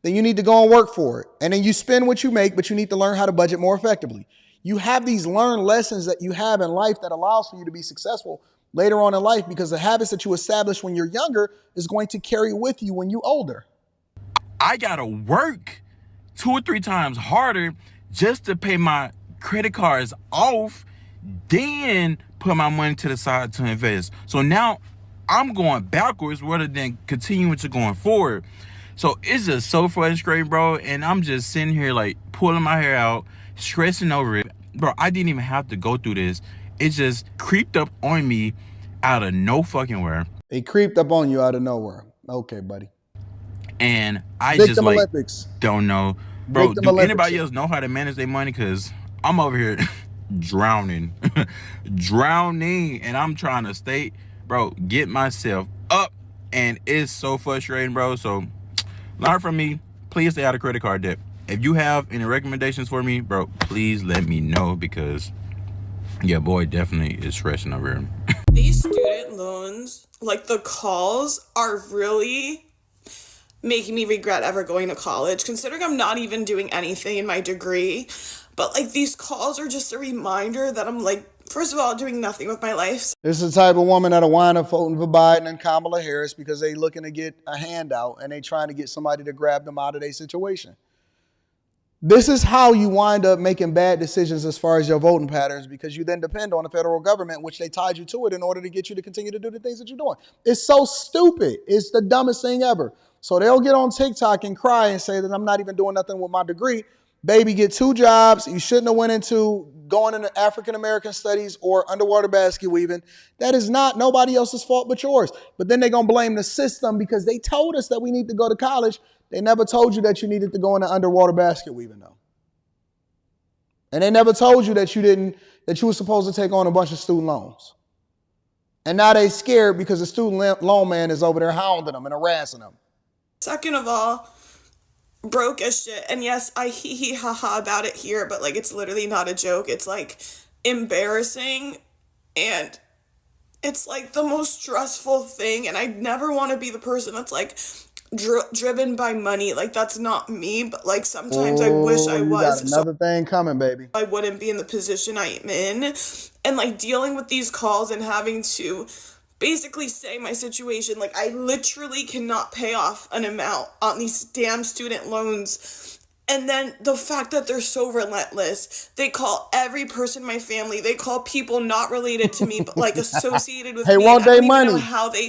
then you need to go and work for it. And then you spend what you make, but you need to learn how to budget more effectively. You have these learned lessons that you have in life that allows for you to be successful later on in life, because the habits that you establish when you're younger is going to carry with you when you're older. I got to work 2 or 3 times harder just to pay my credit cards off, then put my money to the side to invest. So now I'm going backwards rather than continuing to going forward. So it's just so frustrating, bro. And I'm just sitting here like pulling my hair out, stressing over it. Bro, I didn't even have to go through this. It just creeped up on me out of no fucking where. It creeped up on you out of nowhere. Okay, buddy. And I Victim just like Olympics. Don't know. Bro, Victim do Olympics. anybody else know how to manage their money? Because I'm over here drowning. Drowning. And I'm trying to stay, bro, get myself up. And it's so frustrating, bro. So learn from me. Please stay out of credit card debt. If you have any recommendations for me, bro, please let me know, because yeah, boy, definitely is stressing over here. These student loans, like the calls, are really making me regret ever going to college, considering I'm not even doing anything in my degree. But like, these calls are just a reminder that I'm like, first of all, doing nothing with my life. This is the type of woman that'll wind up voting for Biden and Kamala Harris because they looking to get a handout and they trying to get somebody to grab them out of their situation. This is how you wind up making bad decisions as far as your voting patterns, because you then depend on the federal government, which they tied you to it in order to get you to continue to do the things that you're doing. It's so stupid. It's the dumbest thing ever. So they'll get on TikTok and cry and say that I'm not even doing nothing with my degree. Baby, get 2 jobs. You shouldn't have went into going into African-American studies or underwater basket weaving. That is not nobody else's fault but yours. But then they're going to blame the system because they told us that we need to go to college. They never told you that you needed to go into underwater basket weaving, though. And they never told you that you were supposed to take on a bunch of student loans. And now they scared because the student loan man is over there hounding them and harassing them. Second of all, broke as shit. And yes, I hee ha ha about it here, but like, it's literally not a joke. It's like embarrassing, and it's like the most stressful thing. And I never want to be the person that's like driven by money. Like, that's not me, but like sometimes I wish I was. You got another thing coming, baby. I wouldn't be in the position I am in, and like dealing with these calls and having to basically say my situation. Like, I literally cannot pay off an amount on these damn student loans. And then the fact that they're so relentless, they call every person in my family, they call people not related to me, but like associated with hey, me. want I don't they even money? know how they,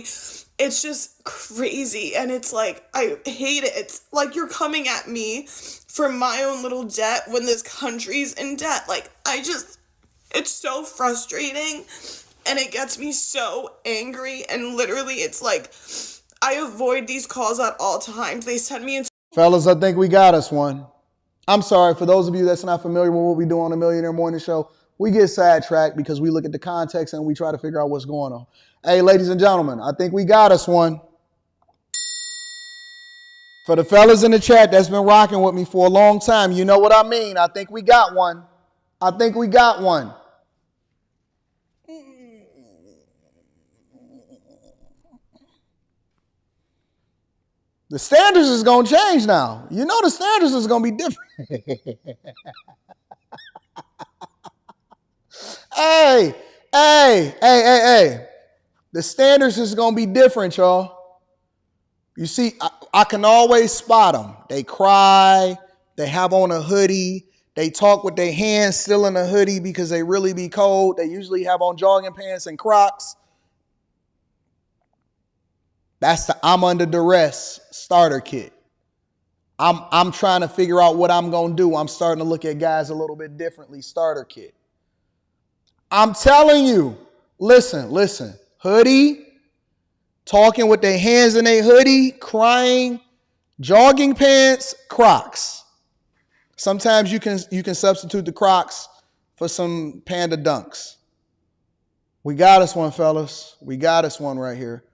it's just crazy. And it's like, I hate it. It's like you're coming at me for my own little debt when this country's in debt. Like, it's so frustrating. And it gets me so angry, and literally it's like I avoid these calls at all times. They send me into Fellas, I think we got us one. I'm sorry, for those of you that's not familiar with what we do on the Millionaire Morning Show, we get sidetracked because we look at the context and we try to figure out what's going on. Hey, ladies and gentlemen, I think we got us one. For the fellas in the chat that's been rocking with me for a long time, you know what I mean. I think we got one. I think we got one. The standards is going to change now. You know the standards is going to be different. Hey. The standards is going to be different, y'all. You see, I can always spot them. They cry. They have on a hoodie. They talk with their hands still in a hoodie because they really be cold. They usually have on jogging pants and Crocs. That's the I'm under duress starter kit. I'm trying to figure out what I'm going to do. I'm starting to look at guys a little bit differently. Starter kit. I'm telling you, listen, hoodie, talking with their hands in a hoodie, crying, jogging pants, Crocs. Sometimes you can substitute the Crocs for some Panda Dunks. We got us one, fellas. We got us one right here.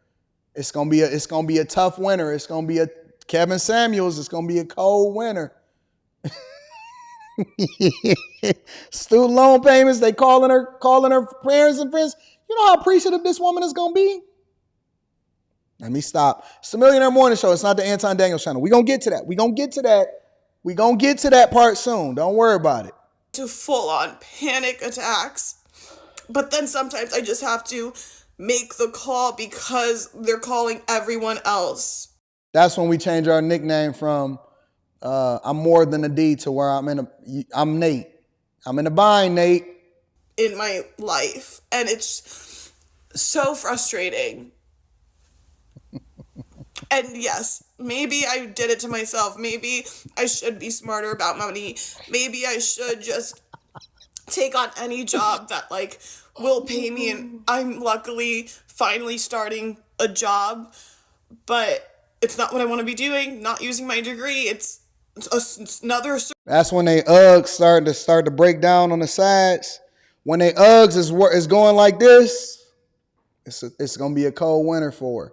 It's gonna be a tough winter. It's gonna be a Kevin Samuels. It's gonna be a cold winter. Student loan payments. They calling her parents and friends. You know how appreciative this woman is gonna be. Let me stop. It's the Millionaire Morning Show. It's not the Anton Daniels channel. We gonna get to that. We gonna get to that part soon. Don't worry about it. to full-on panic attacks. But then sometimes I just have to make the call because they're calling everyone else. That's when we change our nickname from I'm more than a D to where I'm Nate. I'm in a bind, Nate. In my life. And it's so frustrating. And yes, maybe I did it to myself. Maybe I should be smarter about money. Maybe I should just take on any job that will pay me. And I'm luckily finally starting a job, but it's not what I want to be doing. Not using my degree. It's another. That's when they Uggs start to break down on the sides. When they Uggs is going like this, it's gonna be a cold winter for her.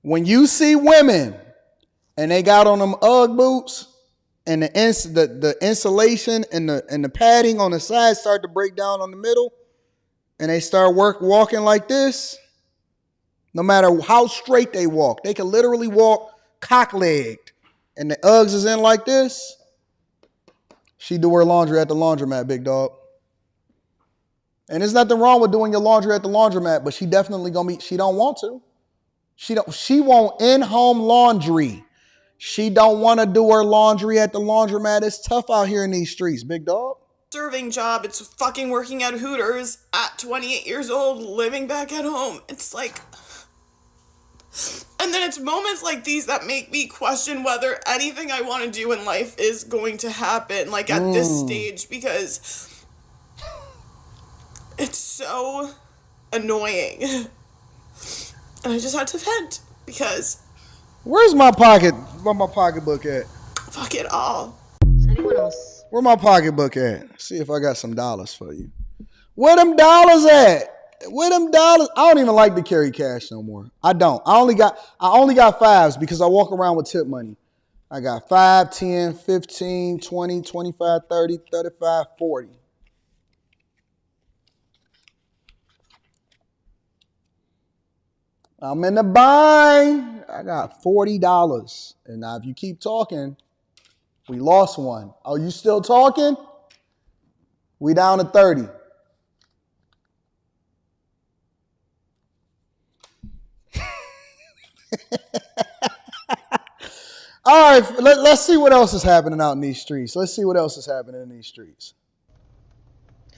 When you see women and they got on them Ugg boots and the insulation and the padding on the side start to break down on the middle, and they start walking like this, no matter how straight they walk, they can literally walk cock-legged, and the Uggs is in like this, she do her laundry at the laundromat, big dog. And there's nothing wrong with doing your laundry at the laundromat, but she definitely she don't want to. She want in-home laundry. She don't want to do her laundry at the laundromat. It's tough out here in these streets, big dog. Serving job. It's fucking working at Hooters at 28 years old, living back at home. It's like, and then it's moments like these that make me question whether anything I want to do in life is going to happen, at this stage, because it's so annoying. And I just had to vent because. Where's my pocketbook at? Fuck it all. Anyone else? Where my pocketbook at? See if I got some dollars for you. Where them dollars at? Where them dollars? I don't even like to carry cash no more. I don't. I only got fives because I walk around with tip money. I got 5, 10, 15, 20, 25, 30, 35, 40. I'm in the bind. I got $40. And now if you keep talking, we lost one. Oh, you still talking? We down to 30. All right, let's see what else is happening out in these streets. Let's see what else is happening in these streets.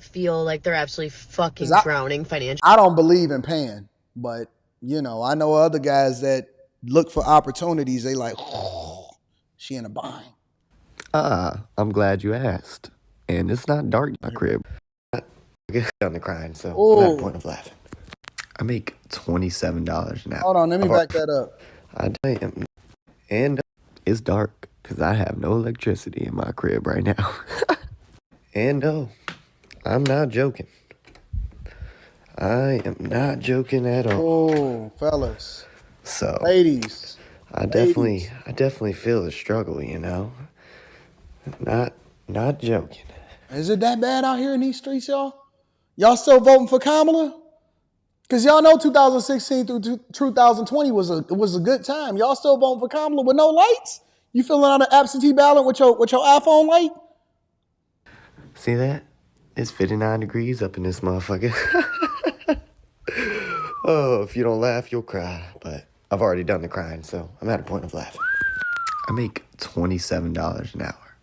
Feel like they're absolutely fucking drowning financially. I don't believe in paying, but I know other guys that look for opportunities. They like, she in a bind. I'm glad you asked. And it's not dark in my crib. I get on the crying, so no point of laughing. I make $27 an hour. Hold on, let me back that up. I am. And it's dark because I have no electricity in my crib right now. And no, I'm not joking. I am not joking at all. Oh, fellas. So, ladies. I definitely feel the struggle, you know. Not joking. Is it that bad out here in these streets, y'all? Y'all still voting for Kamala? Because y'all know 2016 through 2020 was a good time. Y'all still voting for Kamala with no lights? You filling out an absentee ballot with your iPhone light? See that? It's 59 degrees up in this motherfucker. Oh, if you don't laugh, you'll cry. But I've already done the crying, so I'm at a point of laughing. I make $27 an hour.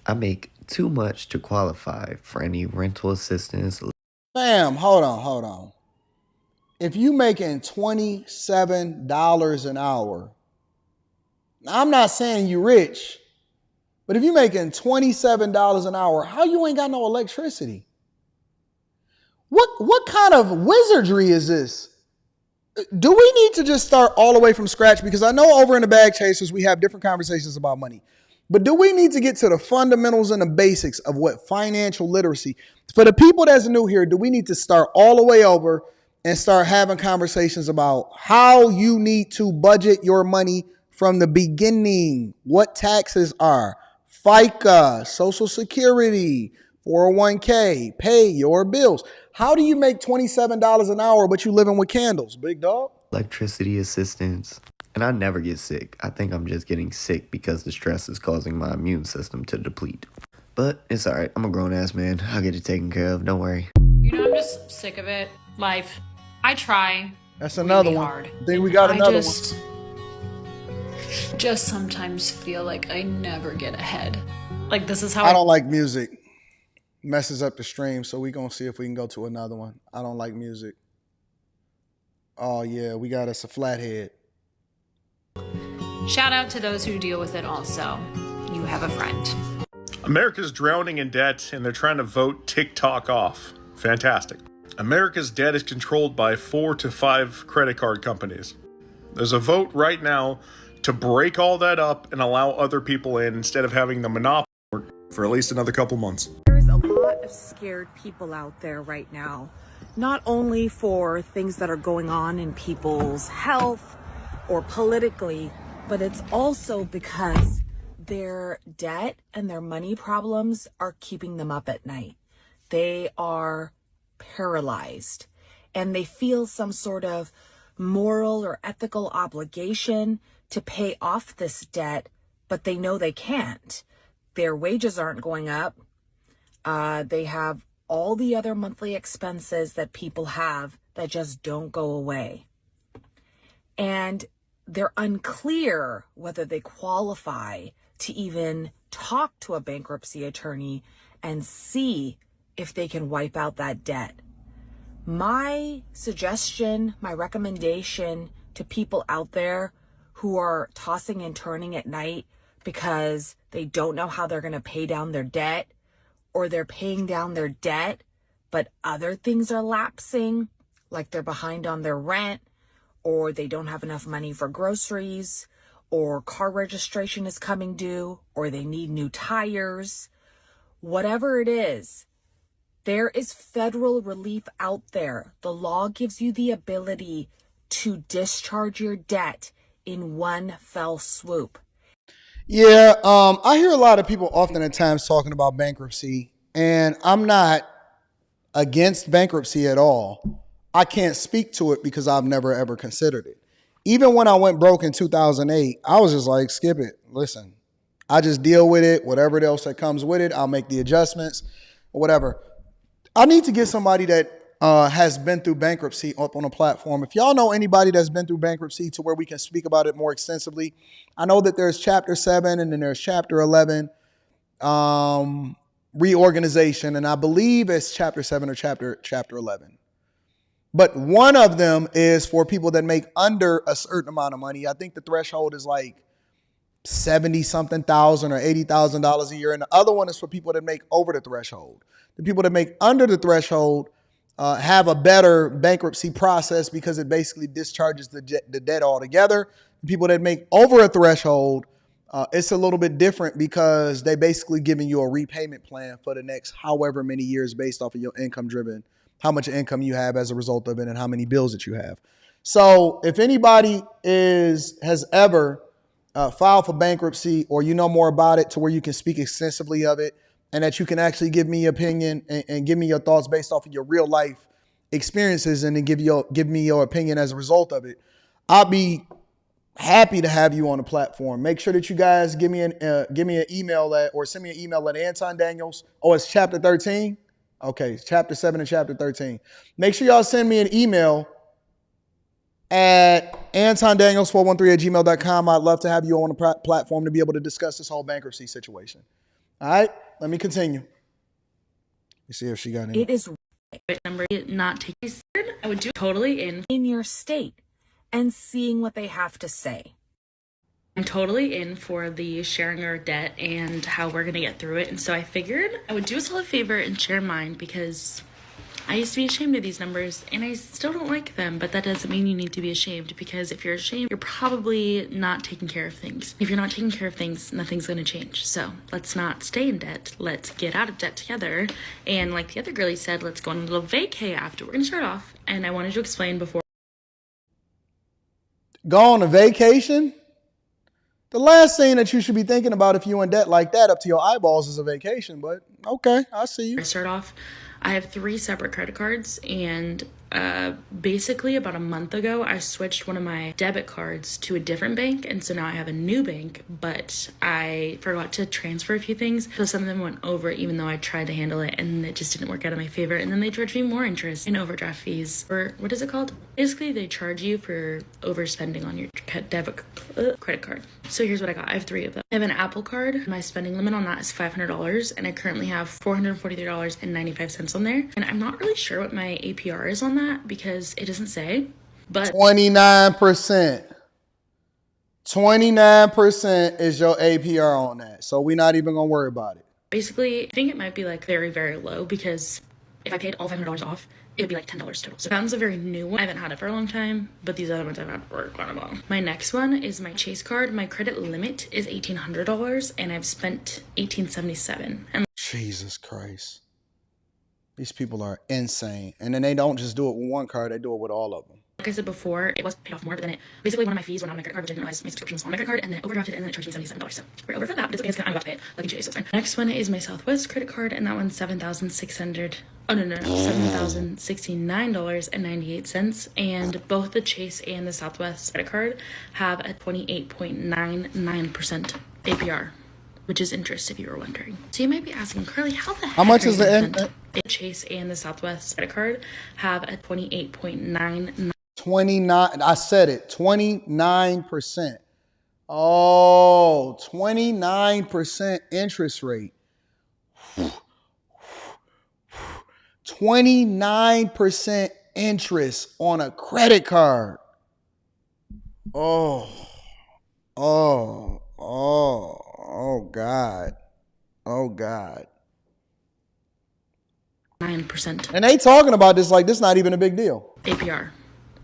I make too much to qualify for any rental assistance. Fam, hold on. If you making $27 an hour, I'm not saying you rich, but if you making $27 an hour, how you ain't got no electricity? What kind of wizardry is this? Do we need to just start all the way from scratch? Because I know over in the Bag Chasers, we have different conversations about money. But do we need to get to the fundamentals and the basics of what financial literacy? For the people that's new here, do we need to start all the way over and start having conversations about how you need to budget your money from the beginning? What taxes are? FICA, Social Security, 401k, pay your bills. How do you make $27 an hour, but you living with candles, big dog? Electricity assistance. And I never get sick. I think I'm just getting sick because the stress is causing my immune system to deplete. But it's all right. I'm a grown-ass man. I'll get it taken care of. Don't worry. You know, I'm just sick of it. Life. I try. That's another really one. Hard. I think we got another one. Just sometimes feel like I never get ahead. Like this is how I don't like music. Messes up the stream, so we gonna see if we can go to another one. I don't like music. Oh yeah, we got us a flathead. Shout out to those who deal with it also. You have a friend. America's drowning in debt and they're trying to vote TikTok off. Fantastic. America's debt is controlled by 4 to 5 credit card companies. There's a vote right now to break all that up and allow other people in instead of having the monopoly for at least another couple months. There's a lot of scared people out there right now, not only for things that are going on in people's health or politically, but it's also because their debt and their money problems are keeping them up at night. They are paralyzed and they feel some sort of moral or ethical obligation to pay off this debt, but they know they can't. Their wages aren't going up. They have all the other monthly expenses that people have that just don't go away. And they're unclear whether they qualify to even talk to a bankruptcy attorney and see if they can wipe out that debt. My suggestion, my recommendation to people out there who are tossing and turning at night because they don't know how they're going to pay down their debt, or they're paying down their debt, but other things are lapsing, like they're behind on their rent, or they don't have enough money for groceries, or car registration is coming due, or they need new tires. Whatever it is, there is federal relief out there. The law gives you the ability to discharge your debt in one fell swoop. Yeah, I hear a lot of people often at times talking about bankruptcy, and I'm not against bankruptcy at all. I can't speak to it because I've never ever considered it. Even when I went broke in 2008, I was just like, skip it. Listen, I just deal with it. Whatever else that comes with it, I'll make the adjustments or whatever. I need to get somebody that has been through bankruptcy up on a platform. If y'all know anybody that's been through bankruptcy to where we can speak about it more extensively, I know that there's chapter 7 and then there's chapter 11 reorganization, and I believe it's chapter 7 or chapter 11. But one of them is for people that make under a certain amount of money. I think the threshold is like $70-something thousand or $80,000 a year, and the other one is for people that make over the threshold. The people that make under the threshold, have a better bankruptcy process because it basically discharges the debt altogether. People that make over a threshold, it's a little bit different because they basically giving you a repayment plan for the next however many years based off of your income driven, how much income you have as a result of it and how many bills that you have. So if anybody has ever filed for bankruptcy, or you know more about it to where you can speak extensively of it, and that you can actually give me your opinion and give me your thoughts based off of your real life experiences, and then give me your opinion as a result of it, I'll be happy to have you on the platform. Make sure that you guys give me an email or send me an email at Anton Daniels. Oh, it's chapter 13? Okay, it's chapter 7 and chapter 13. Make sure y'all send me an email at AntonDaniels413@gmail.com. I'd love to have you on the platform to be able to discuss this whole bankruptcy situation. All right, let me continue. Let's see if she got any. It is number not taking. I would do totally in your state and seeing what they have to say. I'm totally in for the sharing our debt and how we're gonna get through it, and so I figured I would do us all a favor and share mine, because I used to be ashamed of these numbers, and I still don't like them, but that doesn't mean you need to be ashamed, because if you're ashamed, you're probably not taking care of things. If you're not taking care of things, nothing's gonna change. So let's not stay in debt. Let's get out of debt together. And like the other girlie said, let's go on a little vacay after. We're gonna start off, and I wanted to explain before. Go on a vacation? The last thing that you should be thinking about if you're in debt like that up to your eyeballs is a vacation, but okay, I see you. I start off, I have 3 separate credit cards, and basically about a month ago, I switched one of my debit cards to a different bank, and so now I have a new bank, but I forgot to transfer a few things, so some of them went over even though I tried to handle it, and it just didn't work out in my favor, and then they charged me more interest and overdraft fees, or what is it called? Basically, they charge you for overspending on your credit card. So here's what I got. I have 3 of them. I have an Apple Card. My spending limit on that is $500, and I currently have $443.95 on there, and I'm not really sure what my APR is on that because it doesn't say, but 29%. 29% is your APR on that, so we're not even gonna worry about it. Basically, I think it might be like very, very low, because if I paid all $500 off, it would be like $10 total. So that one's a very new one. I haven't had it for a long time, but these other ones I've had for quite a while. My next one is my Chase card. My credit limit is $1,800, and I've spent $1,877. And Jesus Christ. These people are insane. And then they don't just do it with one card, they do it with all of them. like I said before, it was paid off more, but then it basically one of my fees went on my credit card, which I didn't realize my subscription was on my credit card, and then it overdrafted, and then it charged me $77. So we're over for that, but it's okay, I'm about to pay it like in 2 days, so it's fine. Next one is my Southwest credit card, and that one's $769.98, and both the Chase and the Southwest credit card have a 28.99% APR, which is interest, if you were wondering. So you might be asking, Carly, how the heck How much is the end? Chase and the Southwest credit card have a 28.99. 29, I said it, 29%. Oh, 29% interest rate. 29% interest on a credit card. Oh, God. Oh, God. 9%. And they talking about this like this not even a big deal. APR,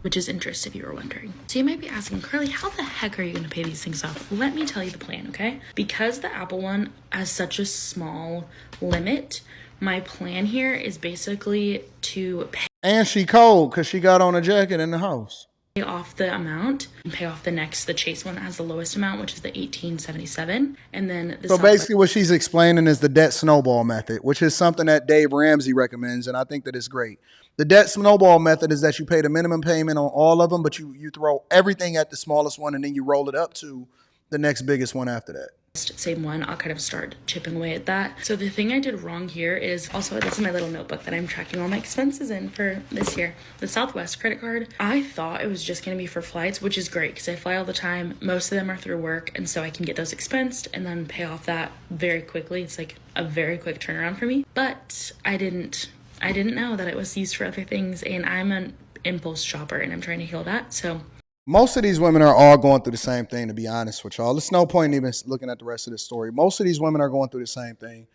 which is interest, if you were wondering. So you might be asking, Carly, how the heck are you going to pay these things off? Let me tell you the plan, okay? Because the Apple one has such a small limit, my plan here is basically to pay And she cold because she got on a jacket in the house. off the amount and pay off the Chase one that has the lowest amount, which is the $1,877, and then the So basically what she's explaining is the debt snowball method, which is something that Dave Ramsey recommends, and I think that it's great. The debt snowball method is that you pay the minimum payment on all of them, but you throw everything at the smallest one, and then you roll it up to the next biggest one after that. Same one, I'll kind of start chipping away at that. So the thing I did wrong here is also, this is my little notebook that I'm tracking all my expenses in for this year. The Southwest credit card, I thought it was just going to be for flights, which is great because I fly all the time. Most of them are through work, and so I can get those expensed and then pay off that very quickly. It's like a very quick turnaround for me. But I didn't know that it was used for other things, and I'm an impulse shopper, and I'm trying to heal that. So most of these women are all going through the same thing, to be honest with y'all. There's no point in even looking at the rest of the story. Most of these women are going through the same thing.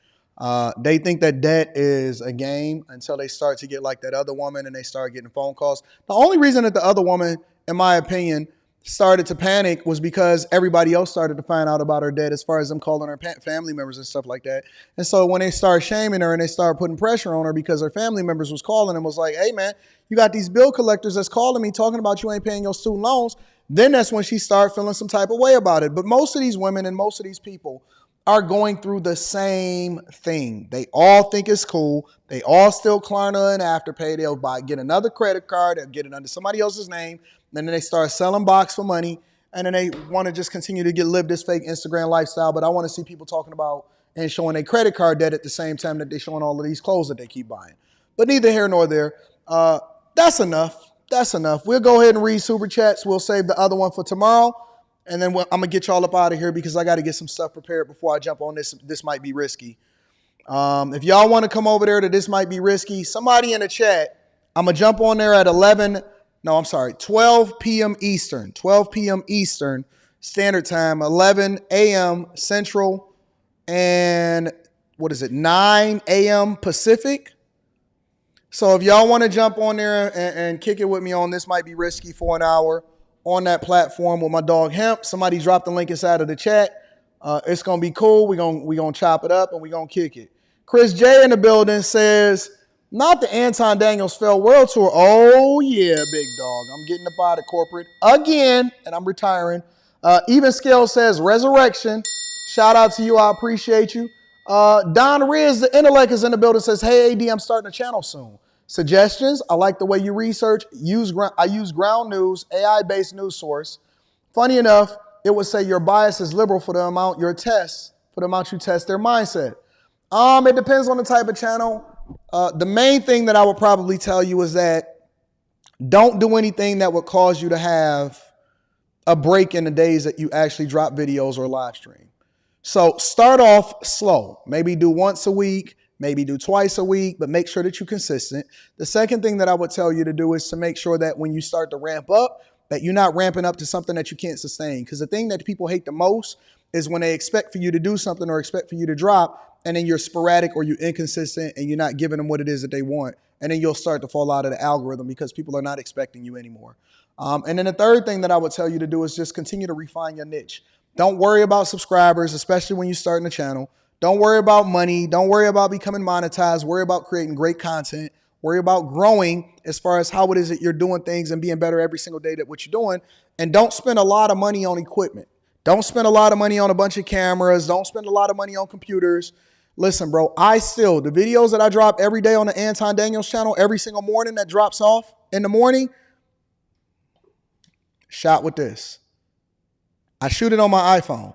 They think that debt is a game until they start to get like that other woman and they start getting phone calls. The only reason that the other woman, in my opinion, started to panic was because everybody else started to find out about her debt as far as them calling her family members and stuff like that. And so when they start shaming her and they start putting pressure on her because her family members was calling and was like, hey, man, you got these bill collectors that's calling me talking about you ain't paying your student loans. Then that's when she started feeling some type of way about it. But most of these women and most of these people are going through the same thing. They all think it's cool. They all still Klarna and Afterpay. They'll get another credit card. They'll get it under somebody else's name. Then they start selling box for money. And then they want to just continue to live this fake Instagram lifestyle. But I want to see people talking about and showing a credit card debt at the same time that they're showing all of these clothes that they keep buying. But neither here nor there. That's enough. That's enough. We'll go ahead and read Super Chats. We'll save the other one for tomorrow. And then I'm going to get y'all up out of here because I got to get some stuff prepared before I jump on this. This might be risky. If y'all want to come over there to This Might Be Risky, somebody in the chat, I'm going to jump on there at 12 p.m. Eastern. 12 p.m. Eastern Standard Time, 11 a.m. Central, and 9 a.m. Pacific. So if y'all want to jump on there and kick it with me on This Might Be Risky for an hour, on that platform with my dog Hemp. Somebody dropped the link inside of the chat. It's going to be cool. We're gonna chop it up and we're going to kick it. Chris J in the building says, not the Anton Daniels Fail World Tour. Oh, yeah, big dog. I'm getting up out of corporate again, and I'm retiring. Even Scale says, Resurrection. Shout out to you. I appreciate you. Don Riz, the intellect, is in the building, says, hey, AD, I'm starting a channel soon. Suggestions? I like the way you research. I use Ground News, AI-based news source. Funny enough, it would say your bias is liberal for the amount you test their mindset. It depends on the type of channel. The main thing that I would probably tell you is that don't do anything that would cause you to have a break in the days that you actually drop videos or live stream. So start off slow. Maybe do once a week. Maybe do twice a week, but make sure that you're consistent. The second thing that I would tell you to do is to make sure that when you start to ramp up, that you're not ramping up to something that you can't sustain. Because the thing that people hate the most is when they expect for you to do something or expect for you to drop, and then you're sporadic or you're inconsistent and you're not giving them what it is that they want. And then you'll start to fall out of the algorithm because people are not expecting you anymore. And then the third thing that I would tell you to do is just continue to refine your niche. Don't worry about subscribers, especially when you're starting a channel. Don't worry about money. Don't worry about becoming monetized. Worry about creating great content. Worry about growing as far as how it is that you're doing things and being better every single day at what you're doing. And don't spend a lot of money on equipment. Don't spend a lot of money on a bunch of cameras. Don't spend a lot of money on computers. Listen, bro, the videos that I drop every day on the Anton Daniels channel, every single morning that drops off in the morning, shot with this. I shoot it on my iPhone.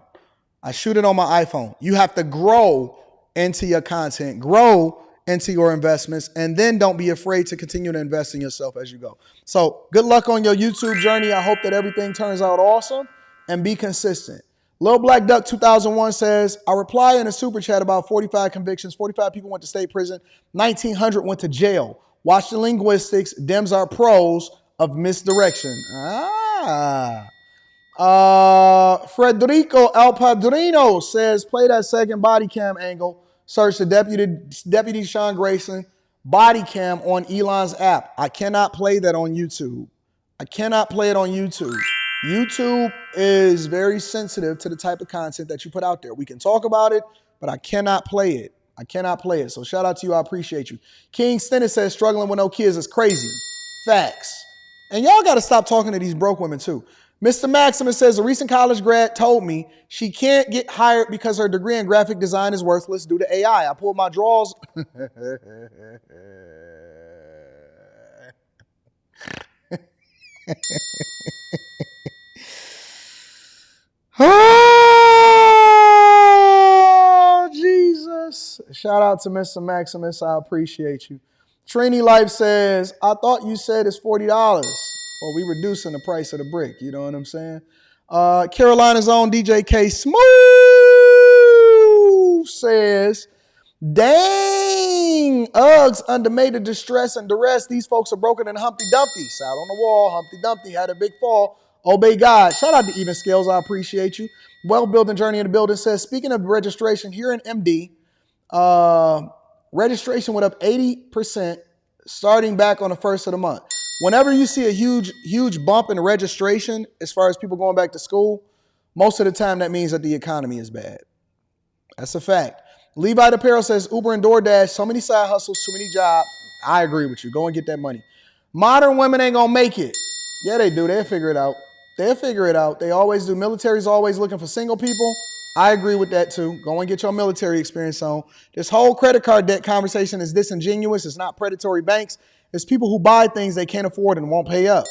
You have to grow into your content, grow into your investments, and then don't be afraid to continue to invest in yourself as you go. So good luck on your YouTube journey. I hope that everything turns out awesome, and be consistent. Lil Black Duck 2001 says, I reply in a super chat about 45 convictions. 45 people went to state prison. 1,900 went to jail. Watch the linguistics. Dems are pros of misdirection. Frederico El Padrino says, play that second body cam angle. Search the Deputy Sean Grayson body cam on Elon's app. I cannot play that on YouTube. I cannot play it on YouTube. YouTube is very sensitive to the type of content that you put out there. We can talk about it, but I cannot play it. So shout out to you. I appreciate you. King Stennis says, struggling with no kids is crazy. Facts. And y'all got to stop talking to these broke women too. Mr. Maximus says, a recent college grad told me she can't get hired because her degree in graphic design is worthless due to AI. I pulled my drawers. Oh, Jesus. Shout out to Mr. Maximus. I appreciate you. Trini Life says, I thought you said it's $40. Well, we reducing the price of the brick. You know what I'm saying? Carolina's own DJ K Smooth says, dang, Uggs under major distress and duress. These folks are broken in Humpty Dumpty. Sat on the wall. Humpty Dumpty had a big fall. Obey God. Shout out to Even Scales. I appreciate you. Well Building Journey in the building says, speaking of registration, here in MD, Registration went up 80% starting back on the first of the month. Whenever you see a huge bump in registration, as far as people going back to school, most of the time that means that the economy is bad. That's a fact. Levi DePero says Uber and DoorDash, so many side hustles, too many jobs. I agree with you. Go and get that money. Modern women ain't gonna make it. Yeah, they do. They'll figure it out. They'll figure it out. They always do. Military's always looking for single people. I agree with that too. Go and get your military experience on. This whole credit card debt conversation is disingenuous. It's not predatory banks. It's people who buy things they can't afford and won't pay up.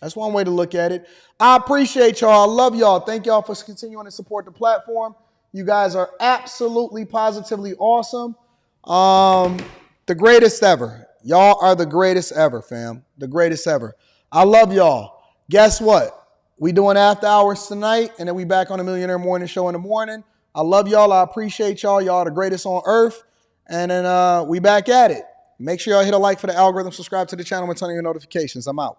That's one way to look at it. I appreciate y'all. I love y'all. Thank y'all for continuing to support the platform. You guys are absolutely, positively awesome. The greatest ever. Y'all are the greatest ever, fam. The greatest ever. I love y'all. Guess what? We doing after hours tonight, and then we back on the Millionaire Morning Show in the morning. I love y'all. I appreciate y'all. Y'all are the greatest on earth. And then we back at it. Make sure y'all hit a like for the algorithm. Subscribe to the channel and turn on your notifications. I'm out.